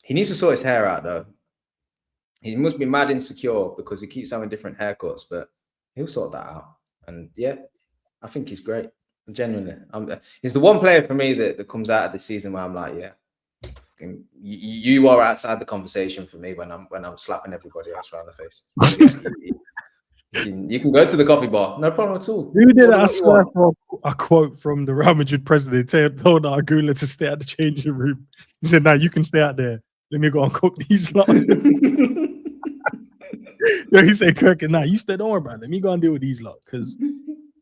He needs to sort his hair out, though. He must be mad insecure because he keeps having different haircuts, but he'll sort that out. And yeah, I think he's great. Genuinely. He's the one player for me that comes out of the season where I'm like, yeah, you are outside the conversation for me when I'm slapping everybody else around the face. You can go to the coffee bar, no problem at all. Who did I swear for a quote from the Real Madrid president? Told Argula to stay at the changing room. He said, "Nah, you can stay out there. Let me go and cook these lot." He said, "Kirk, nah, you stay. Don't worry about it. Let me go and deal with these lot because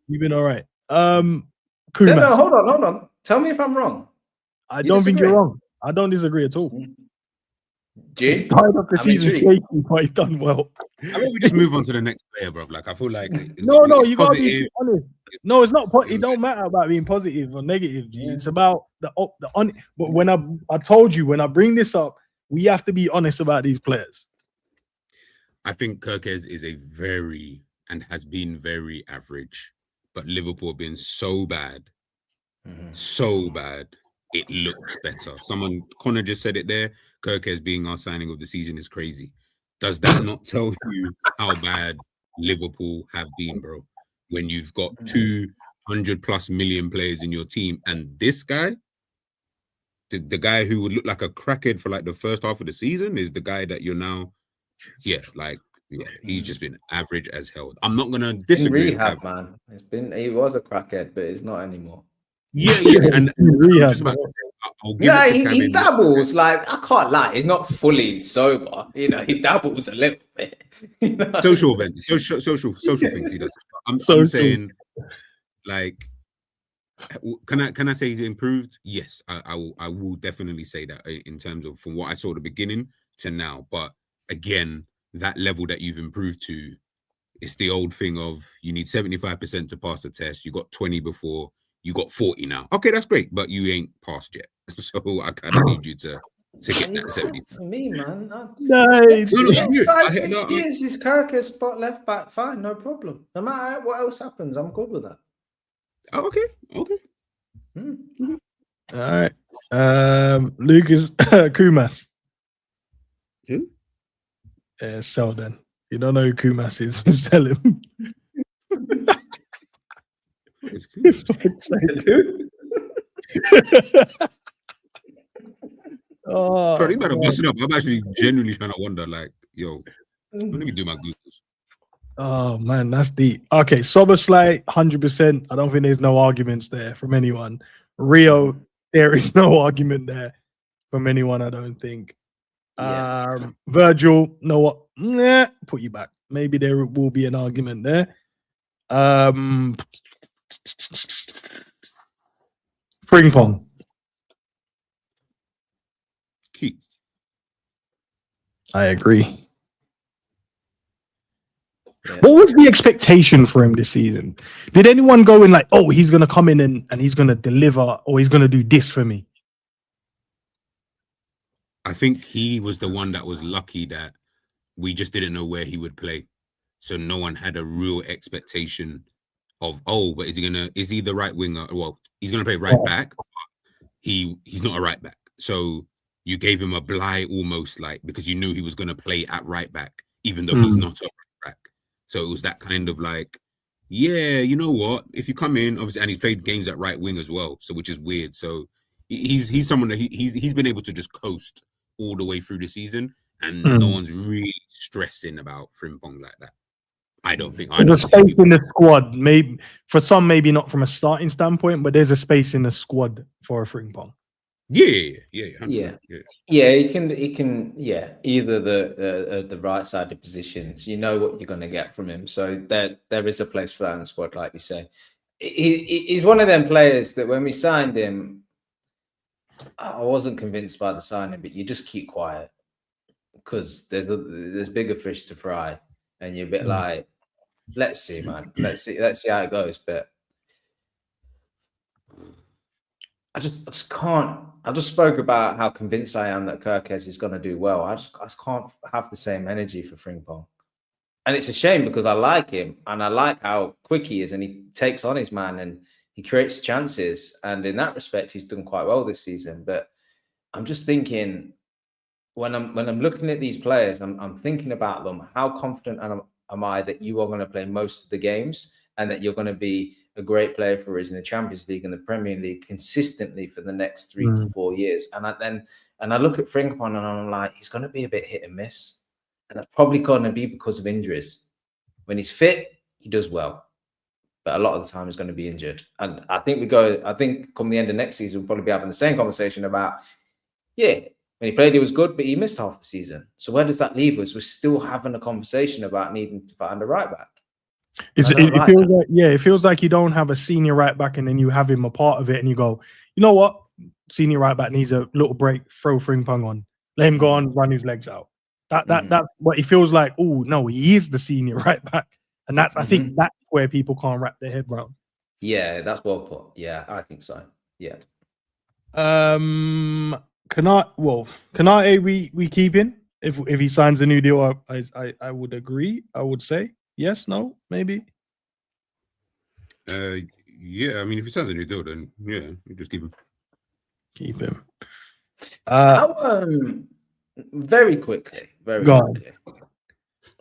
you've been all right." No, hold on. Tell me if I'm wrong. I don't think you're wrong. I don't disagree at all. He started off the season shaky, but he done well. I mean, we just move on to the next player, bro. Like, I feel like no, you gotta be honest. No, it's not. It don't matter about being positive or negative. G. It's about the on. But when I told you when I bring this up, we have to be honest about these players. I think Kirkes is a very and has been very average, but Liverpool have been so bad, it looks better. Connor just said it there. Kirkes being our signing of the season is crazy. Does that not tell you how bad Liverpool have been, bro? When you've got 200+ million players in your team, and this guy, the guy who would look like a crackhead for like the first half of the season, is the guy that you're now, he's just been average as hell. I'm not gonna disagree. In rehab, man. He was a crackhead, but he's not anymore. Yeah, and rehab, just about he dabbles. Like, I can't lie, he's not fully sober. He dabbles a little bit. Social events, social things he does. I'm saying, like, can I say he's improved? Yes, I will definitely say that in terms of from what I saw at the beginning to now. But again, that level that you've improved to, it's the old thing of you need 75% to pass the test. You got 20 before. You got 40 now. Okay, that's great, but you ain't passed yet. So I kind of need you to get that 70. For me, man. Nice. Next 5-6 years, this Kirkes spot left back, fine, no problem. No matter what else happens, I'm good with that. Oh, okay. All right. Lucas Kumas. Who? Sell then. You don't know who Kumas is. Sell him. Oh, bro, you better bust it up. I'm actually genuinely trying to wonder, like, yo, let me do my Googles. Oh man, that's deep. Okay, Soberslay, 100%. I don't think there's no arguments there from anyone. Rio, there is no argument there from anyone, I don't think. Virgil, know what? Nah, put you back. Maybe there will be an argument there. Frimpong. Keep. I agree. Yeah. What was the expectation for him this season? Did anyone go in like, oh, he's going to come in and he's going to deliver, or he's going to do this for me? I think he was the one that was lucky that we just didn't know where he would play. So no one had a real expectation of, but is he the right winger? Well, he's going to play right back. He's not a right back. So you gave him a bly almost, like, because you knew he was going to play at right back, even though he's not a right back. So it was that kind of like, yeah, you know what? If you come in, obviously, and he's played games at right wing as well, so which is weird. So he's someone that he's been able to just coast all the way through the season, and no one's really stressing about Frimpong like that. I don't think. There's a space in the squad. Maybe for some, maybe not from a starting standpoint, but there's a space in the squad for a Frimpong. Yeah. He can. Yeah, either the right sided positions. You know what you're going to get from him. So there is a place for that in the squad, like we say. He's one of them players that when we signed him, I wasn't convinced by the signing, but you just keep quiet because there's bigger fish to fry, and you're a bit like, let's see, man, let's see how it goes. But I just can't. I just spoke about how convinced I am that Kirkes is going to do well. I just can't have the same energy for Frimpong, and it's a shame because I like him and I like how quick he is, and he takes on his man and he creates chances. And in that respect, he's done quite well this season. But I'm just thinking when I'm looking at these players, I'm thinking about them. How confident am I that you are going to play most of the games and that you're going to be a great player for us in the Champions League and the Premier League consistently for the next 3 to 4 years? And I look at Frimpong and I'm like, he's going to be a bit hit and miss, and that's probably going to be because of injuries. When he's fit, he does well, but a lot of the time he's going to be injured. And I think come the end of next season, we'll probably be having the same conversation about, when he played, he was good, but he missed half the season. So where does that leave us? We're still having a conversation about needing to find a right back. It feels like you don't have a senior right back and then you have him a part of it and you go, you know what? Senior right back needs a little break, throw Frimpong on, let him go on, run his legs out. That's what it feels like. Oh no, he is the senior right back. And that's I think that's where people can't wrap their head around. Yeah, that's well put. Yeah, I think so. Yeah. Kanate we keep in if he signs a new deal. I would agree. I would say yes, no, maybe. Yeah, I mean, if he signs a new deal, then yeah, you just keep him. Keep him. Very quickly.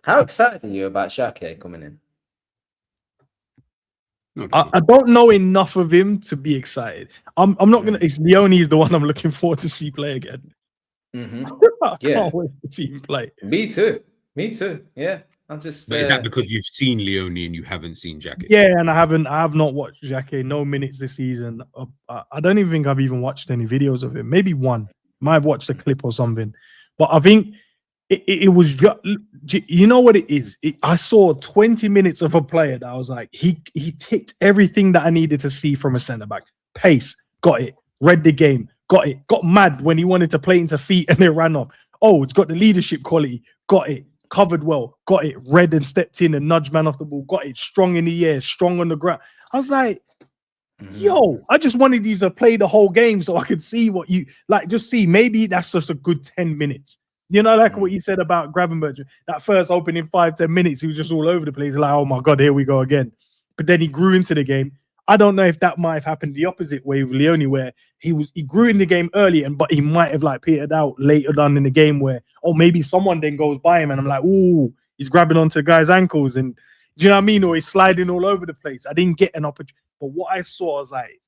How excited are you about Xhaka coming in? I don't know enough of him to be excited. I'm not gonna. It's Leone is the one I'm looking forward to see play again. I can't wait to see him play. Me too. Yeah, But is that because you've seen Leone and you haven't seen Xhaka? Yeah, and I have not watched Xhaka. No minutes this season. I don't even think I've even watched any videos of him. Maybe one. Might have watched a clip or something. But I think it was just, you know what it is? I saw 20 minutes of a player that I was like, he ticked everything that I needed to see from a centre back. Pace, got it. Read the game, got it. Got mad when he wanted to play into feet and it ran off. Oh, it's got the leadership quality, got it. Covered well, got it. Read and stepped in and nudged man off the ball, got it. Strong in the air, strong on the ground. I was like, yo, I just wanted you to play the whole game so I could see what you like. Just see, maybe that's just a good 10 minutes. You know, like what you said about Gravenberch, that first opening 5-10 minutes, he was just all over the place. Like, oh my God, here we go again. But then he grew into the game. I don't know if that might have happened the opposite way with Leone, where he grew in the game early, but he might have like petered out later on in the game where, maybe someone then goes by him and I'm like, ooh, he's grabbing onto the guy's ankles and do you know what I mean? Or he's sliding all over the place. I didn't get an opportunity. But what I saw, I was like,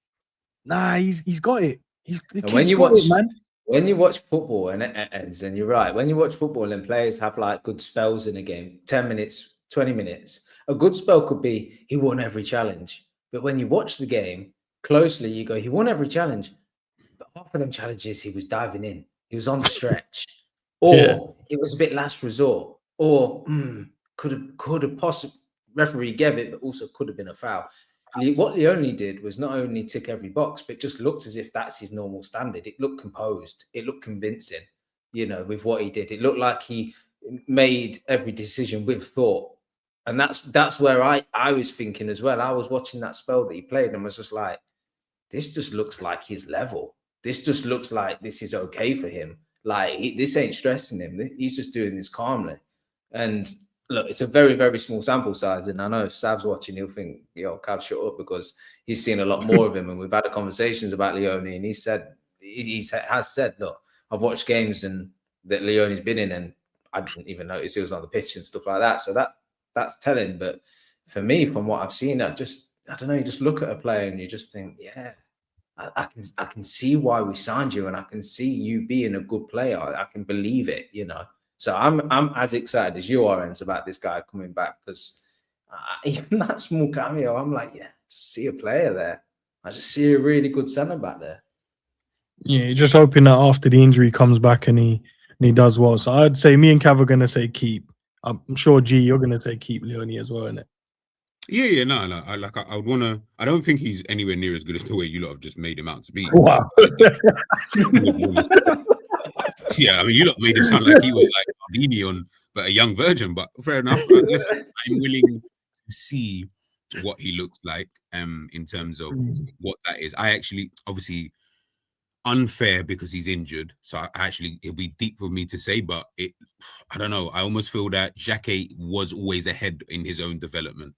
nah, he's got it. When you watch football and it ends, and you're right, when you watch football and players have like good spells in a game, 10 minutes, 20 minutes, a good spell could be he won every challenge. But when you watch the game closely, you go, he won every challenge. But half of them challenges, he was diving in. He was on the stretch. Or it was a bit last resort. Or could have possibly, referee gave it, but also could have been a foul. What Leone did was not only tick every box, but just looked as if that's his normal standard. It looked composed. It looked convincing, with what he did. It looked like he made every decision with thought. And that's where I was thinking as well. I was watching that spell that he played and was just like, this just looks like his level. This just looks like this is okay for him. Like, this ain't stressing him. He's just doing this calmly. And look, it's a very, very small sample size. And I know if Sav's watching, he'll think, Cav, shut up, because he's seen a lot more of him. And we've had conversations about Leone. And he has said, look, I've watched games and that Leone's been in and I didn't even notice he was on the pitch and stuff like that. So that's telling. But for me, from what I've seen, I don't know. You just look at a player and you just think, yeah, I can see why we signed you, and I can see you being a good player. I can believe it, you know. So I'm as excited as you are, Enz, about this guy coming back, because even that small cameo, I'm like, yeah, just see a player there. I just see a really good centre back there. Yeah, just hoping that after the injury comes back and he does well. So I'd say me and Cav are gonna say keep. I'm sure G, you're gonna say keep Leone as well, innit? Yeah, no. I would wanna. I don't think he's anywhere near as good as the way you lot have just made him out to be. Wow. Yeah, I mean, you lot made him sound like he was like Maldini on, but a young version. But fair enough. Listen, I'm willing to see what he looks like. In terms of what that is. I actually, obviously, unfair because he's injured. So it'll be deep for me to say, but I don't know. I almost feel that Xhaka was always ahead in his own development.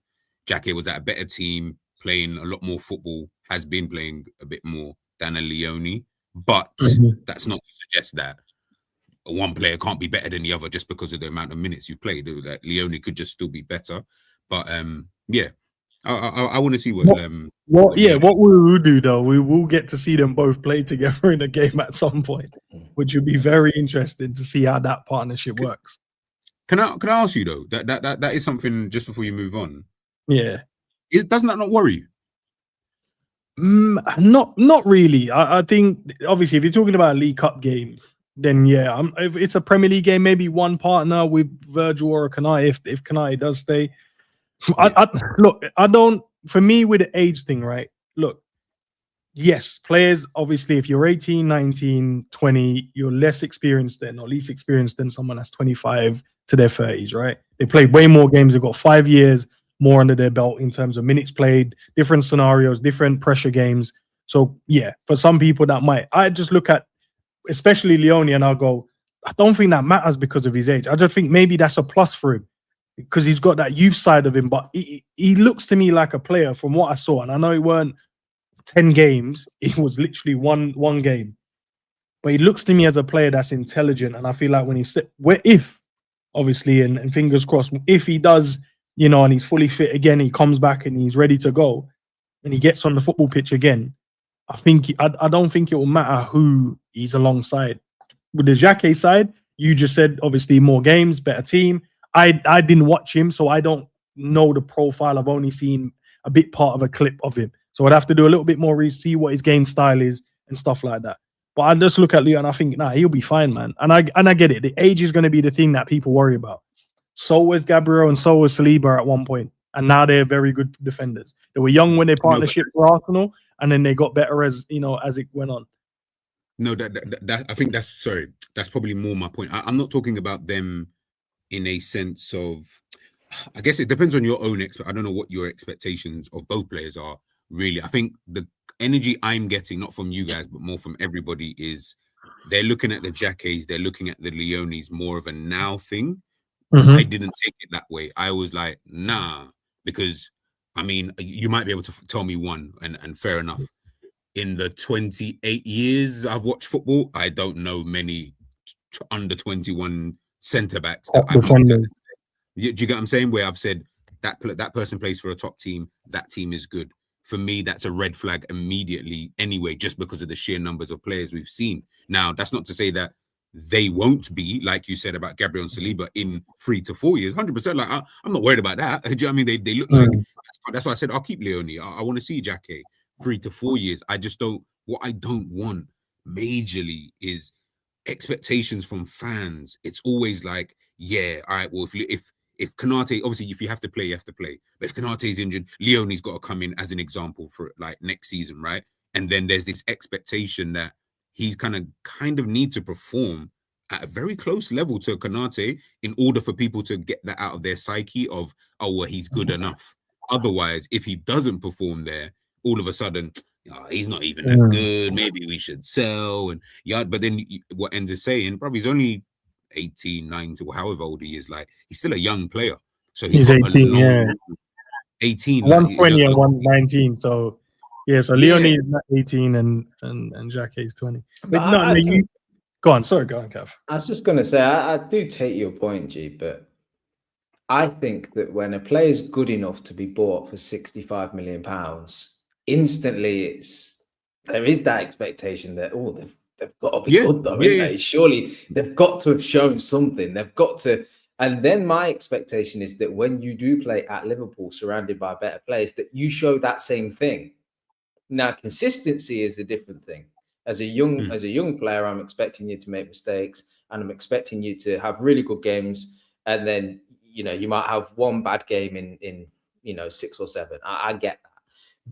Xhaka was at a better team, playing a lot more football, has been playing a bit more than a Leone. But that's not to suggest that one player can't be better than the other just because of the amount of minutes you've played. That Leone could just still be better. But yeah, I want to see what we will do though. We will get to see them both play together in a game at some point, which would be very interesting to see how that partnership works. Can I ask you though? That is something just before you move on. Yeah, doesn't that not worry you? Not really. I think obviously if you're talking about a League Cup game, then yeah, if it's a Premier League game, maybe one partner with Virgil or Kanai if Kanai does stay. Yeah. I don't. For me, with the age thing, right? Look, yes, players obviously, if you're 18, 19, 20, you're less experienced than, or least experienced than someone that's 25 to their 30s, right? They played way more games. They've got 5 years more under their belt in terms of minutes played, different scenarios, different pressure games. So yeah, for some people that might. I just look at, especially Leone, and I'll go, I don't think that matters because of his age. I just think maybe that's a plus for him, because he's got that youth side of him. But he looks to me like a player from what I saw. And I know it weren't 10 games. It was literally one game. But he looks to me as a player that's intelligent. And I feel like if, obviously, and fingers crossed, if he does, you know, and he's fully fit again, he comes back and he's ready to go, and he gets on the football pitch again, I don't think it will matter who he's alongside. With the Xhaka side, you just said, obviously, more games, better team. I didn't watch him, so I don't know the profile. I've only seen a bit part of a clip of him. So I'd have to do a little bit more research, see what his game style is and stuff like that. But I just look at Leo and I think, he'll be fine, man. And I get it. The age is going to be the thing that people worry about. So was Gabriel and so was Saliba at one point. And now they're very good defenders. They were young when they partnership for Arsenal, and then they got better as it went on. No, that I think that's probably more my point. I'm not talking about them in a sense of, I guess it depends on your own I don't know what your expectations of both players are, really. I think the energy I'm getting, not from you guys, but more from everybody, is they're looking at the Xhakes, they're looking at the Leones more of a now thing. I didn't take it that way. I was like, nah, because, I mean, you might be able to tell me one, and fair enough. In the 28 years I've watched football, I don't know many under 21 centre backs that I've looked at. Do you get what I'm saying? Where I've said that person plays for a top team, that team is good. For me, that's a red flag immediately anyway, just because of the sheer numbers of players we've seen. Now, that's not to say that they won't be, like you said about Gabriel and Saliba, in 3 to 4 years. 100%. Like I'm not worried about that. Do you know what I mean? They look like, that's why I said I'll keep Leone. I want to see Xhaka 3 to 4 years. What I don't want majorly is expectations from fans. It's always like, yeah, all right, well, if Konate, obviously, if you have to play, you have to play. But if Konate's injured, Leone's got to come in as an example for like next season, right? And then there's this expectation that he's kind of need to perform at a very close level to Konate in order for people to get that out of their psyche of, oh, well, he's good enough. Otherwise, if he doesn't perform there, all of a sudden, he's not even that good. Maybe we should sell. And but then what ENDZ is saying, bro, he's only 18, 19, or however old he is. Like, he's still a young player. So he's got 18, 18. 120 and 119. So yeah, so Leone is 18 and Xhaka is 20. But go on. Sorry, go on, Kev. I was just gonna say I do take your point, G, but I think that when a player is good enough to be bought for £65 million, instantly there is that expectation that they've got to be good though, isn't they? Surely they've got to have shown something. They've got to. And then my expectation is that when you do play at Liverpool, surrounded by better players, that you show that same thing. Now, consistency is a different thing. As a young player, I'm expecting you to make mistakes, and I'm expecting you to have really good games, and then you might have one bad game in 6 or 7. I get that,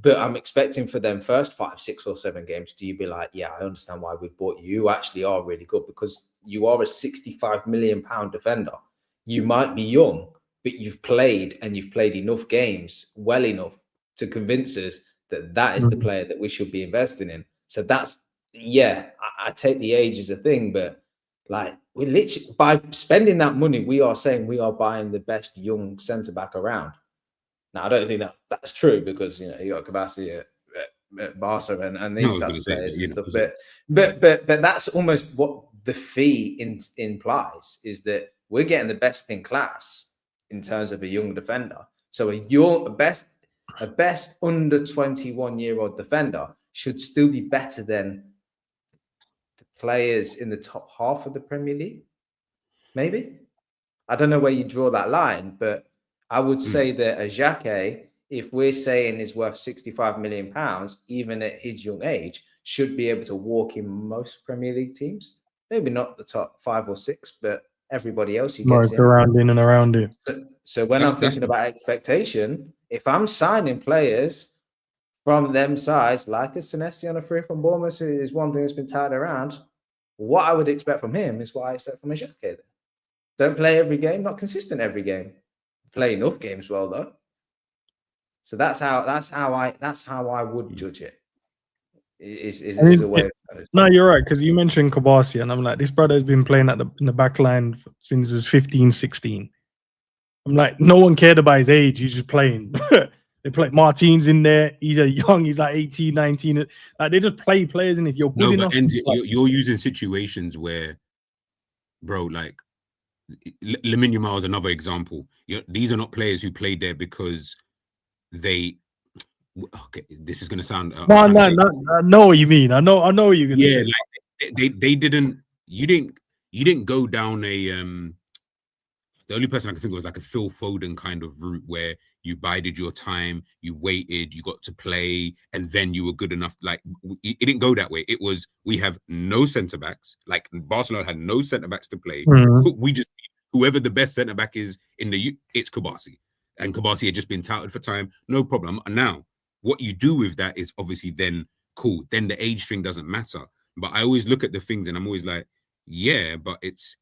but I'm expecting for them first 5, 6 or 7 games, do you be like, yeah, I understand why we've bought you. You actually are really good because you are a £65 million defender. You might be young, but you've played enough games well enough to convince us that is the player that we should be investing in. So that's, I take the age as a thing, but like, we literally, by spending that money, we are saying we are buying the best young centre back around. Now, I don't think that's true because you got Kabassi at Barca and these types of players and stuff. But that's almost what the fee implies, is that we're getting the best in class in terms of a young defender. So a best under 21-year-old defender should still be better than the players in the top half of the Premier League. Maybe. I don't know where you draw that line, but I would say that a Xhaka, if we're saying is worth £65 million, even at his young age, should be able to walk in most Premier League teams. Maybe not the top 5 or 6, but everybody else he gets around it. So when I'm thinking about expectation, if I'm signing players from them sides, like a Senesi on a free from Bournemouth, who is one thing that's been tied around, what I would expect from him is what I expect from a Xhaka. Don't play every game, not consistent every game. Play enough games well though. So that's how I would judge it. Is a way. No, you're right, because you mentioned Kabassi, and I'm like, this brother has been playing in the back line since he was 15, 16. I'm like, no one cared about his age. He's just playing. They play Martin's in there. He's young. He's like 18, 19. Like, they just play players, and if you're good enough, you're using situations where, bro, like Lamine Yamal is another example. These are not players who played there because they. Okay, this is gonna sound. No. I know what you mean. I know what you're gonna say. Like they didn't. You didn't go down a. The only person I can think of was like a Phil Foden kind of route where you bided your time, you waited, you got to play, and then you were good enough. Like, it didn't go that way. It was, we have no centre backs. Like, Barcelona had no centre backs to play. We just, whoever the best centre back is it's Kabassi. And Kabassi had just been touted for time. No problem. And now, what you do with that is obviously then cool. Then the age thing doesn't matter. But I always look at the things and I'm always like, yeah, but it's,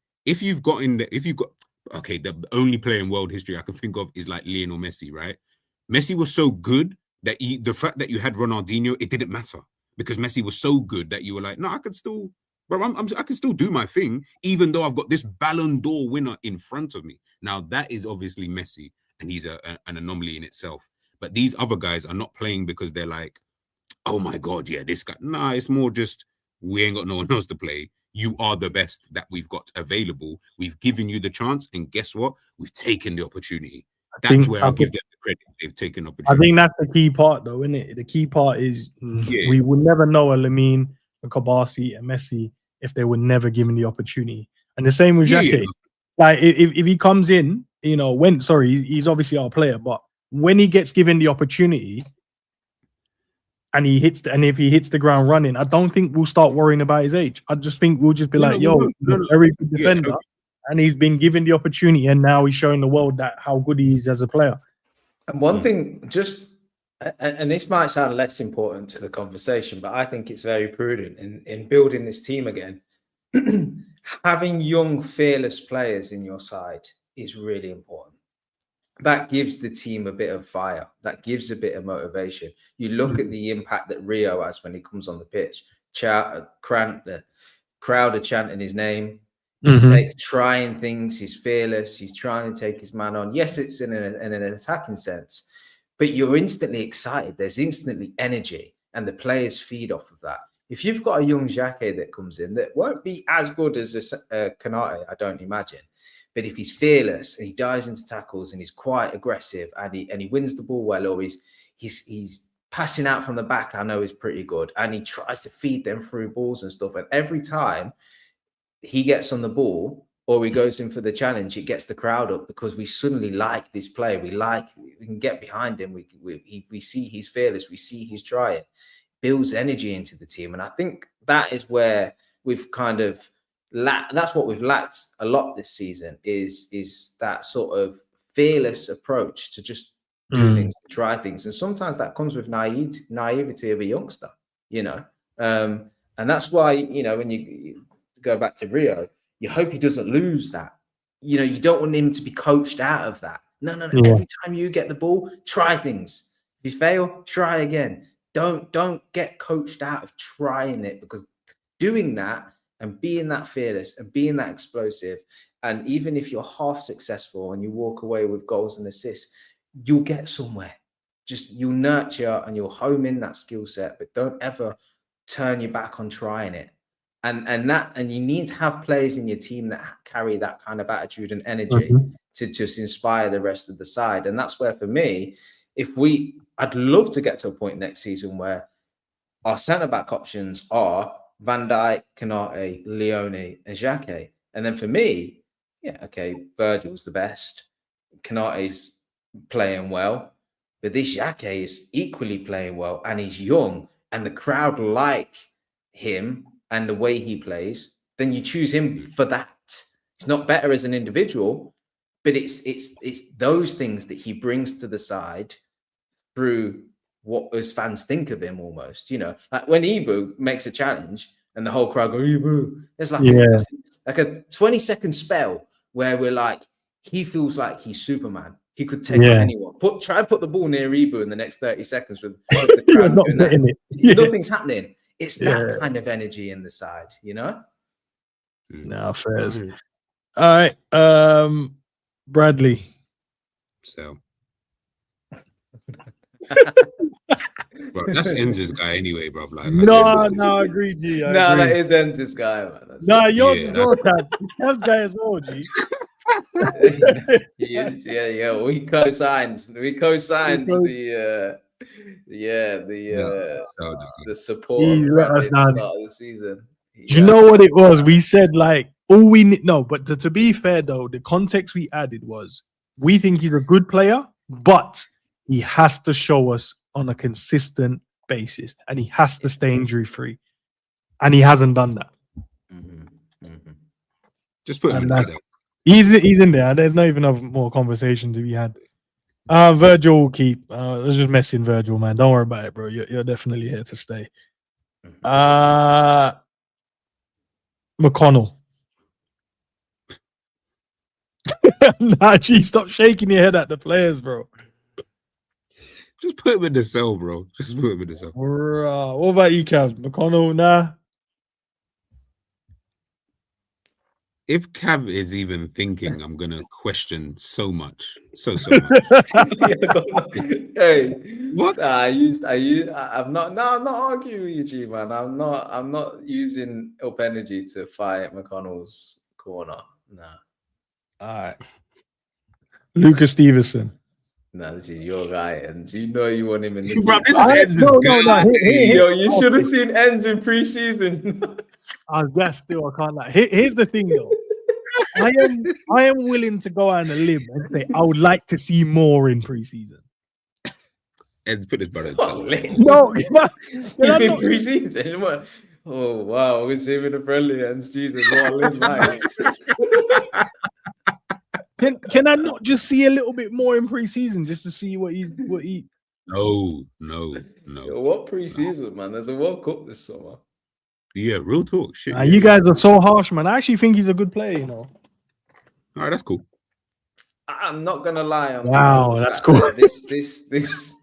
okay, the only player in world history I can think of is like Lionel Messi, right? Messi was so good that the fact that you had Ronaldinho, it didn't matter because Messi was so good that you were like, no, I can still, bro, I can still do my thing, even though I've got this Ballon d'Or winner in front of me. Now that is obviously Messi, and he's an anomaly in itself. But these other guys are not playing because they're like, oh my God, yeah, this guy. Nah, it's more just we ain't got no one else to play. You are the best that we've got available. We've given you the chance, and guess what? We've taken the opportunity. That's where I'll give them the credit. They've taken opportunity. I think that's the key part, though, isn't it? The key part is we will never know a Lamine, a Kabassi, a Messi if they were never given the opportunity. And the same with Xhaka. Yeah. Like, if he comes in, he's obviously our player, but when he gets given the opportunity, and if he hits the ground running, I don't think we'll start worrying about his age. I just think we'll just be very good defender, and he's been given the opportunity, and now he's showing the world that how good he is as a player. And one thing, and this might sound less important to the conversation, but I think it's very prudent in building this team again. Having young, fearless players in your side is really important. That gives the team a bit of fire. That gives a bit of motivation. You look at the impact that Rio has when he comes on the pitch. The crowd are chanting his name. He's trying things. He's fearless. He's trying to take his man on. Yes, it's in an attacking sense, but you're instantly excited. There's instantly energy, and the players feed off of that. If you've got a young Xhaka that comes in that won't be as good as a Konate, I don't imagine, But if he's fearless and he dives into tackles and he's quite aggressive and he wins the ball well, or he's passing out from the back, I know is pretty good, and he tries to feed them through balls and stuff. And every time he gets on the ball or he goes in for the challenge, it gets the crowd up because we suddenly like this player. We can get behind him. We see he's fearless. We see he's trying. Builds energy into the team, and I think that is where we've kind of that's what we've lacked a lot this season is that sort of fearless approach to just do things, try things. And sometimes that comes with naivety of a youngster, you know. And that's why, you know, when you go back to Rio, you hope he doesn't lose that. You know, you don't want him to be coached out of that. No. Yeah. Every time you get the ball, try things. If you fail, try again. Don't get coached out of trying it, because doing that and being that fearless and being that explosive, and even if you're half successful and you walk away with goals and assists, you'll get somewhere. Just you'll nurture and you'll home in that skill set, but don't ever turn your back on trying it. And you need to have players in your team that carry that kind of attitude and energy to just inspire the rest of the side. And that's where, for me, I'd love to get to a point next season where our centre-back options are Van Dijk, Konate, Leone, and Xhaka. And then for me, yeah, okay, Virgil's the best. Konate's playing well. But this Xhaka is equally playing well, and he's young, and the crowd like him and the way he plays. Then you choose him for that. He's not better as an individual, but it's those things that he brings to the side through what us fans think of him almost, you know, like when Ibu makes a challenge and the whole crowd go, Ibu, there's like a 20-second spell where we're like, he feels like he's Superman. He could take on anyone. Try and put the ball near Ibu in the next 30 seconds with the crowd doing that. Nothing's happening. It's that kind of energy in the side, you know? No, fair. All right. Bradley. So. Bro, that's ENDZ's guy anyway, bro. Like, no, I agree, G. That is ENDZ's guy, man. Yours is not that. This guy is all, G. He is, yeah. We co-signed the support at the start of the season. Do you know what it was? We said like all we need. No, but to be fair though, the context we added was we think he's a good player, but he has to show us on a consistent basis, and he has to stay injury free, and he hasn't done that. Just put him in there. He's in there. There's not even more conversation to be had. Virgil will keep. Let's just mess in Virgil, man. Don't worry about it, bro. You're definitely here to stay. McConnell. Nah, gee, stop shaking your head at the players, bro. Just put him in the cell, bro. Just put him in the cell. What about you, Cav? McConnell, nah. If Cav is even thinking, I'm gonna question so much, so much. Hey, what? I'm not arguing with you, G, man. I'm not using up energy to fight McConnell's corner. Nah. All right. Lucas Stevenson. No, this is your guy, and you know you want him in the bro, this is ENDZ's Yo, you should have seen ENDZ in pre-season. That's still I can't lie. Here's the thing though. I am willing to go on a limb and say I would like to see more in pre-season. And put his brother in. No, in pre-season. Oh wow, we're saving the friendly and Jesus. What a limb, nice. Can I not just see a little bit more in pre-season just to see what he? No. Yo, what pre-season, man? There's a World Cup this summer. Yeah, real talk. Shit. You guys are so harsh, man. I actually think he's a good player, you know. All right, that's cool. I'm not gonna lie. Wow, that's cool. This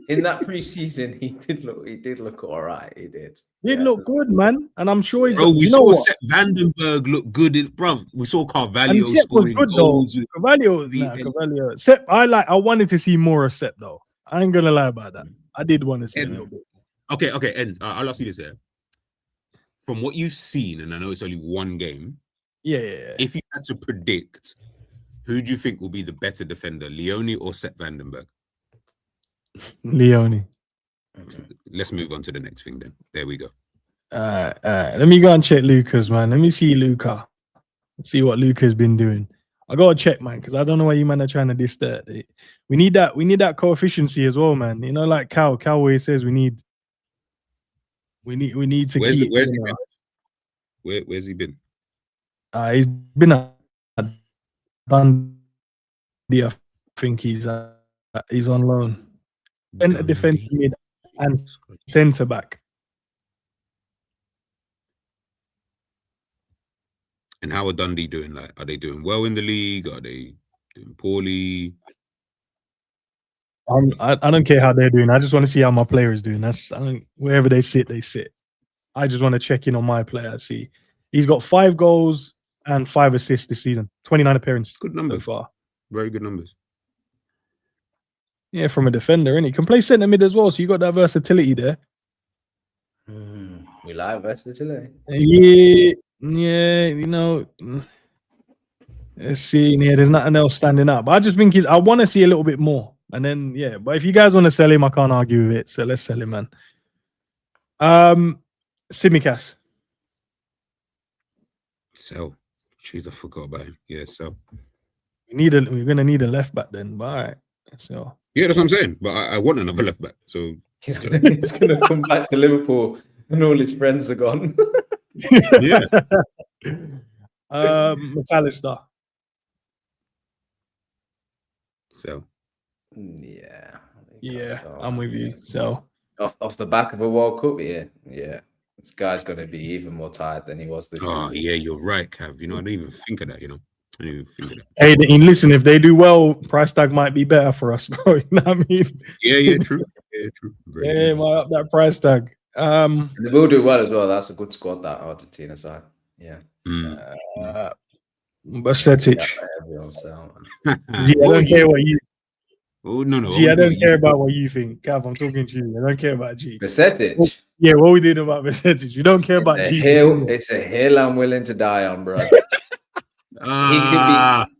in that pre-season, he did look all right. He did. He look good, man, and I'm sure he's. Bro, we saw Sepp Vandenberg look good. Bro, we saw Carvalho scoring goals. Carvalho. Sepp, I wanted to see more of Sepp though. I ain't gonna lie about that. I did want to see a little bit. Okay, ENDZ. I'll ask you this here. From what you've seen, and I know it's only one game. Yeah. If you had to predict Who do you think will be the better defender, Leone or Sepp Vandenberg? Leone. Let's move on to the next thing then. There we go. Let me go and check Lucas, man. Let me see Luca. See what Luca's been doing. I gotta check, man, because I don't know why you man are trying to disturb it. We need that coefficiency as well, man. You know, like Cal always says, we need to keep. Where's he been? Where's he been? He's been at Dundee. I think he's on loan. Centre defensive mid and centre back. And how are Dundee doing? Like, are they doing well in the league? Are they doing poorly? I don't care how they're doing. I just want to see how my player is doing. Wherever they sit, they sit. I just want to check in on my player. See, he's got 5 goals and 5 assists this season. 29 appearances. Good numbers so far. Very good numbers. Yeah, from a defender, and he can play centre mid as well. So you got that versatility there. We like versatility. Yeah, you know. Let's see. Yeah, there's nothing else standing out. But I just think I want to see a little bit more. And then, yeah. But if you guys want to sell him, I can't argue with it. So let's sell him, man. Simicas. Sell. Jeez, I forgot about him. Yeah, sell. We're gonna need a left back then. But all right. So yeah, that's what I'm saying. But I want another left back. So he's gonna come back to Liverpool and all his friends are gone. Yeah. McAllister. So Yeah. I'm with you. So off the back of a World Cup, yeah. This guy's gonna be even more tired than he was this season. Yeah, you're right, Cav. You know, I didn't even think of that, you know. I didn't even think of that. Hey, listen, if they do well, price tag might be better for us, bro. You know what I mean? Yeah, true. Yeah, true. Very might up that price tag. And they will do well as well. That's a good squad, that Argentina side. Yeah. Basetic. Yeah, I don't care what you. Oh no. G, I don't care about what you think, Cav. I'm talking to you. I don't care about G. Basetic. Yeah, what we did about Basetic. You don't care about G. It's a hill I'm willing to die on, bro.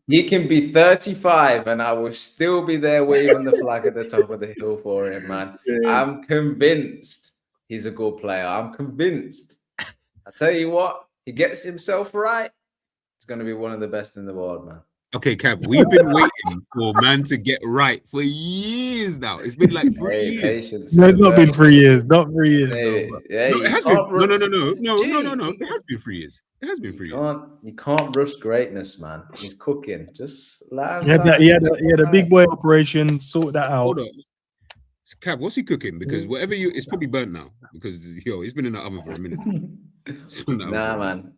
He can be 35 and I will still be there waving the flag at the top of the hill for him, man. I'm convinced he's a good player. I'm convinced. I tell you what, he gets himself right. He's going to be one of the best in the world, man. Okay, Cav, we've been waiting for man to get right for years now. It's been like 3 years. Patience. No, it's not been 3 years. Not 3 years. No, it has been. No. It has been 3 years. It has been 3 years. You can't rush greatness, man. He's cooking. Just land. He had a big boy operation. Sort that out. Hold on. Cav, what's he cooking? Because whatever it's probably burnt now. Because it's been in the oven for a minute. Nah, man.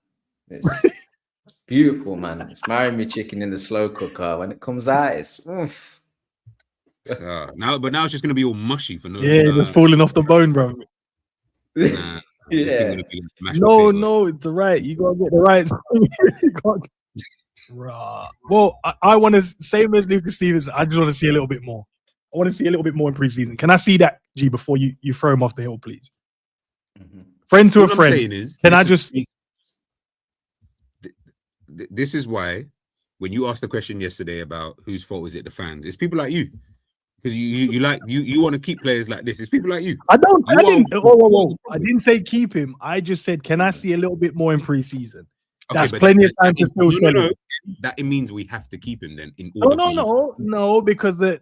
It's beautiful, man. It's marrying me chicken in the slow cooker. When it comes out, it's oof. Now it's just gonna be all mushy for no. It's falling off the bone, bro. Nah, Yeah. No, it's the right. You gotta get the right. Well, I want to, same as Lucas Stevens. I just want to see a little bit more. I want to see a little bit more in preseason. Can I see that, G, before you throw him off the hill, please? Friend to a friend. This is why when you asked the question yesterday about whose fault is it, the fans, it's people like you. Because you want to keep players like this. It's people like you. I didn't say keep him. I just said, can I see a little bit more in preseason? Okay, that's plenty of time to still sell him. That it means we have to keep him then. No, because the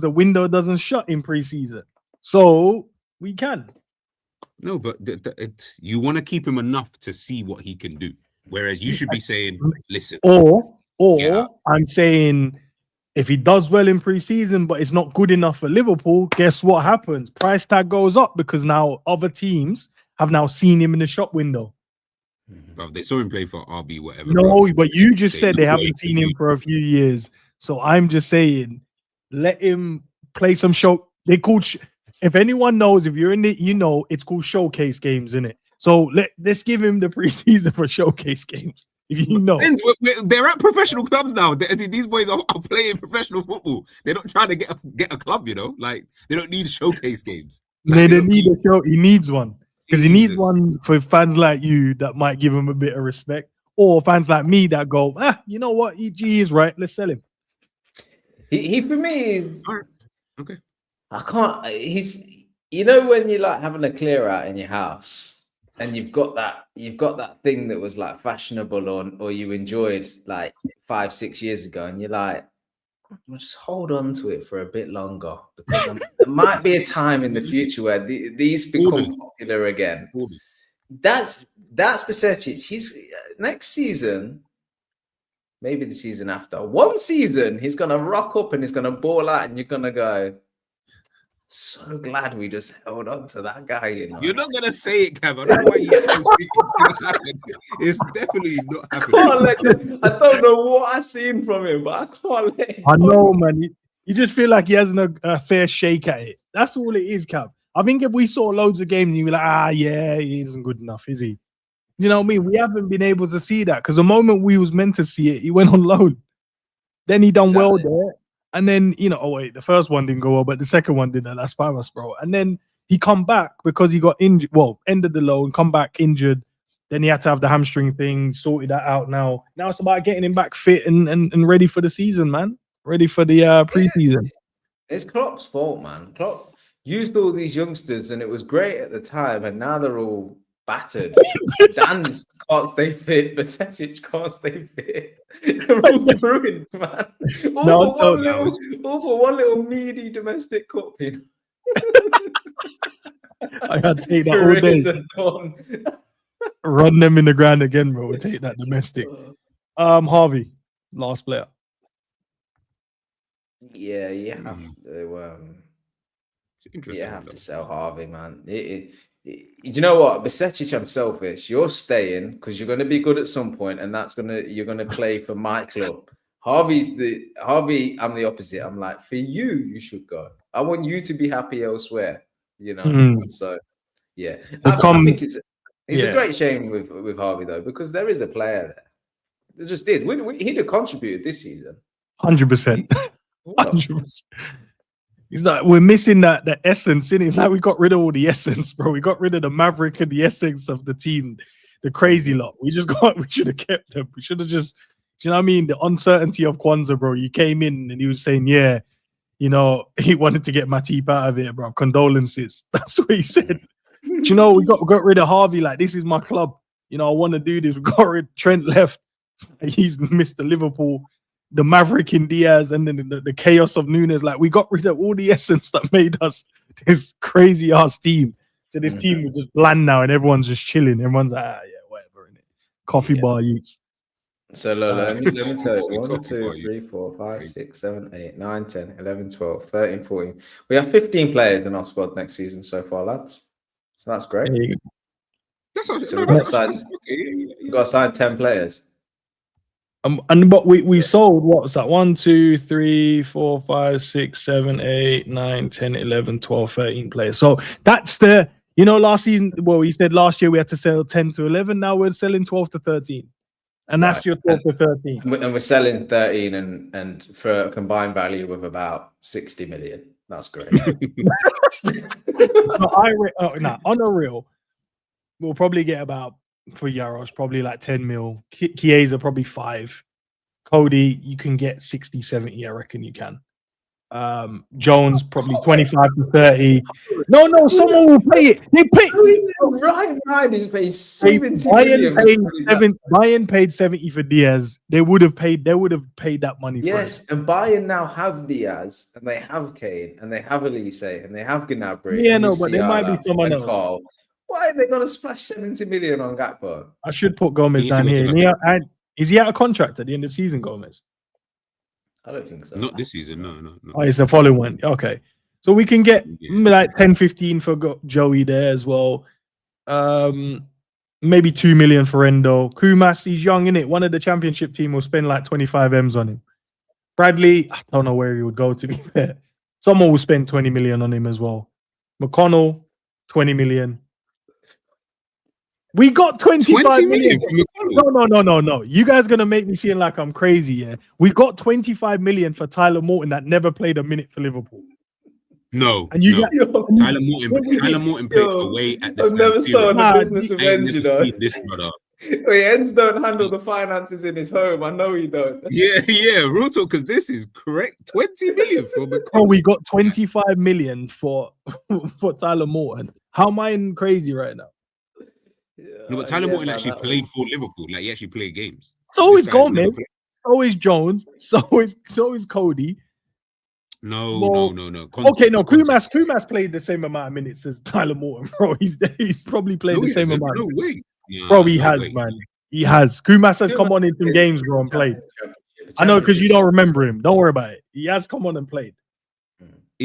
window doesn't shut in preseason, so we can. No, but you want to keep him enough to see what he can do. Whereas you should be saying, listen. Or I'm saying, if he does well in preseason, but it's not good enough for Liverpool, guess what happens? Price tag goes up because now other teams have now seen him in the shop window. But they saw him play for RB, whatever. No, but you just said they haven't seen him for a few years. So I'm just saying, let him play some show. They called. If anyone knows, if you're in it, you know it's called showcase games, isn't it? So let's give him the preseason for showcase games. If you know, they're at professional clubs now. These boys are playing professional football. They're not trying to get a club, you know. Like they don't need showcase games. Like, they need a show. He needs one because he needs one for fans like you that might give him a bit of respect. or fans like me that go, you know what, EG is right, let's sell him. He for me is All right. Okay. I can't. He's when you're like having a clear out in your house and you've got that thing that was like fashionable or you enjoyed like 5-6 years ago, and you're like, I'll just hold on to it for a bit longer because there might be a time in the future where these become popular again. That's Besetic. He's next season, maybe the season after. One season, he's gonna rock up and he's gonna ball out, and you're gonna go, so glad we just held on to that guy. You're not gonna say it, Cav. I don't know why you think it's gonna happen. It's definitely not happening. I don't know what I've seen from him, but I can't let him. I know, man. You just feel like he hasn't a fair shake at it. That's all it is, Cav. I think if we saw loads of games, you'd be like, yeah, he isn't good enough, is he? You know what I mean? We haven't been able to see that because the moment we was meant to see it, he went on loan. Then he done well there. And then, the first one didn't go well, but the second one did at Las Palmas, bro. And then he come back because he got injured. Well, ended the loan, come back injured. Then he had to have the hamstring thing, sorted that out now. Now it's about getting him back fit and ready for the season, man. Ready for the preseason. It's Klopp's fault, man. Klopp used all these youngsters and it was great at the time, and now they're all battered. Dan can't stay fit, Besetic can't stay fit. They're all ruined, man. All for one little meaty domestic cup, I gotta take that all day. Run them in the ground again, bro. We'll take that domestic. Harvey, last player. Yeah. You have to sell Harvey, man. You know what, Besetic, I'm selfish. You're staying because you're going to be good at some point, and you're going to play for my club. Harvey, I'm the opposite. I'm like, for you should go. I want you to be happy elsewhere. So yeah, I think it's a great shame with Harvey though, because there is a player there. There just is. He'd have contributed this season. 100%. 100%. It's like we're missing the essence in it. It's like we got rid of all the essence, bro. We got rid of the maverick and the essence of the team, the crazy lot. We should have kept them. We should have just, do you know what I mean? The uncertainty of Kwanzaa, bro. You came in and he was saying, he wanted to get Matip out of it, bro. Condolences. That's what he said. Do you know, we got rid of Harvey. Like, this is my club. I want to do this. We got rid. Trent left. He's Mr. Liverpool. The maverick in Diaz, and then the chaos of Nunes. Like, we got rid of all the essence that made us this crazy ass team. So this team is just bland now, and everyone's just chilling. Everyone's like, whatever, innit? Coffee bar youths. So let me tell you, 1, 2, 3, 4, 5, 6, 7, 8, 9, 10, 11, 12, 13, 14. We have 15 players in our squad next season so far, lads. So that's great. We've got to sign 10 players. But we sold, what was that? 1, 2, 3, 4, 5, 6, 7, 8, 9, 10, 11, 12, 13 players. So that's last season. Well, he said last year we had to sell 10 to 11. Now we're selling 12 to 13. And that's your 12 to 13. And we're selling 13 and for a combined value of about 60 million. That's great. On a real, we'll probably get about, for Yaros, probably like 10 mil. Chiesa probably 5. Cody, you can get 60, 70, I reckon you can. Jones probably 25 to 30. No, someone will pay it. They pay. Ryan is paying 70 million. Bayern paid 70 for Diaz. They would have paid that money. Yes, and Bayern now have Diaz, and they have Kane, and they have Elise, and they have Gnabry. Yeah, no, but there might be someone else. Carl. Why are they going to splash 70 million on Gakpo? I should put Gomez down here. Is he out of contract at the end of the season, Gomez? I don't think so. Not this season, no. Oh, it's the following one. Okay. So we can get like 10, 15 for Joey there as well. Maybe 2 million for Endo. Kumas, he's young, innit? One of the championship team will spend like 25 M's on him. Bradley, I don't know where he would go, to be fair. Someone will spend 20 million on him as well. McConnell, 20 million. We got 25 million. No. You guys are going to make me seem like I'm crazy, yeah? We got 25 million for Tyler Morton that never played a minute for Liverpool. No. And you Tyler Morton played away at the I've never started a business event, this brother. Ends don't handle the finances in his home. I know he don't. Yeah, real talk, because this is correct. 20 million for Oh, we got 25 million for Tyler Morton. How am I crazy right now? No, but Tyler Morton actually played for Liverpool. Like, he actually played games. So is Gomez. So is Jones. So is Cody. No. Okay, no. Kumas played the same amount of minutes as Tyler Morton, bro. He's probably played the same amount. No way. Bro, he has, man. He has. Kumas has come on in some games, bro, and played. I know, because you don't remember him. Don't worry about it. He has come on and played.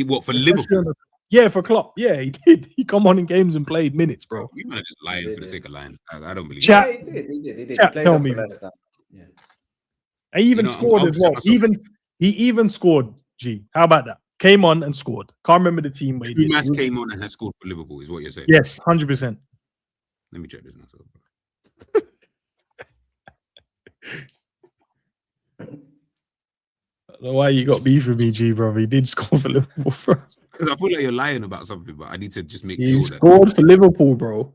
What, for Liverpool? Yeah, for Klopp. Yeah, he did. He come on in games and played minutes, bro. You might just lying for the sake of lying. I don't believe Chat, he did. Chat, tell me. Yeah. He even scored as well. He even scored, G. How about that? Came on and scored. Can't remember the team. But Kumas came on and has scored for Liverpool, is what you're saying? Yes, 100%. Let me check this now. I don't know why you got beef with me, G, bro. He did score for Liverpool, bro. Because I feel like you're lying about something, but I need to just make he sure that... scored for Liverpool, bro.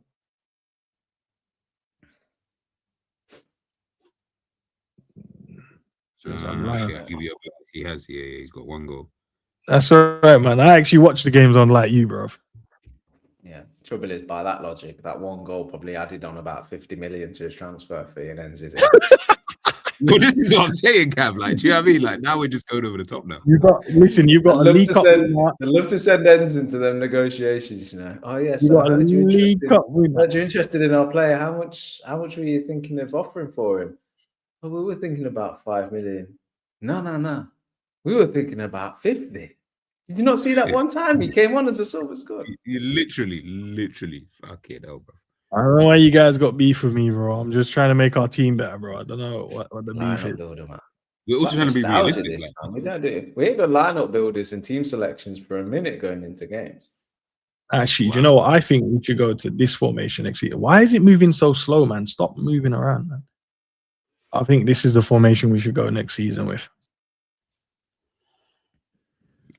He has, he's got 1 goal. That's all right, man. I actually watch the games unlike you, bro. Yeah, trouble is, by that logic, that 1 goal probably added on about 50 million to his transfer fee and ends it. Well, this is what I'm saying, Cav. Like, do you know what I mean? Like, now we're just going over the top now. You've got a league up. I'd love to send ends into them negotiations, you know. Oh yes, you got a league up. You're interested in our player. How much were you thinking of offering for him? Oh, we were thinking about 5 million. No. We were thinking about 50. Did you not see that one time he came on as a silver squad? You literally fucking hell, bro. I don't know why you guys got beef with me, bro. I'm just trying to make our team better, bro. I don't know what the beef is. We're also trying to be realistic. We don't do it. We ain't got lineup builders and team selections for a minute going into games. Actually, do you know what? I think we should go to this formation next year. Why is it moving so slow, man? Stop moving around, man. I think this is the formation we should go next season with.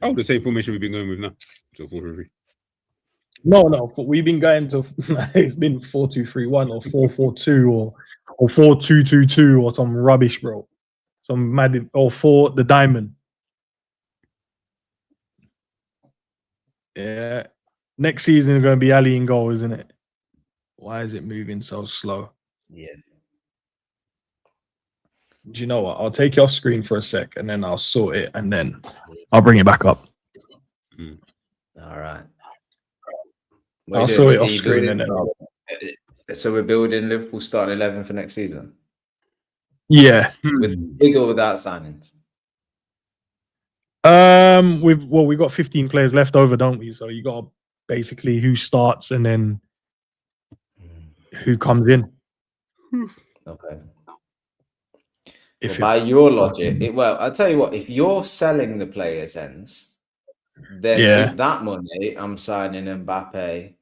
Oh, the same formation we've been going with now. So 4-3-3. No. We've been going to it's been 4-2-3-1 or 4-4-2 or 4-2-2-2 or some rubbish, bro. Some mad or for the diamond. Yeah. Next season is going to be Ali in goal, isn't it? Why is it moving so slow? Yeah. Do you know what? I'll take you off screen for a sec and then I'll sort it and then I'll bring it back up. All right. I'll sort it off screen and then So we're building Liverpool starting 11 for next season? Yeah. With big or without signings? We've got 15 players left over, don't we? So you got basically who starts and then who comes in. Okay. By your logic, I'll tell you what, if you're selling the players' ends, then with that money, I'm signing Mbappe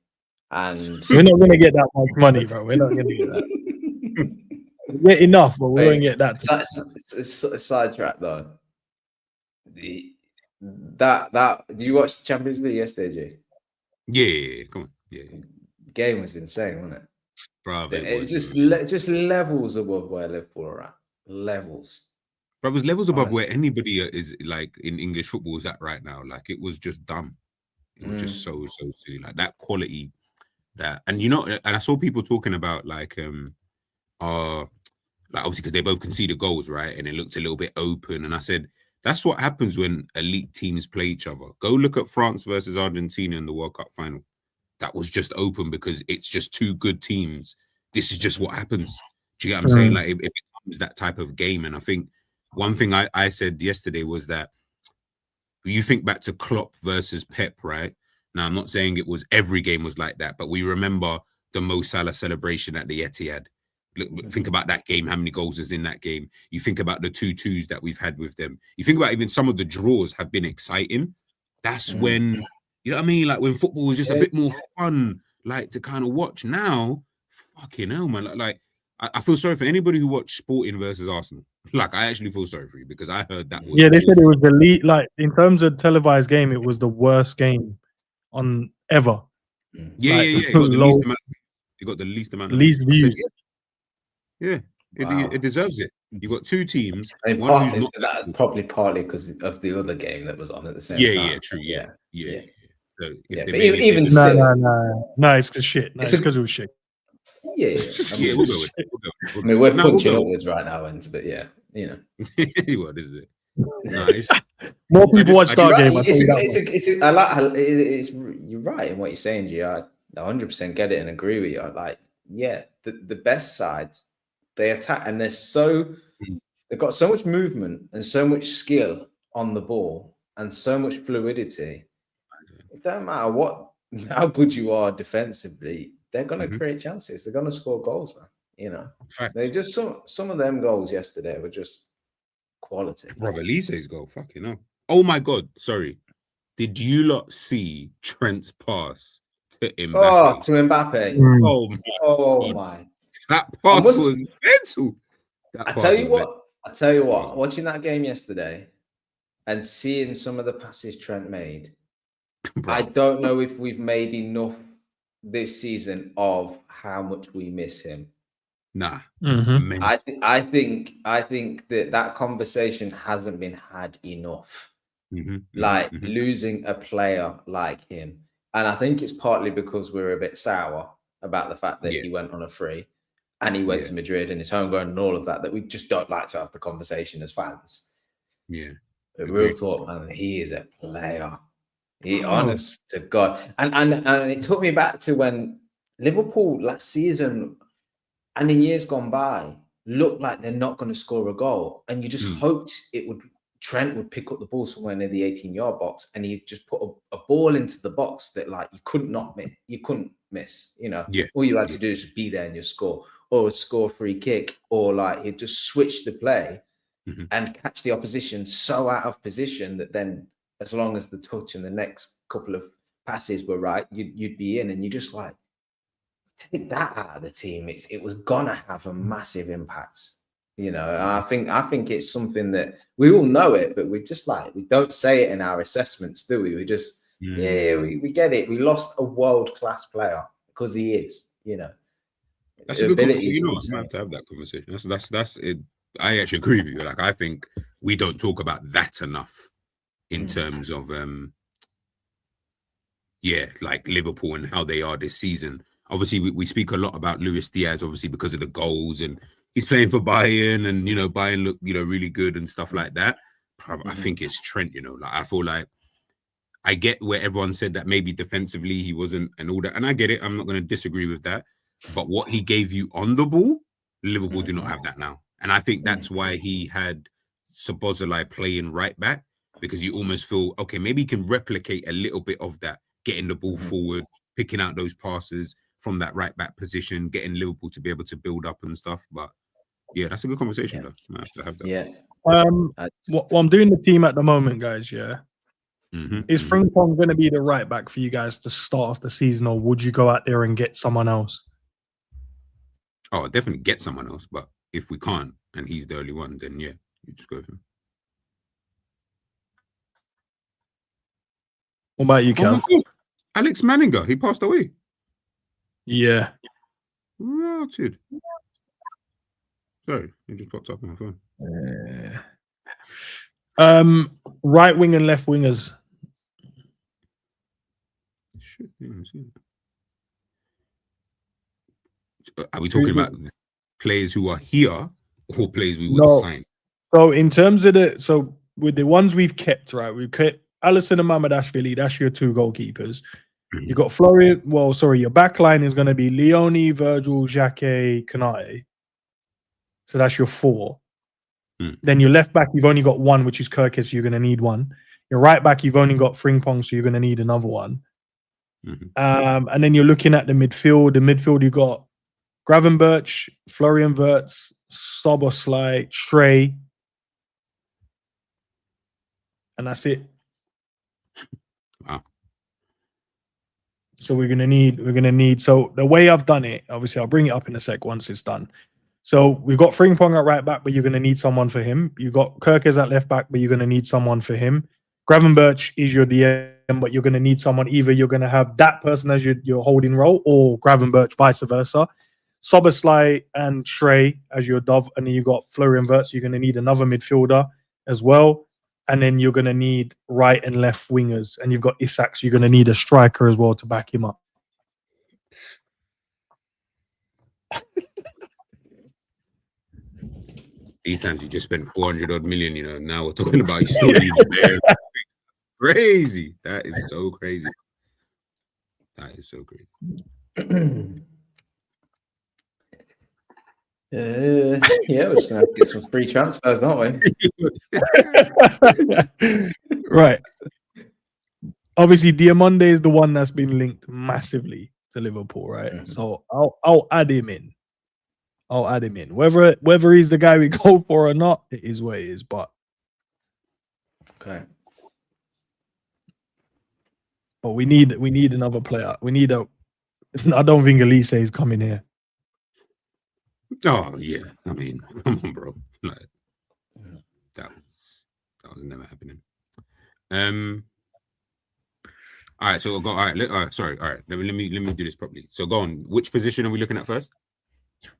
and we're not going to get that much money, bro. We're not going to get that. We get enough, but we won't get that. Sidetrack though. That do you watch the Champions League yesterday, G? Yeah, come on. Yeah. Game was insane, wasn't it? Bro, it just levels above where Liverpool are at. Levels. Bro, it was levels above where anybody is like in English football is at right now. Like it was just dumb. It was just so silly. Like that quality that, and you know, and I saw people talking about like obviously because they both conceded goals, right? And it looked a little bit open. And I said, that's what happens when elite teams play each other. Go look at France versus Argentina in the World Cup final. That was just open because it's just 2 good teams. This is just what happens. Do you get what I'm saying? Like it becomes that type of game. And I think one thing I said yesterday was that you think back to Klopp versus Pep, right? Now, I'm not saying it was every game was like that, but we remember the Mo Salah celebration at the Etihad. Think about that game, how many goals is in that game. You think about the 2-2s that we've had with them. You think about even some of the draws have been exciting. That's when, you know what I mean? Like when football was just a bit more fun, like to kind of watch. Now, fucking hell, man. Like I feel sorry for anybody who watched Sporting versus Arsenal. Like I actually feel sorry for you because I heard that. Yeah, they said it was the least, like in terms of televised game, it was the worst game on ever. Yeah, like, yeah. You got the least amount. You got the least amount. Least views. Yeah, Wow. it deserves it. You got two teams. I mean, One who's partly, not. that's probably partly because of the other game that was on at the same Yeah, time. yeah, true. Yeah. So Yeah, if they but maybe even if they No, still, no, it's because shit. No, It's it's a- because it was shit. yeah. yeah, we'll go with it. We'll I mean, go. we're No, we'll punching go. upwards right now, but yeah, What is it? No, it's More people watch I that just- game. I tell you that much. I like how you're right in what you're saying, G. I 100% get it and agree with you. Like, yeah, the best sides, they attack and they've got so much movement and so much skill on the ball and so much fluidity. It don't matter how good you are defensively, they're gonna create chances. They're gonna score goals, man. You know, they just some of them goals yesterday were just quality. Brother Lise's goal, fucking hell. Oh my god, sorry. Did you lot see Trent's pass to Mbappe? Oh, to Mbappe. Oh my Oh god. my. That pass was mental. I tell you what, watching that game yesterday and seeing some of the passes Trent made, I don't know if we've made enough this season of how much we miss him. Nah. I think that conversation hasn't been had enough. Losing a player like him. And I think it's partly because we're a bit sour about the fact that he went on a free and he went to Madrid and his homegrown and all of that we just don't like to have the conversation as fans. Yeah. Real talk, man. He is a player. Honest to God. And it took me back to when Liverpool last season and in years gone by looked like they're not going to score a goal. And you just hoped Trent would pick up the ball somewhere near the 18-yard box and he'd just put a ball into the box that like you couldn't miss, you know. All you had to do is just be there and you score, or score a free kick, or like he'd just switch the play and catch the opposition so out of position that then as long as the touch and the next couple of passes were right, you'd be in. And you just like take that out of the team. It was gonna have a massive impact. You know, and I think it's something that we all know it, but we just we don't say it in our assessments, do we? We just, we get it. We lost a world-class player because he is, you know. That's a good conversation. You know, I have to have that conversation. That's it. I actually agree with you. Like, I think we don't talk about that enough in terms of, like Liverpool and how they are this season. Obviously, we speak a lot about Luis Diaz, obviously, because of the goals and he's playing for Bayern and, you know, Bayern look, you know, really good and stuff like that. I think it's Trent, you know, like I feel like I get where everyone said that maybe defensively he wasn't and all that. And I get it. I'm not going to disagree with that. But what he gave you on the ball, Liverpool do not have that now. And I think that's why he had Szoboszlai playing right back, because you almost feel, okay, maybe he can replicate a little bit of that, getting the ball forward, picking out those passes from that right back position, getting Liverpool to be able to build up and stuff. But yeah, that's a good conversation, though. I have to have that. Yeah. Well, I'm doing the team at the moment, guys. Yeah. Is Frimpong going to be the right back for you guys to start off the season, or would you go out there and get someone else? Oh, definitely get someone else. But if we can't and he's the only one, then yeah, you just go with him. What about you, Cal? Alex Manninger, he passed away. Yeah. Rotted. Sorry, it just popped up on my phone. Right wing and left wingers. Shit, are we talking about players who are here or players we would sign? So in terms of with the ones we've kept, right? We've kept Alisson and Mamadashvili. That's your two goalkeepers. You got Florian. Well, sorry, your back line is going to be Leone, Virgil, Xhaka, Kanate. So that's your four. Then your left back, you've only got one, which is Kirkis. So you're going to need one. Your right back, you've only got Frimpong, so you're going to need another one. And then you're looking at the midfield. The midfield, you got Gravenberch, Florian Wirtz, Szoboszlai, Trey, and that's it. Wow. So we're gonna need. So the way I've done it, obviously, I'll bring it up in a sec once it's done. So we've got Frimpong at right back, but you're gonna need someone for him. You got Kirkes at left back, but you're gonna need someone for him. Gravenberch is your DM, but you're gonna need someone. Either you're gonna have that person as your holding role, or Gravenberch, vice versa. Soboslai and Trey as your dove, and then you got Florian Wirtz. You're going to need another midfielder as well, and then you're going to need right and left wingers, and you've got Isak. So you're going to need a striker as well to back him up. These times you just spent 400 odd million, you know. Now we're talking about you still need the bear. Crazy. That is so crazy. That is so crazy. Yeah, we're just gonna have to get some free transfers, aren't we? Right. Obviously, Diamonde is the one that's been linked massively to Liverpool, right? Mm-hmm. So I'll add him in. I'll add him in. Whether he's the guy we go for or not, it is what it is. But okay. But we need another player. We need a. I don't think Elise is coming here. Oh yeah, I mean, come on, bro. Like, that was never happening. All right, so go. All right, sorry. All right, let me do this properly. So go on. Which position are we looking at first?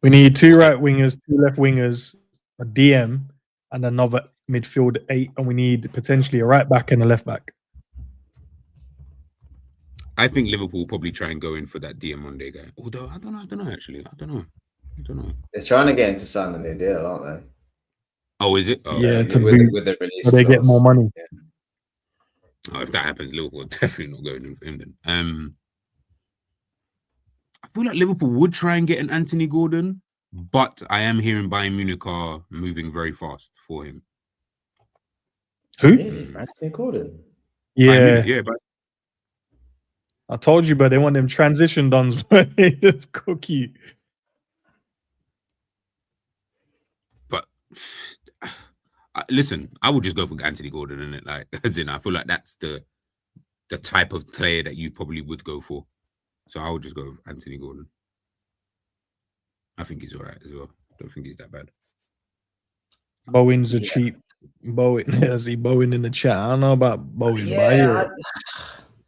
We need 2 right wingers, 2 left wingers, a DM, and another midfield 8, and we need potentially a right back and a left back. I think Liverpool will probably try and go in for that Diamonde guy. Although I don't know. Actually, I don't know. They're trying to get him to sign a new deal, aren't they? Oh, is it? Oh, yeah, okay. with the release. So they get more money. Yeah. Oh, if that happens, Liverpool are definitely not going in for him then. I feel like Liverpool would try and get an Anthony Gordon, but I am hearing Bayern Munich are moving very fast for him. Who? Really? Anthony Gordon? Yeah. Yeah, but I told you, but they want them transition duns where they just cook you. But listen, I would just go for Anthony Gordon, innit? Like, as in, I feel like that's the type of player that you probably would go for. So I would just go with Anthony Gordon. I think he's all right as well. Don't think he's that bad. Bowen's a cheap. Bowen, I see Bowen in the chat. I don't know about Bowen.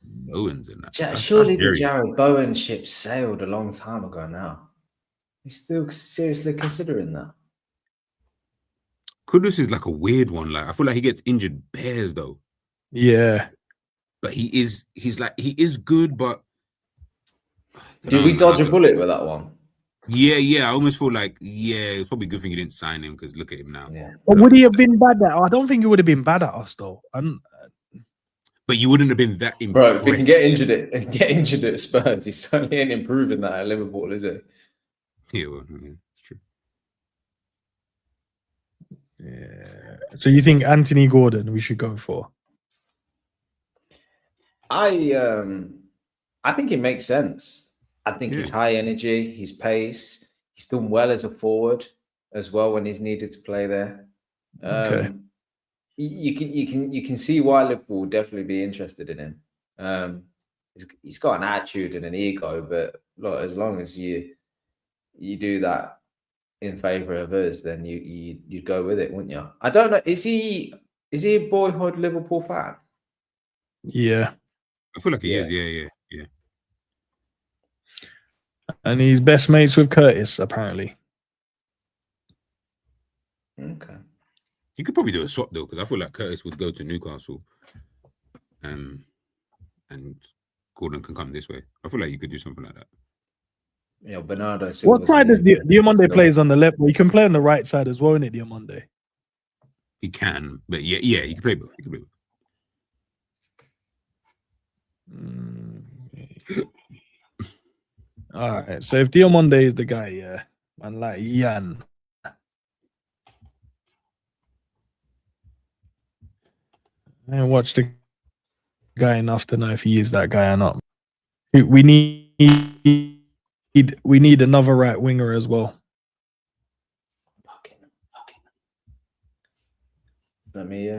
Bowen's in that. Surely the Jared Bowen ship sailed a long time ago now. He's still seriously considering that. Kudus is like a weird one. Like, I feel like he gets injured bears though. Yeah. But he's good, but did we dodge a bullet with that one? Yeah. I almost feel like, it's probably a good thing you didn't sign him because look at him now. Yeah. But would he have been bad at? I don't think he would have been bad at us though. But you wouldn't have been that impressed. Bro, if he can get injured at Spurs, he certainly ain't improving that at Liverpool, is it? Yeah, it's true. Yeah. So you think Anthony Gordon we should go for? I think it makes sense. I think he's high energy, his pace. He's done well as a forward as well when he's needed to play there. Okay. You can see why Liverpool will definitely be interested in him. He's got an attitude and an ego, but look, as long as you do that in favour of us, then you'd go with it, wouldn't you? I don't know. Is he a boyhood Liverpool fan? Yeah. I feel like he is. Yeah. And he's best mates with Curtis, apparently. Okay. You could probably do a swap though, because I feel like Curtis would go to Newcastle, and Gordon can come this way. I feel like you could do something like that. Yeah, Bernardo. What side does Diamonde plays on the left? Well, he can play on the right side as well, isn't it, Diamonde? He can, but yeah, he can play both. All right. So if Diamonde is the guy, man, like Jan. I haven't watched the guy enough to know if he is that guy or not. We need another right winger as well. Let me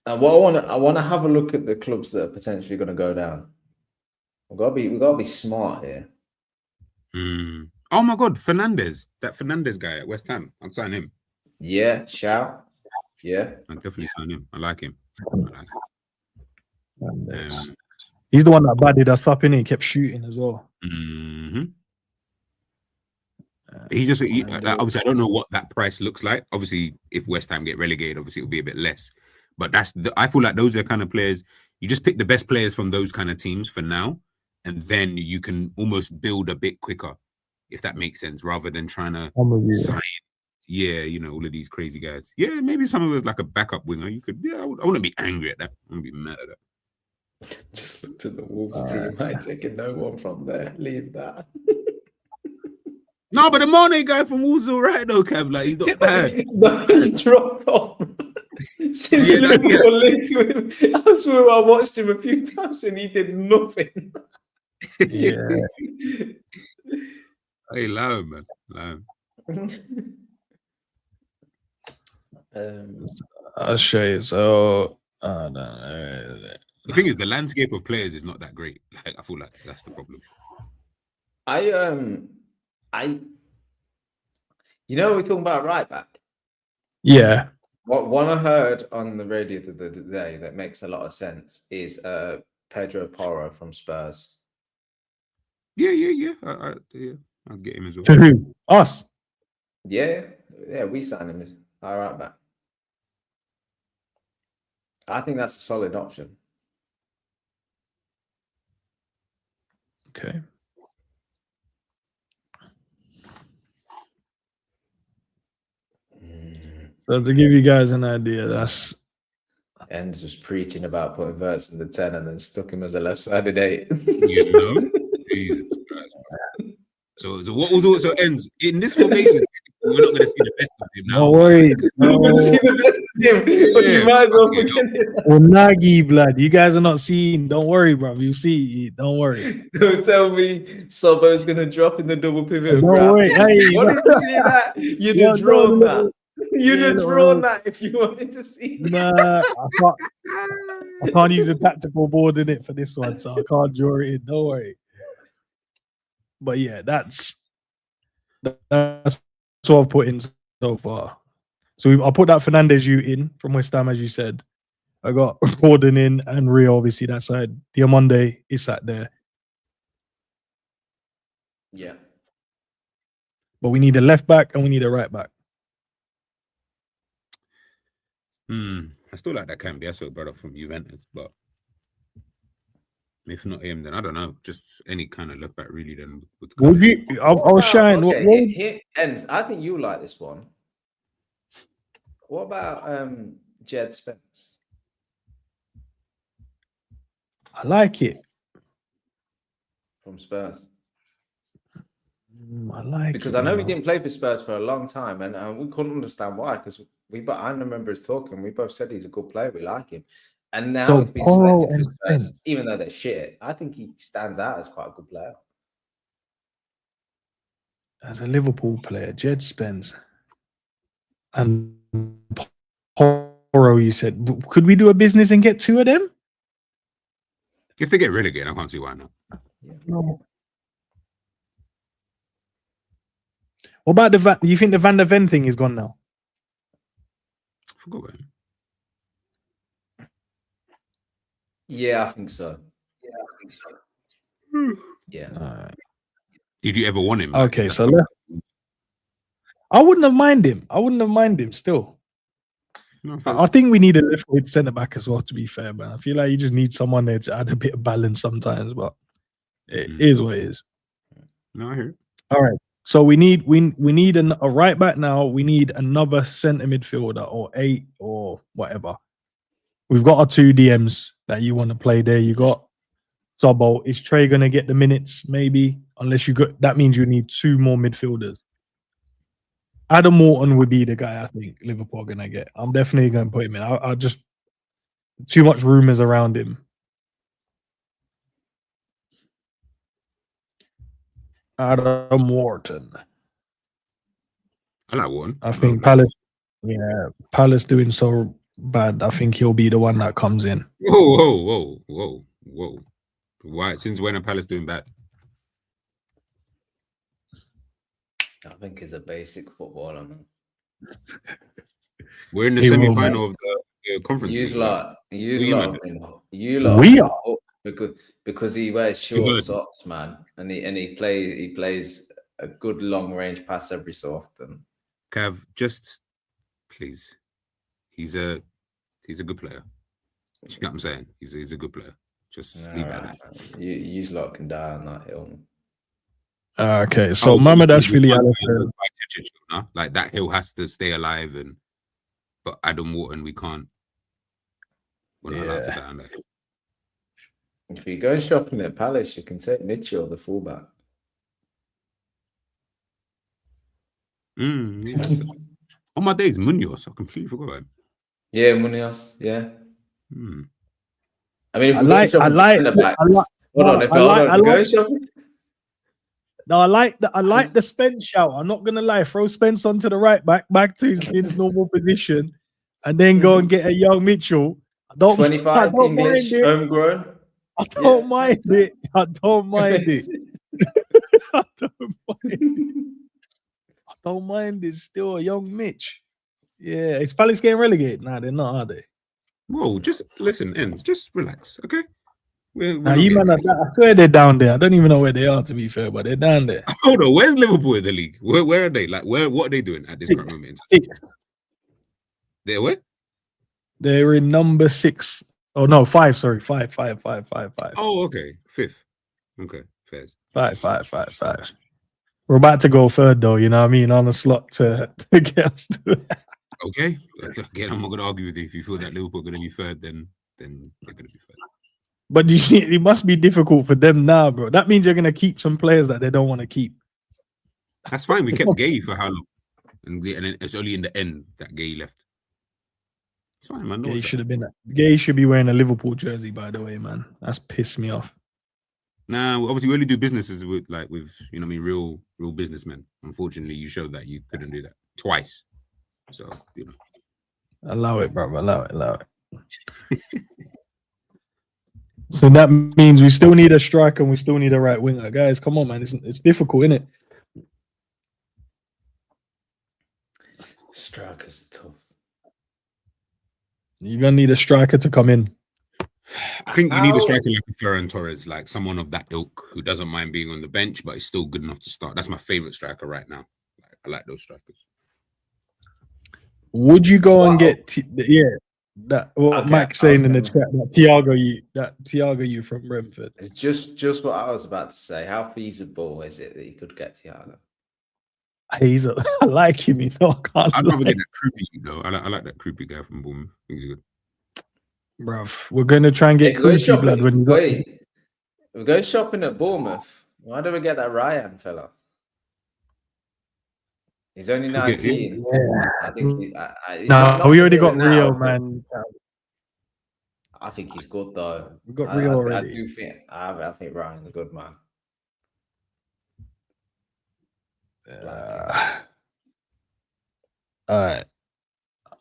what I want to have a look at the clubs that are potentially going to go down. We've got to be smart here. Oh my God, that Fernandez guy at West Ham. I'd sign him. Yeah, shout. Yeah, I'd definitely sign him. I like him. He's the one that badded us up, innit? He kept shooting as well. Mm-hmm. Obviously, I don't know what that price looks like. Obviously, if West Ham get relegated, obviously it'll be a bit less. But I feel like those are the kind of players you just pick the best players from those kind of teams for now, and then you can almost build a bit quicker, if that makes sense, rather than trying to sign. Yeah, all of these crazy guys. Yeah, maybe some of us like a backup winger. You could. Yeah, I wouldn't be angry at that. I wouldn't be mad at that. Just look to the Wolves team. I ain't taking no one from there. Leave that. No, but the Mane guy from Wolves is all right though, Kev. Like, he's not bad. No, he's dropped off. Since Liverpool linked to him, I swear I watched him a few times and he did nothing. Yeah. Hey, allow him, man. Allow him. I'll show you. So, the thing is, the landscape of players is not that great. Like, I feel like that's the problem. We're talking about right back. Yeah. What one I heard on the radio the other day that makes a lot of sense is Pedro Porro from Spurs. Yeah. I'll get him as well. To who? Us? Yeah, we signed him as our right back. I think that's a solid option. Okay. So to give you guys an idea, that's Ends was preaching about putting Verts in the 10 and then stuck him as a left-sided 8. Jesus Christ. So what was also Ends in this formation? We're not going to see the best of him now. Don't worry. We're going to see the best of him. But you might as well forget it. Well, Nagy, blood. You guys are not seeing. Don't worry, bro. You see. Don't worry. Don't tell me Sobo's going to drop in the double pivot. Don't worry. Hey, wanted to see that? You'd have drawn that. You'd have drawn that if you wanted to see that. Nah, I can't use a tactical board in it for this one, so I can't draw it in. Don't worry. But yeah, that's what I've put in so far. So I put that Fernandez in from West Ham, as you said. I got Gordon in and Rio, obviously, that side. Diamonde is sat there. Yeah. But we need a left back and we need a right back. I still like that Cambiasso brother from Juventus, but if not him, then I don't know. Just any kind of left back, really. Then would you? I was shine. Okay, Ends. I think you like this one. What about Jed Spence? I like it From Spurs. I like because it, I know he didn't play for Spurs for a long time, and we couldn't understand why. Because I remember us talking. We both said he's a good player. We like him, and now he's been selected for Spurs, even though they're shit. I think he stands out as quite a good player. As a Liverpool player, Jed Spence and Porro, you said, could we do a business and get two of them? If they get relegated, I can't see why not. No. What about do you think the Van der Ven thing is gone now? I forgot about him. Yeah, I think so. Yeah. Did you ever want him? Okay, so I wouldn't have minded him. Still, no, I think we need a left-footed centre back as well. To be fair, man, I feel like you just need someone there to add a bit of balance sometimes. But it is what it is. No, I hear it. All right. So we need a right back now. We need another centre midfielder or 8 or whatever. We've got our 2 DMs that you want to play there. You got Sobo. Is Trey gonna get the minutes? Maybe, unless you got. That means you need 2 more midfielders. Adam Morton would be the guy I think Liverpool are gonna get. I'm definitely gonna put him in. I just too much rumors around him. Adam Morton. I like Warren. I think Palace. Yeah, Palace doing so bad. I think he'll be the one that comes in. Whoa. Why? Since when are Palace doing bad? I think he's a basic footballer, man. We're in the semi-final of the conference. You lot. We are. because he wears You short heard. socks, man, and he plays a good long range pass every so often. Cav, just please. He's a good player. You know what I'm saying? He's a good player. Just leave it at that. You lot can die on that hill. Okay, so Mamardashvili, like that hill has to stay alive, but Adam Wharton, we're not allowed to die on that hill. If you go shopping at Palace, you can take Mitchell, the fullback. On my days, Munoz, I completely forgot about him. Yeah, Munoz, yeah. I mean, if I we like go shopping. No, I like the Spence shout. I'm not gonna lie. Throw Spence onto the right back to his normal position, and then go and get a young Mitchell. 25 English, homegrown. I don't mind it. I don't mind it. I don't mind it. Still a young Mitch. Yeah, is Palace getting relegated? Nah, they're not, are they? Whoa, just listen, Ends. Just relax, okay? I swear they're down there. I don't even know where they are, to be fair, but they're down there. Hold on, where's Liverpool in the league? Where are they? Like, what are they doing at this current moment? They're where? They're in number 6. Oh no, 5. Sorry, 5. Oh, okay, 5th. Okay, fair. 5. We're about to go third, though. You know what I mean? On a slot to get us to. Okay, again, I'm not going to argue with you. If you feel that Liverpool are going to be third, then they're going to be third. But it must be difficult for them now, bro. That means you're going to keep some players that they don't want to keep. That's fine. We kept Gay for how long? And it's only in the end that Gay left. It's fine, man. Gay should have been. Gay should be wearing a Liverpool jersey, by the way, man. That's pissed me off. Nah, obviously we only do businesses with you know what I mean, real businessmen. Unfortunately, you showed that you couldn't do that twice. So, you know. Allow it, bro. Allow it. So that means we still need a striker and we still need a right winger. Guys, come on, man. It's difficult, isn't it? Strikers are tough. You're going to need a striker to come in. I think you need a striker like Ferran Torres, like someone of that ilk who doesn't mind being on the bench, but is still good enough to start. That's my favorite striker right now. I like those strikers. Would you go and get Max saying in the chat that Thiago you from Brentford? It's just what I was about to say. How feasible is it that you could get Thiago? I like him, you know. I'd rather get that Krupi, though. I like that Krupi guy from Bournemouth. I think he's good. Bruv, we're going to try and get Krupi, blood. We go shopping at Bournemouth. Why don't we get that Ryan fella? He's only 19. Yeah. I think we already got Rio, man. I think he's good though. We got Rio already. I do think I think Ryan's a good man. All right.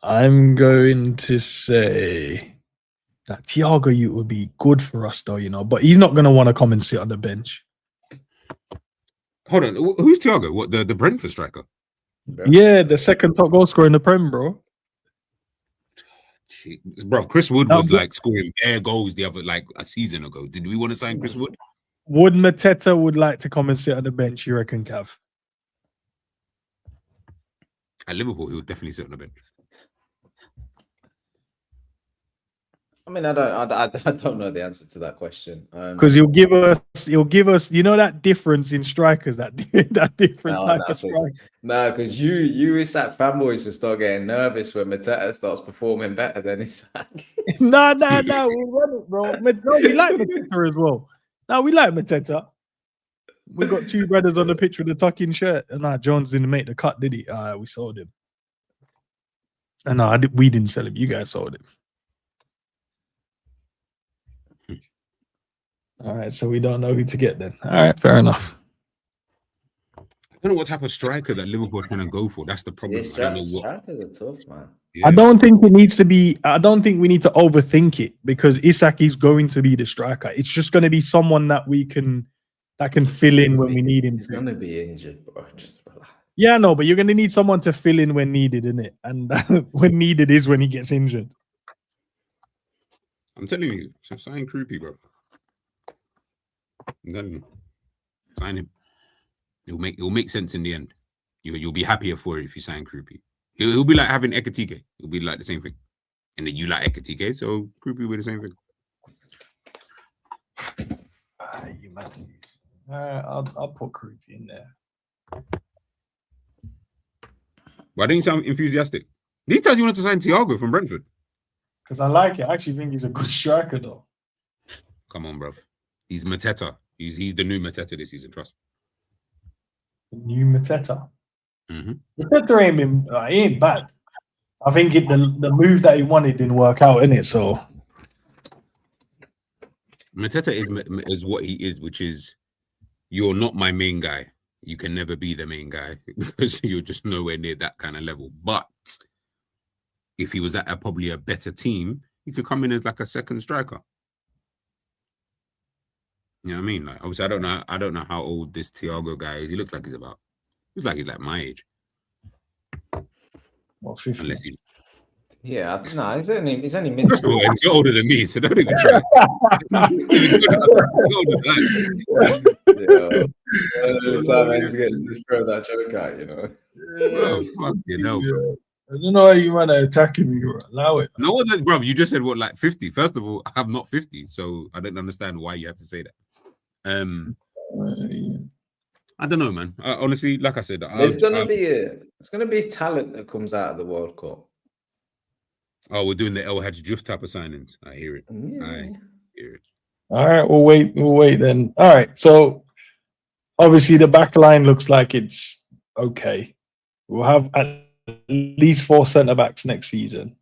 I'm going to say that Thiago you would be good for us though, you know, but he's not going to want to come and sit on the bench. Hold on. Who's Thiago? What, the Brentford striker? Yeah, the second top goal scorer in the Prem, bro. Bro, Chris Wood was like scoring air goals the other like a season ago. Did we want to sign Chris Wood? Would Mateta would like to come and sit on the bench, you reckon, Cav? At Liverpool, he would definitely sit on the bench. I mean, I don't know the answer to that question. Because he'll give us, you know, that difference in strikers, that different type of striker. No, because you Isak fanboys will start getting nervous when Mateta starts performing better than Isak. No, we'll run it, bro. No, we like Mateta as well. No, we like Mateta. We got two brothers on the pitch with a tuck-in shirt. And Jones didn't make the cut, did he? We sold him. And we didn't sell him. You guys sold him. All right, so we don't know who to get then. All right, fair enough. I don't know what type of striker that Liverpool are trying to go for. That's the problem. I don't know what... Strikers are tough, man. Yeah. I don't think it needs to be. I don't think we need to overthink it because Isak is going to be the striker. It's just going to be someone that can fill in when we need him. He's going to be injured, bro. Just relax. Yeah, no, but you're going to need someone to fill in when needed, isn't it? And when needed is when he gets injured. I'm telling you, so sign Krupi, bro. Exactly. Sign him. It'll make sense in the end. You'll be happier for it if you sign Krupi. He'll be like having EKITIKE. It'll be like the same thing. And then you like EKITIKE, so Krupi will be the same thing. You man. I'll put Krupi in there. Why don't you sound enthusiastic? These times you wanted to sign Thiago from Brentford. Because I like it. I actually think he's a good striker, though. Come on, bruv. He's Mateta. He's the new Mateta this season, trust. New Mateta. Mm-hmm. Mateta he ain't bad. I think the move that he wanted didn't work out, innit? So Mateta is what he is, which is you're not my main guy. You can never be the main guy because you're just nowhere near that kind of level. But if he was at probably a better team, he could come in as like a second striker. You know what I mean? Like, obviously, I don't know how old this Thiago guy is. He looks like he's like my age. Well, 50. Unless he's Yeah, no, he's only mid. First of all, he's older than me, so don't even try. The time Enzo gets to throw that joke out, you know. Well, fucking hell, bro. I don't know how you man are attacking me, bro. Allow it. No one's bro. You just said what, like 50? First of all, I'm not 50, so I don't understand why you have to say that. I don't know, man. Honestly, like I said, There's gonna be talent that comes out of the World Cup. Oh, we're doing the El Hadj Diouf type of signings. I hear it. Yeah. I hear it. All right, we'll wait then. All right, so obviously the back line looks like it's okay. We'll have at least 4 centre backs next season.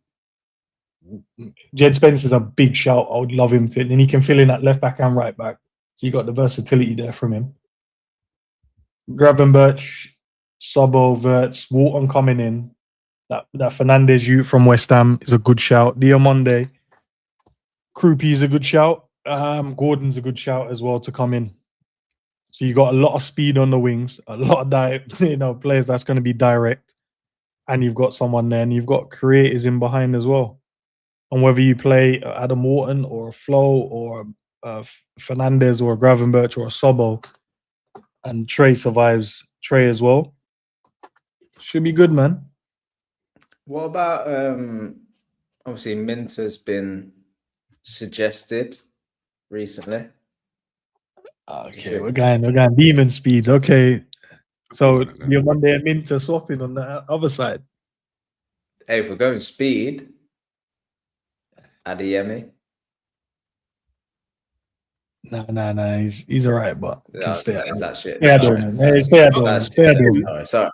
Jed Spencer's a big shout. I would love him to, and he can fill in at left back and right back. So you got the versatility there from him. Gravenberch, Sobbo, Wirtz, Wharton coming in. That Fernandez youth from West Ham is a good shout. Diamonde, Krupi is a good shout. Gordon's a good shout as well to come in. So you got a lot of speed on the wings, a lot of players that's going to be direct, and you've got someone there, and you've got creators in behind as well. And whether you play Adam Wharton or a Flo or Fernandez or a Gravenberch or a Sobbo, and Trey survives Trey as well, should be good, man. What about obviously Minter's been suggested recently. Okay, we're going demon speeds. Okay. So you're Monday and Minter swapping on the other side. Hey, if we're going speed, Adeyemi. No, he's all right, but Is that shit? Sorry.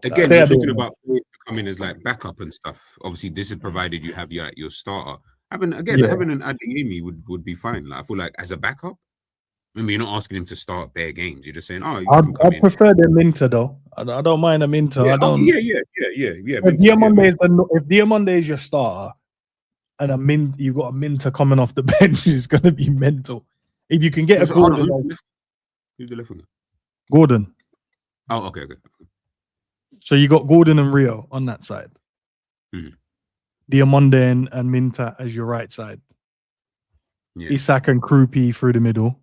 Again, you're talking about players to come in as like backup and stuff. Obviously, this is provided you have your starter. Having an Adeyemi would be fine. Like, I feel like as a backup, remember, you're not asking him to start bare games. You're just saying, "Oh, I prefer the Minter though. I don't mind a Minter. Yeah, I don't. Yeah. If Diamonde is your starter, and you've got a Minter coming off the bench, is going to be mental. If you can get a Gordon, who's the left winger? Gordon. Oh, okay. So you got Gordon and Rio on that side. Mm-hmm. Diamonde and Minter as your right side. Yeah. Isak and Krupi through the middle.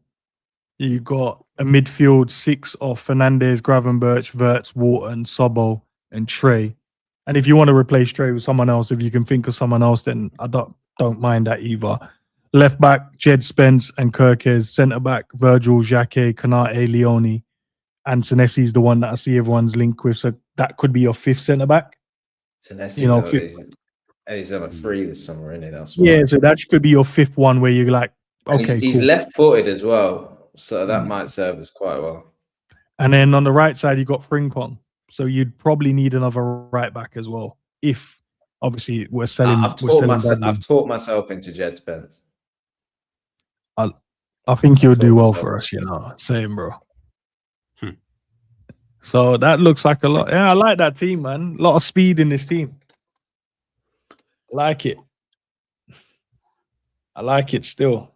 You got a midfield 6 of Fernandez, Gravenberch, Wirtz, Wharton, Sobbo, and Trey. And if you want to replace Trey with someone else, if you can think of someone else, then I don't mind that either. Left back, Jed Spence and Kirkes. Centre back, Virgil, Jacquet, Konate, Leone. And Senesi is the one that I see everyone's linked with. So that could be your 5th centre back. Senesi, he's on a free this summer, isn't he? That's yeah, so that could be your 5th one where you're like, okay, he's left-footed as well, so that might serve us quite well. And then on the right side, you got Frimpong. So you'd probably need another right back as well. If obviously we're selling. I've taught myself into Jed Spence. I think you'll do well for us, Same, bro. So that looks like a lot. Yeah, I like that team, man. A lot of speed in this team. Like it. I like it still.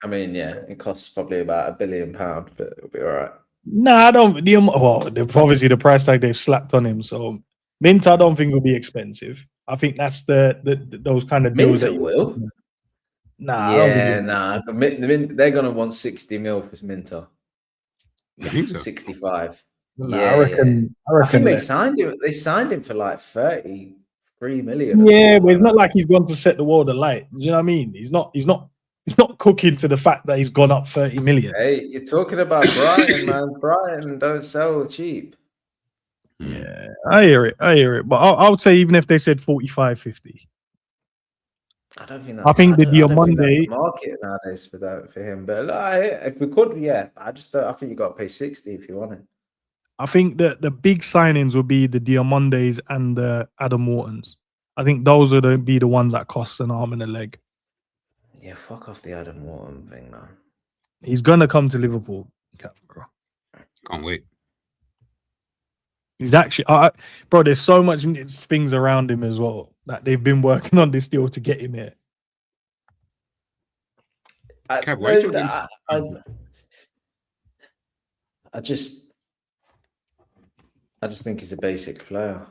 I mean, yeah, it costs probably about £1 billion, but it'll be all right. I don't. Obviously the price tag they've slapped on him. So Minter, I don't think will be expensive. I think that's the those kind of deals Minter will. Nah, I don't think Yeah, nah. They're gonna want 60 mil for Minter. You think so? 65. Nah, Yeah, I reckon. I I think reckon. they signed him. They signed him for like 33 million. Or Yeah, something but it's like not that. like he's gone to set the world alight. Do you know what I mean? He's not. He's not cooking to the fact that he's gone up 30 million. Hey, you're talking about Brighton, man. Brighton don't sell cheap. Yeah, I hear it. But I would say even if they said 45, 50. I don't think I that's. think I the don't think that's Diomande. the market nowadays for him. But like, if we could, yeah. I just don't. I think you got to pay 60 if you want it. I think that the big signings will be the Diamondes and the Adam Whartons. I think those are be the ones that cost an arm and a leg. Yeah, fuck off the Adam Wharton thing, man. He's gonna come to Liverpool, bro. Can't wait. He's actually, bro. There's so much things around him as well that they've been working on this deal to get him here. I just think he's a basic player.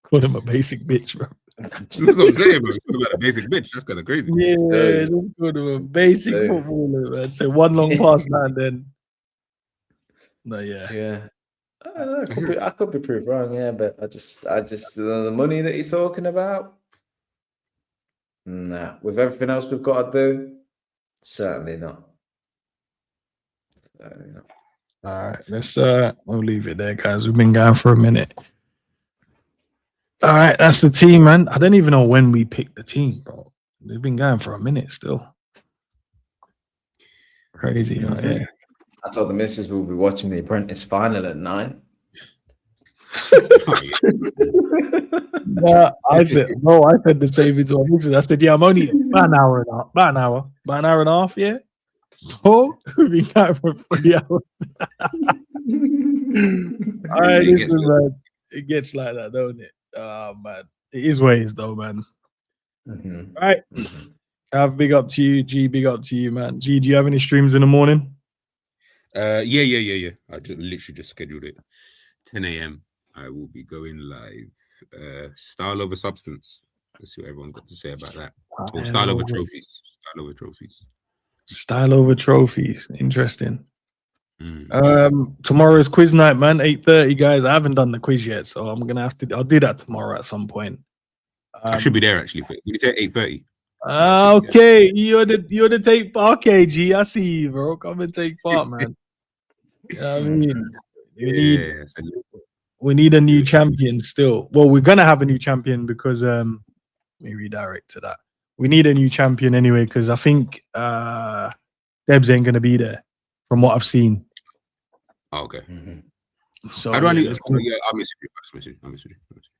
Call him a basic bitch, bro. That's what I'm saying, bro. Talk about a basic bitch. That's kind of crazy. Yeah, just call him a basic footballer, man. Say one long pass now and then. No, yeah. I could be proved wrong, yeah, but I just the money that you're talking about. Nah, with everything else we've got to do, certainly not. Certainly not. All right, let's we'll leave it there, guys. We've been going for a minute. All right, that's the team, man. I don't even know when we picked the team, bro. We've been going for a minute still. Crazy, yeah. I told the missus we'll be watching The Apprentice final at 9. Yeah, I said the same thing to my missus. I said, yeah, I'm only about an hour and a half, yeah. Oh, we've been going for 3 hours. All right, man. It gets like that, don't it? Man, it is what it is, though, man. Mm-hmm. All right. Have big up to you, G. Big up to you, man. G, do you have any streams in the morning? Yeah. I literally just scheduled it. 10 a.m. I will be going live. Style over substance. Let's see what everyone's got to say about that. Or style over trophies. Style over trophies. Style over trophies. Interesting. Tomorrow's quiz night, man. 8:30, guys. I haven't done the quiz yet, so I'm gonna have to. I'll do that tomorrow at some point. I should be there actually. Did you say 8:30? Okay, you're the take part. Okay, G, I see you, bro. Come and take part, man. I mean, we need a new champion still. Well, we're gonna have a new champion because let me redirect to that. We need a new champion anyway because I think Debs ain't gonna be there from what I've seen. Oh, okay. So how do I need? I'll miss you.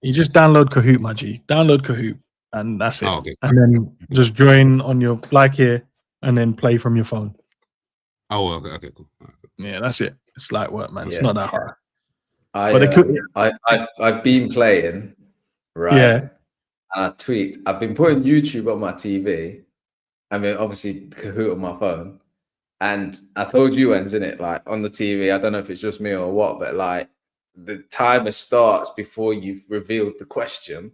You just download Kahoot, my G. Download Kahoot, and that's it. Oh, okay. And then just join on your here, and then play from your phone. Oh, okay, cool. Right, cool. Yeah, that's it. It's light work, man. It's not that hard. I've been playing, right? Yeah. And I tweet. I've been putting YouTube on my TV. I mean, obviously Kahoot on my phone. And I told you, isn't it? Like on the TV, I don't know if it's just me or what, but like the timer starts before you've revealed the question.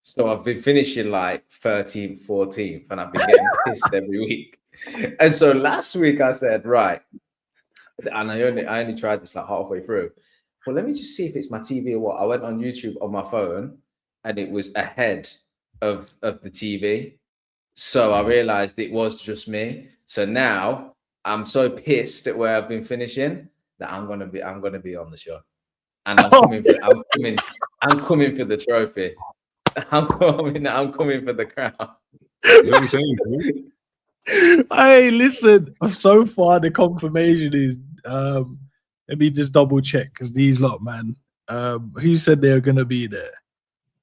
So I've been finishing like 13th, 14th, and I've been getting pissed every week. And so last week I said, right, and I only tried this like halfway through. Well, let me just see if it's my TV or what. I went on YouTube on my phone, and it was ahead of the TV. So I realized it was just me. So now I'm so pissed at where I've been finishing that I'm gonna be on the show, and I'm coming for the trophy. I'm coming for the crown. You know what I'm saying, bro? Hey, listen. So far, the confirmation is. Let me just double check because these lot, man. Who said they're gonna be there?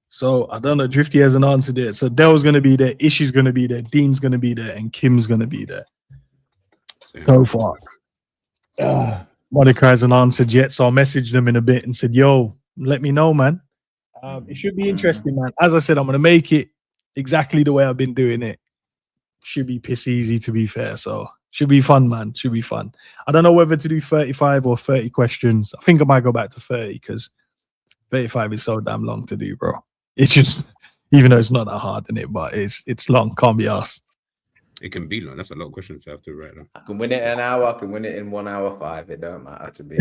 So I don't know. Drifty hasn't answered it. So Dell's gonna be there. Ishy's gonna be there. Dean's gonna be there, and Kim's gonna be there. So far, Monica hasn't answered yet, so I'll message them in a bit and said, "Yo, let me know, man." It should be interesting, man. As I said, I'm gonna make it exactly the way I've been doing it. Should be piss easy, to be fair. So should be fun, man. Should be fun. I don't know whether to do 35 or 30 questions. I think I might go back to 30 because 35 is so damn long to do, bro. It's just, even though it's not that hard in it, but it's long. Can't be asked. It can be long. That's a lot of questions to have to write down. I can win it in an hour. I can win it in 1 hour 5. It don't matter to me.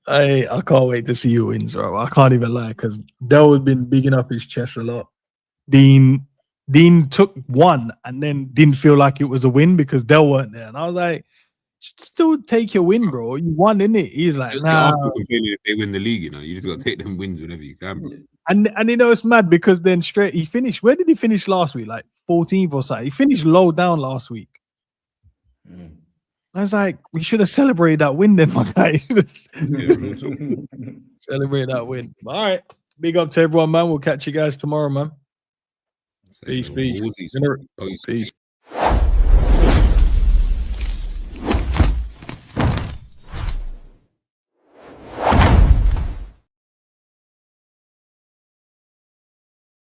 I can't wait to see who wins, bro. I can't even lie because Dell has been bigging up his chest a lot. Dean took one and then didn't feel like it was a win because Dell weren't there, and I was like, still take your win, bro. You won, innit? He's like, Just nah. after complaining if they win the league, you just got to take them wins whenever you can, bro. And it's mad because then straight he finished. Where did he finish last week? Like 14th or something. He finished low down last week. I was like, we should have celebrated that win then, my guy. Celebrate that win. All right. Big up to everyone, man. We'll catch you guys tomorrow, man. Peace. Peace. Peace.